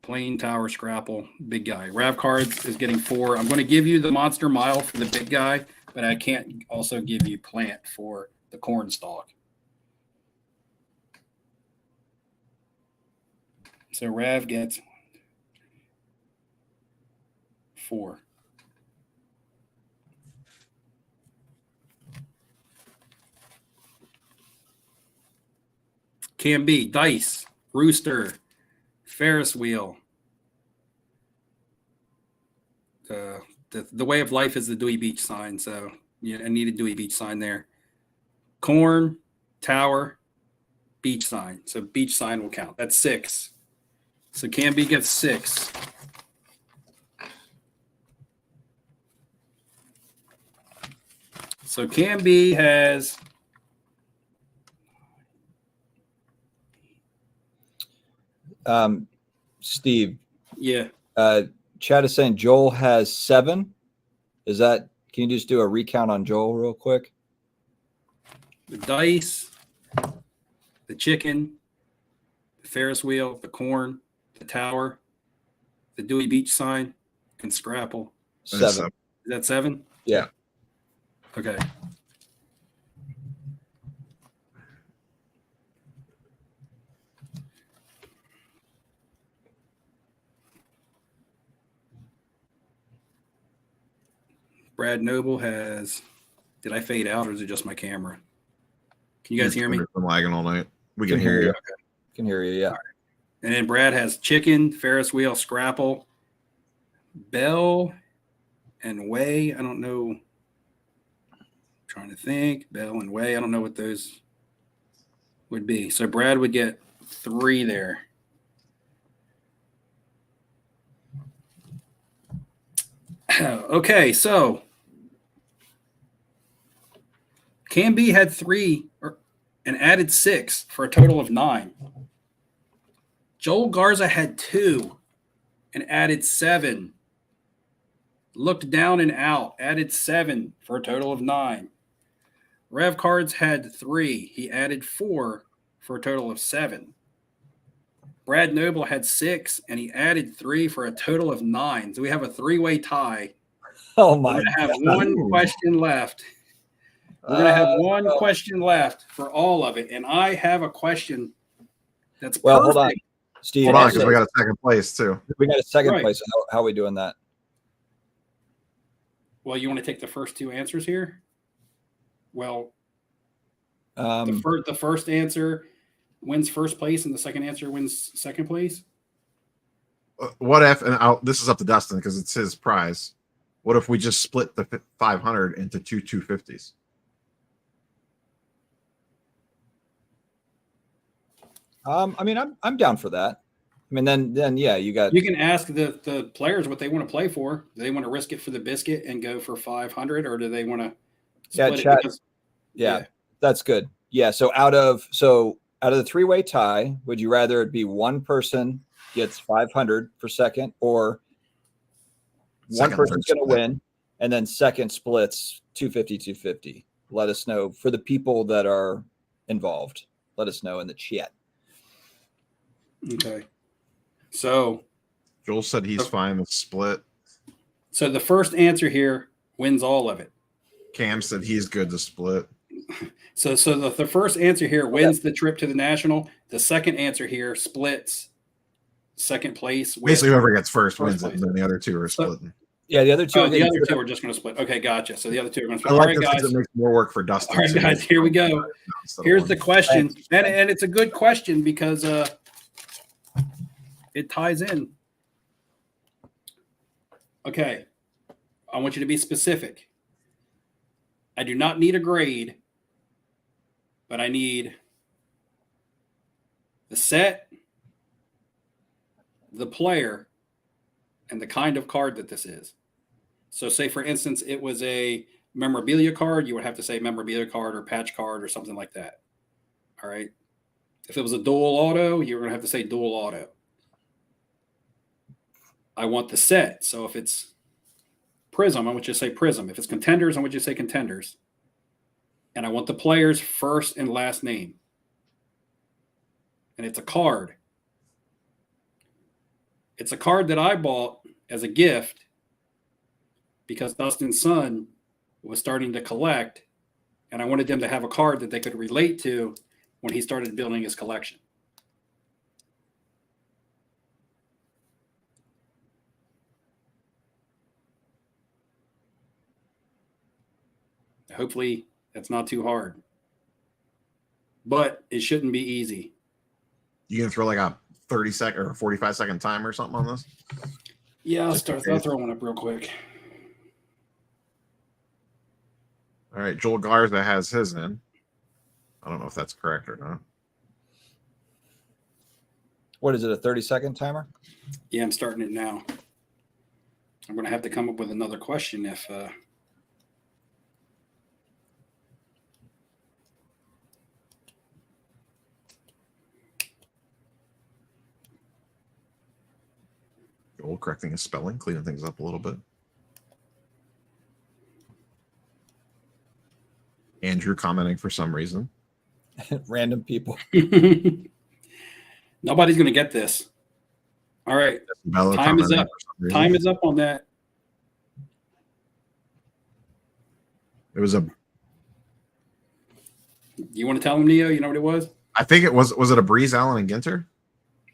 Plane, tower, Scrapple, big guy. Rav Cards is getting 4. I'm going to give you the Monster Mile for the big guy, but I can't also give you Plant for the corn stalk. So Rav gets 4. Can be dice, rooster, Ferris wheel. The way of life is the Dewey Beach sign, so yeah, I need a Dewey Beach sign there. Corn, tower, beach sign. So beach sign will count. That's 6. So Canby gets 6. So Canby has Steve. yeah. Chad is saying Joel has 7. Is that? Can you just do a recount on Joel real quick? The dice, the chicken, the Ferris wheel, the corn, the tower, the Dewey Beach sign, and Scrapple. 7. Is that 7? Yeah. Okay. Brad Noble has. Did I fade out or is it just my camera? Can you guys hear me? I'm lagging all night. We can hear you. Can hear you. Yeah. Right. And then Brad has chicken, Ferris wheel, Scrapple, Bell, and Way. I don't know. I'm trying to think. Bell and Way. I don't know what those would be. So Brad would get 3 there. Okay, so Canby had 3 and added 6 for a total of 9. Joel Garza had 2 and added 7. Looked down and out, added 7 for a total of 9. Rev Cards had 3. He added 4 for a total of 7. Brad Noble had 6 and he added 3 for a total of 9. So we have a 3-way tie. Oh my! We're going to have one question left. We're going to have one question left for all of it. And I have a question that's perfect. Hold on. Steve, Hold on, because we got a second place too. We got a second Right. place. How are we doing that? Well, you want to take the first 2 answers here? Well, Um, the first answer wins first place and the second answer wins second place? What if, and this is up to Dustin because it's his prize. What if we just split the 500 into 2 250s? I mean, I'm down for that. I mean, then yeah, you got. You can ask the players what they want to play for. Do they want to risk it for the biscuit and go for 500, or do they want to split it? Chad, Because, yeah, that's good. Yeah, so out of the 3-way tie, would you rather it be one person gets 500 for second, or one Second, person's third going to win, and then second splits 250, 250? let us know. For the people that are involved, let us know in the chat. Okay. So Joel said he's fine with split. So the first answer here wins all of it. Cam said he's good to split. So the first answer here wins the trip to the National. The second answer here splits second place. Basically, whoever gets first wins place. it, and then the other two are splitting. Yeah, the other two. The other two are just going to split. Okay, gotcha. So the other two are going to I split. like All right, this guys. because it makes more work for Dustin. All right, guys. Here we go. Here's the question, Thanks. and it's a good question because it ties in. Okay, I want you to be specific. I do not need a grade, but I need the set, the player, and the kind of card that this is. So say, for instance, it was a memorabilia card, you would have to say memorabilia card or patch card or something like that. All right. If it was a dual auto, you're going to have to say dual auto. I want the set. So if it's Prism, I want you to say Prism. If it's Contenders, I want you to say Contenders. And I want the player's first and last name. And it's a card. It's a card that I bought as a gift because Dustin's son was starting to collect, and I wanted them to have a card that they could relate to when he started building his collection. Hopefully that's not too hard, but it shouldn't be easy. You gonna throw like a 30-second or 45-second timer or something on this? Yeah, I'll throw one up real quick. All right, Joel Garza has his in. I don't know if that's correct or not. What is it? A 30-second timer? Yeah, I'm starting it now. I'm going to have to come up with another question if Joel correcting his spelling, cleaning things up a little bit. Andrew commenting for some reason. Random people. Nobody's going to get this. All right. Bella Time is commenting up. for some reason. Time is up on that. It was a. You want to tell him, Neo? You know what it was? I think it was it a Breeze, Allen, and Ginter?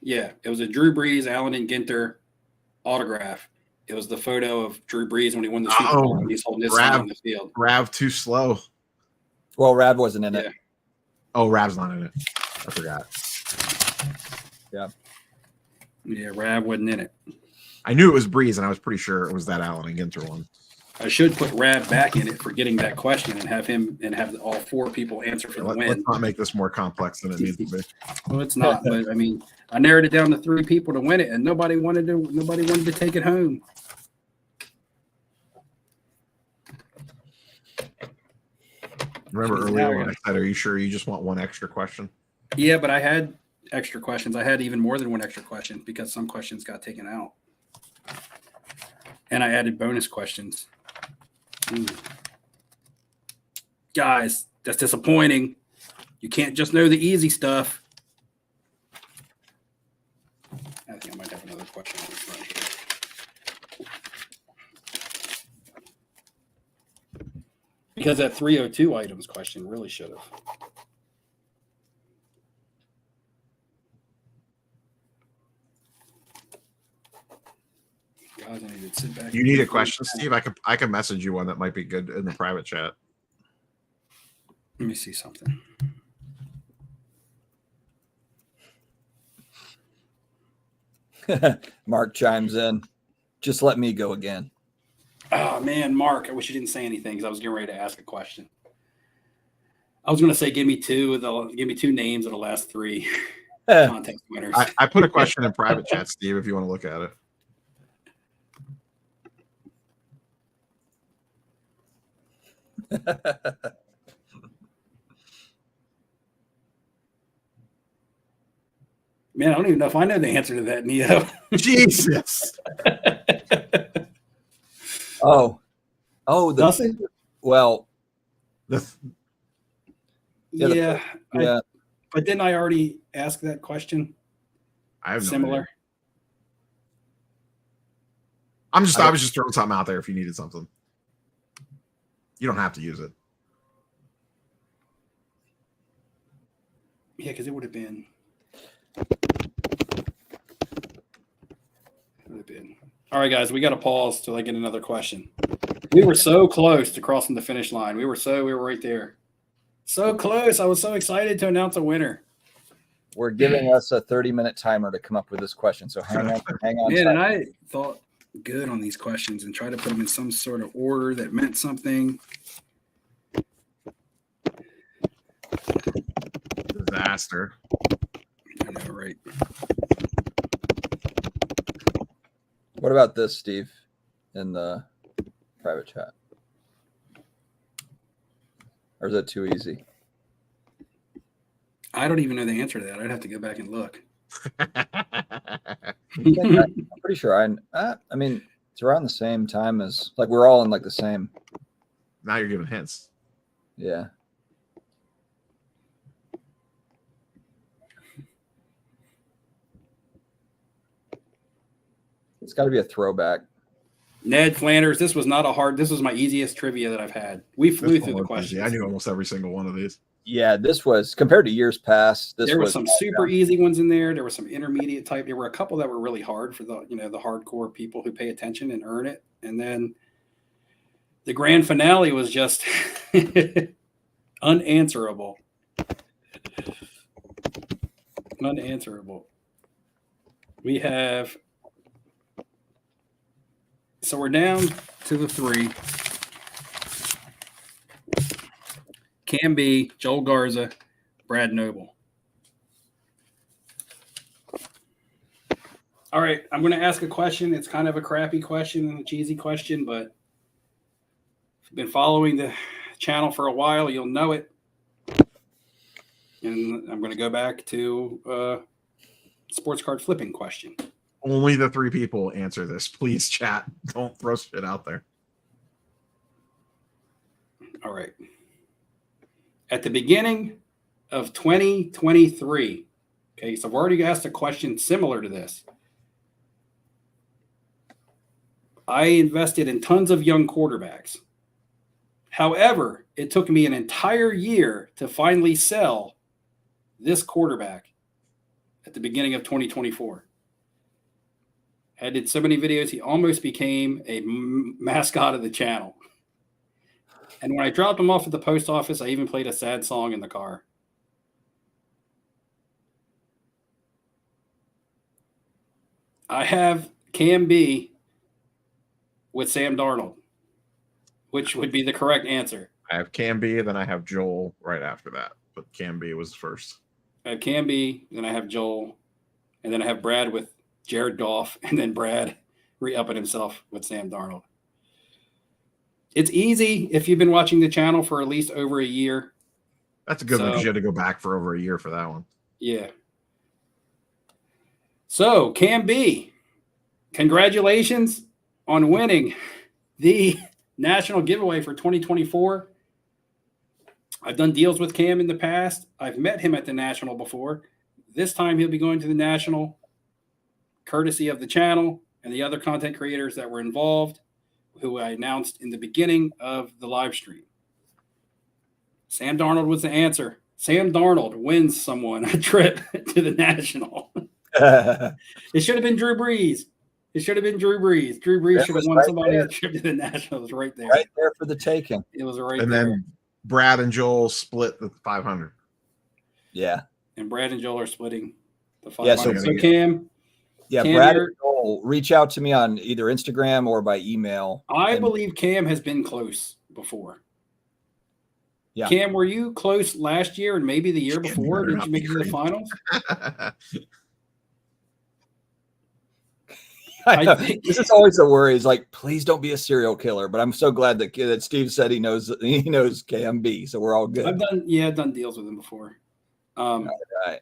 Yeah, it was a Drew Brees, Allen, and Ginter autograph. It was the photo of Drew Brees when he won the Super Bowl when he's holding his son on the field. Rav too slow. Well, Rad wasn't in it. Oh, Rav's not in it. I forgot. Yeah, Rav wasn't in it. I knew it was Breeze, and I was pretty sure it was that Allen and Ginter one. I should put Rav back in it for getting that question and have all four people answer for the win. Let's not make this more complex than it needs to be. Well, it's not, but I mean, I narrowed it down to 3 people to win it, and nobody wanted to take it home. Remember earlier when I said, "Are you sure you just want one extra question?" Yeah, but I had extra questions. I had even more than one extra question because some questions got taken out, and I added bonus questions. Guys, that's disappointing. You can't just know the easy stuff. I think I might have another question on the front here. Because that 302 items question really should have. Guys, I need to sit back. You need a question, Steve? I can message you one that might be good in the private chat. Let me see something. Mark chimes in. Just let me go again. Oh man, Mark, I wish you didn't say anything because I was getting ready to ask a question. I was going to say, give me two names of the last 3 contest winners. I put a question in private chat, Steve, if you want to look at it. Man, I don't even know if I know the answer to that, Neo. Jesus. Oh, Nothing? well, The Yeah, the Yeah. Yeah. But didn't I already ask that question? I have no Similar. idea. I was just throwing something out there if you needed something. You don't have to use it. Yeah, because it would have been. All right, guys, we got to pause till I get another question. We were so close to crossing the finish line. We were right there. So close. I was so excited to announce a winner. We're giving us a 30-minute timer to come up with this question. So hang on. Man, tight. and I thought good on these questions and tried to put them in some sort of order that meant something. Disaster. I know, right? What about this, Steve, in the private chat? Or is that too easy? I don't even know the answer to that. I'd have to go back and look. I'm pretty sure. I mean, it's around the same time as, like, we're all in like the same. Now you're giving hints. Yeah. It's got to be a throwback. Ned Flanders, this was not a hard. This was my easiest trivia that I've had. We flew This through the one was easy. questions. I knew almost every single one of these. Yeah, this was, compared to years past, There were was some super easy ones in there. There were some intermediate type. There were a couple that were really hard for the hardcore people who pay attention and earn it. And then the grand finale was just unanswerable. Unanswerable. We have. So we're down to the 3. Cam B, Joel Garza, Brad Noble. All right, I'm going to ask a question. It's kind of a crappy question and a cheesy question, but if you've been following the channel for a while, you'll know it. And I'm going to go back to sports card flipping question. Only the 3 people answer this. Please, chat. Don't throw shit out there. All right. At the beginning of 2023, okay, so I've already asked a question similar to this. I invested in tons of young quarterbacks. However, it took me an entire year to finally sell this quarterback at the beginning of 2024. I did so many videos, he almost became a mascot of the channel. And when I dropped him off at the post office, I even played a sad song in the car. I have Cam B with Sam Darnold, which would be the correct answer. I have Cam B, then I have Joel right after that. But Cam B was first. I have Cam B, then I have Joel, and then I have Brad with Jared Goff, and then Brad re-upping himself with Sam Darnold. It's easy if you've been watching the channel for at least over a year. That's a good one because you had to go back for over a year for that one. Yeah. So, Cam B, congratulations on winning the national giveaway for 2024. I've done deals with Cam in the past. I've met him at the national before. This time he'll be going to the national courtesy of the channel and the other content creators that were involved, who I announced in the beginning of the live stream. Sam Darnold was the answer. Sam Darnold wins someone a trip to the national. It should have been Drew Brees. Drew Brees should have won somebody a trip to the national. It was right there. Right there for the taking. It was right and there. Then Brad and Joel split the 500. Yeah. And Brad and Joel are splitting the 500. Yeah, so Cam. Yeah, Cam Brad here, and Joel, reach out to me on either Instagram or by email. I believe Cam has been close before. Yeah. Cam, were you close last year and maybe the year before? Did you make it to the finals? I think this is always a worry. Is like, please don't be a serial killer. But I'm so glad that Steve said he knows KMB, so we're all good. I've done deals with him before. All right.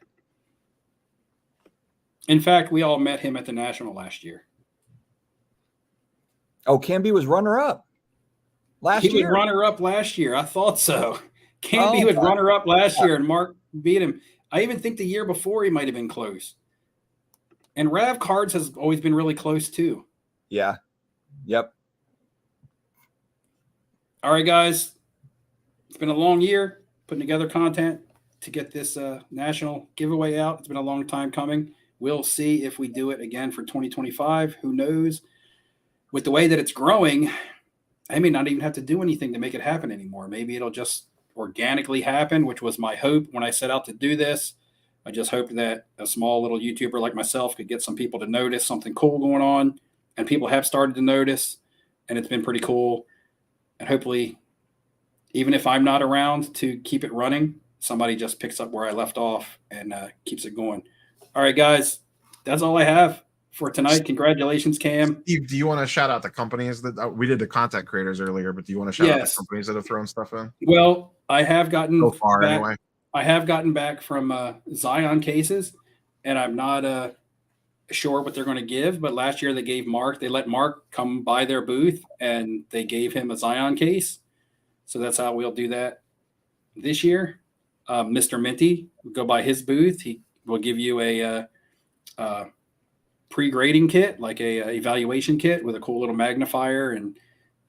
In fact, we all met him at the national last year. Oh, KMB was runner-up. last He was year. runner up last year. I thought so. Canby was God. runner up last year, and Mark beat him. I even think the year before he might have been close. And Rav Cards has always been really close too. Yeah. Yep. All right, guys. It's been a long year putting together content to get this national giveaway out. It's been a long time coming. We'll see if we do it again for 2025. Who knows? With the way that it's growing, I may not even have to do anything to make it happen anymore. Maybe it'll just organically happen, which was my hope when I set out to do this. I just hoped that a small little YouTuber like myself could get some people to notice something cool going on, and people have started to notice, and it's been pretty cool. And hopefully, even if I'm not around to keep it running, somebody just picks up where I left off and keeps it going. All right, guys, that's all I have for tonight. Congratulations, Cam. Steve, do you want to shout out the companies that we did the content creators earlier, but do you want to shout out the companies that have thrown stuff in? Well, I have gotten So far, back, anyway. I have gotten back from Zion cases, and I'm not sure what they're going to give. But last year they let Mark come by their booth, and they gave him a Zion case. So that's how we'll do that this year. Mr. Minty will go by his booth. He will give you a pre-grading kit, like a evaluation kit with a cool little magnifier and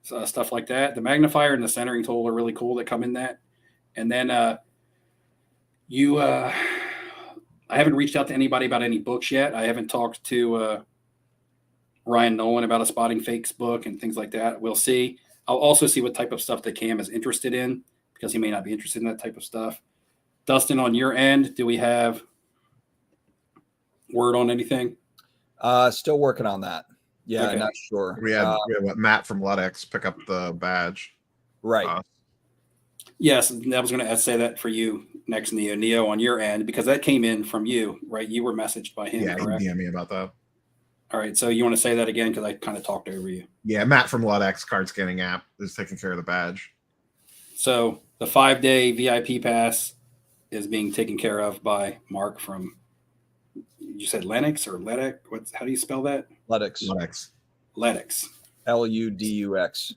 stuff like that. The magnifier and the centering tool are really cool that come in that. And then I haven't reached out to anybody about any books yet. I haven't talked to Ryan Nolan about a Spotting Fakes book and things like that. We'll see. I'll also see what type of stuff that Cam is interested in, because he may not be interested in that type of stuff. Dustin, on your end, do we have word on anything? Still working on that. Yeah, Okay. not sure. We had Matt from Ludex pick up the badge. Right. Yes, I was going to say that for you next, Neo. Neo, on your end, because that came in from you, right? You were messaged by him, Yeah, he correct? DM'd me about that. All right, so you want to say that again, because I kind of talked over you. Yeah, Matt from Ludex card scanning app is taking care of the badge. So the 5-day VIP pass is being taken care of by Mark from, you said Lennox or Ledix? How do you spell that? Ludix. Ludex. Ledix. Ludux.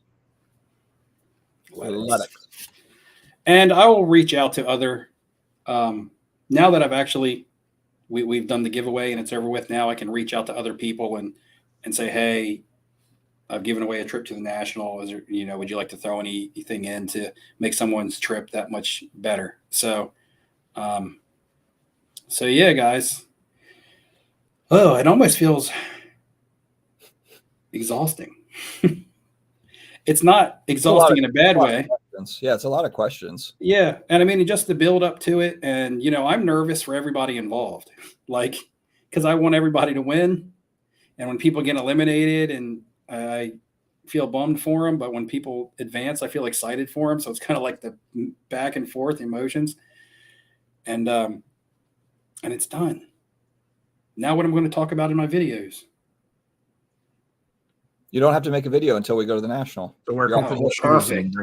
Ludix. And I will reach out to other, now that I've actually, we've done the giveaway and it's over with, now I can reach out to other people and say, hey, I've given away a trip to the National. Is there, would you like to throw anything in to make someone's trip that much better? So yeah, guys. Oh, it almost feels exhausting. It's not exhausting in a bad way. Yeah, it's a lot of questions. Yeah. And I mean, just the build up to it. And, I'm nervous for everybody involved, because I want everybody to win. And when people get eliminated, and I feel bummed for them, but when people advance, I feel excited for them. So it's kind of like the back and forth emotions. And it's done. Now what I'm going to talk about in my videos. You don't have to make a video until we go to the National. So we're comfortable. Perfect.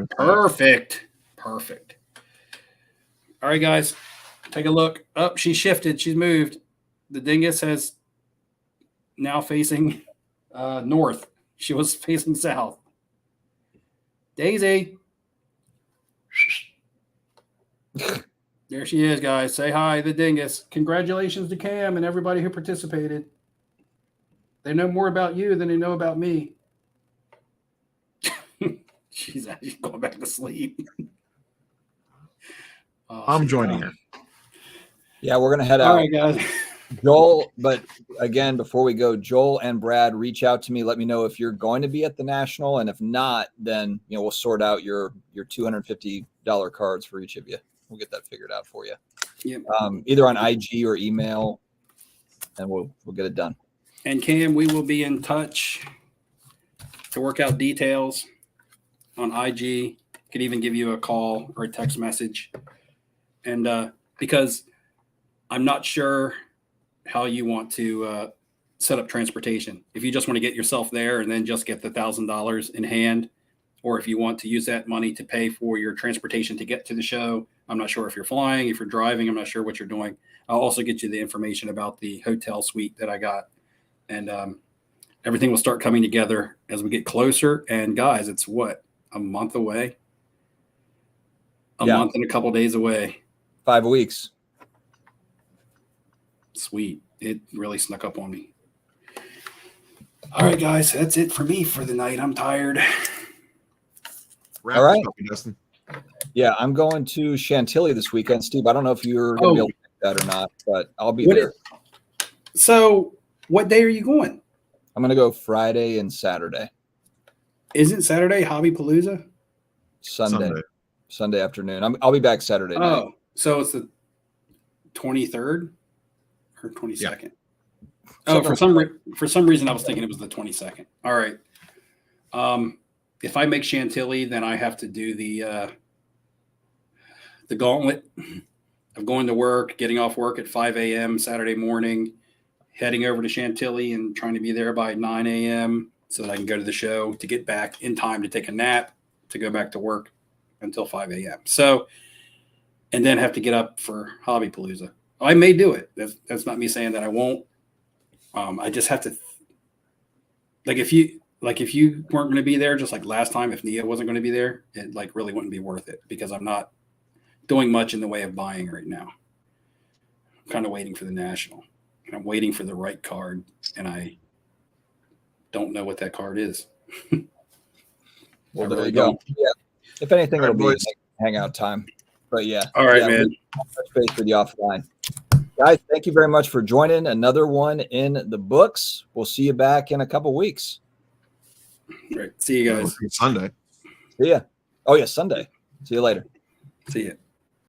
All right, guys, take a look. Oh, she shifted. She's moved. The dingus has now facing north. She was facing south. Daisy. There she is, guys. Say hi, the dingus. Congratulations to Cam and everybody who participated. They know more about you than they know about me. She's actually going back to sleep. I'm joining her. Yeah, we're gonna head out. All right, guys. Joel, but again, before we go, Joel and Brad, reach out to me. Let me know if you're going to be at the National, and if not, then we'll sort out your $250 cards for each of you. We'll get that figured out for you. Yep. Either on IG or email, and we'll get it done. And Cam, we will be in touch to work out details on IG. Could even give you a call or a text message. And because I'm not sure how you want to set up transportation. If you just want to get yourself there and then just get the $1,000 in hand, or if you want to use that money to pay for your transportation to get to the show. I'm not sure if you're flying, if you're driving. I'm not sure what you're doing. I'll also get you the information about the hotel suite that I got. And everything will start coming together as we get closer. And guys, it's what? a month away. A Yeah. month and a couple days away. 5 weeks. Sweet. It really snuck up on me. All right, guys, that's it for me for the night. I'm tired. Wrap All this right. up, Dustin. Yeah, I'm going to Chantilly this weekend, Steve. I don't know if you're going to be able to make that or not, but I'll be there. So, what day are you going? I'm going to go Friday and Saturday. Isn't Saturday Hobby Palooza? Sunday afternoon. I'll be back Saturday night. Oh, so it's the 23rd or 22nd. Oh, for some reason I was thinking it was the 22nd. All right. If I make Chantilly, then I have to do the gauntlet of going to work, getting off work at 5 a.m. Saturday morning, heading over to Chantilly and trying to be there by 9 a.m. so that I can go to the show to get back in time to take a nap to go back to work until 5 a.m. So, and then have to get up for Hobby Palooza. I may do it. That's not me saying that I won't. I just have to, if you weren't going to be there, just like last time, if Nia wasn't going to be there, it really wouldn't be worth it because I'm not doing much in the way of buying right now. I'm kind of waiting for the national, and I'm waiting for the right card, and I don't know what that card is. Well, I there really you go. don't. Yeah. If anything, All right, it'll be boys. hangout time. But yeah. All right, yeah, man. we'll touch base with you offline. Guys, thank you very much for joining. Another one in the books. We'll see you back in a couple weeks. All right. See you guys. Sunday. See ya. Oh, yeah, Sunday. See you later. See you.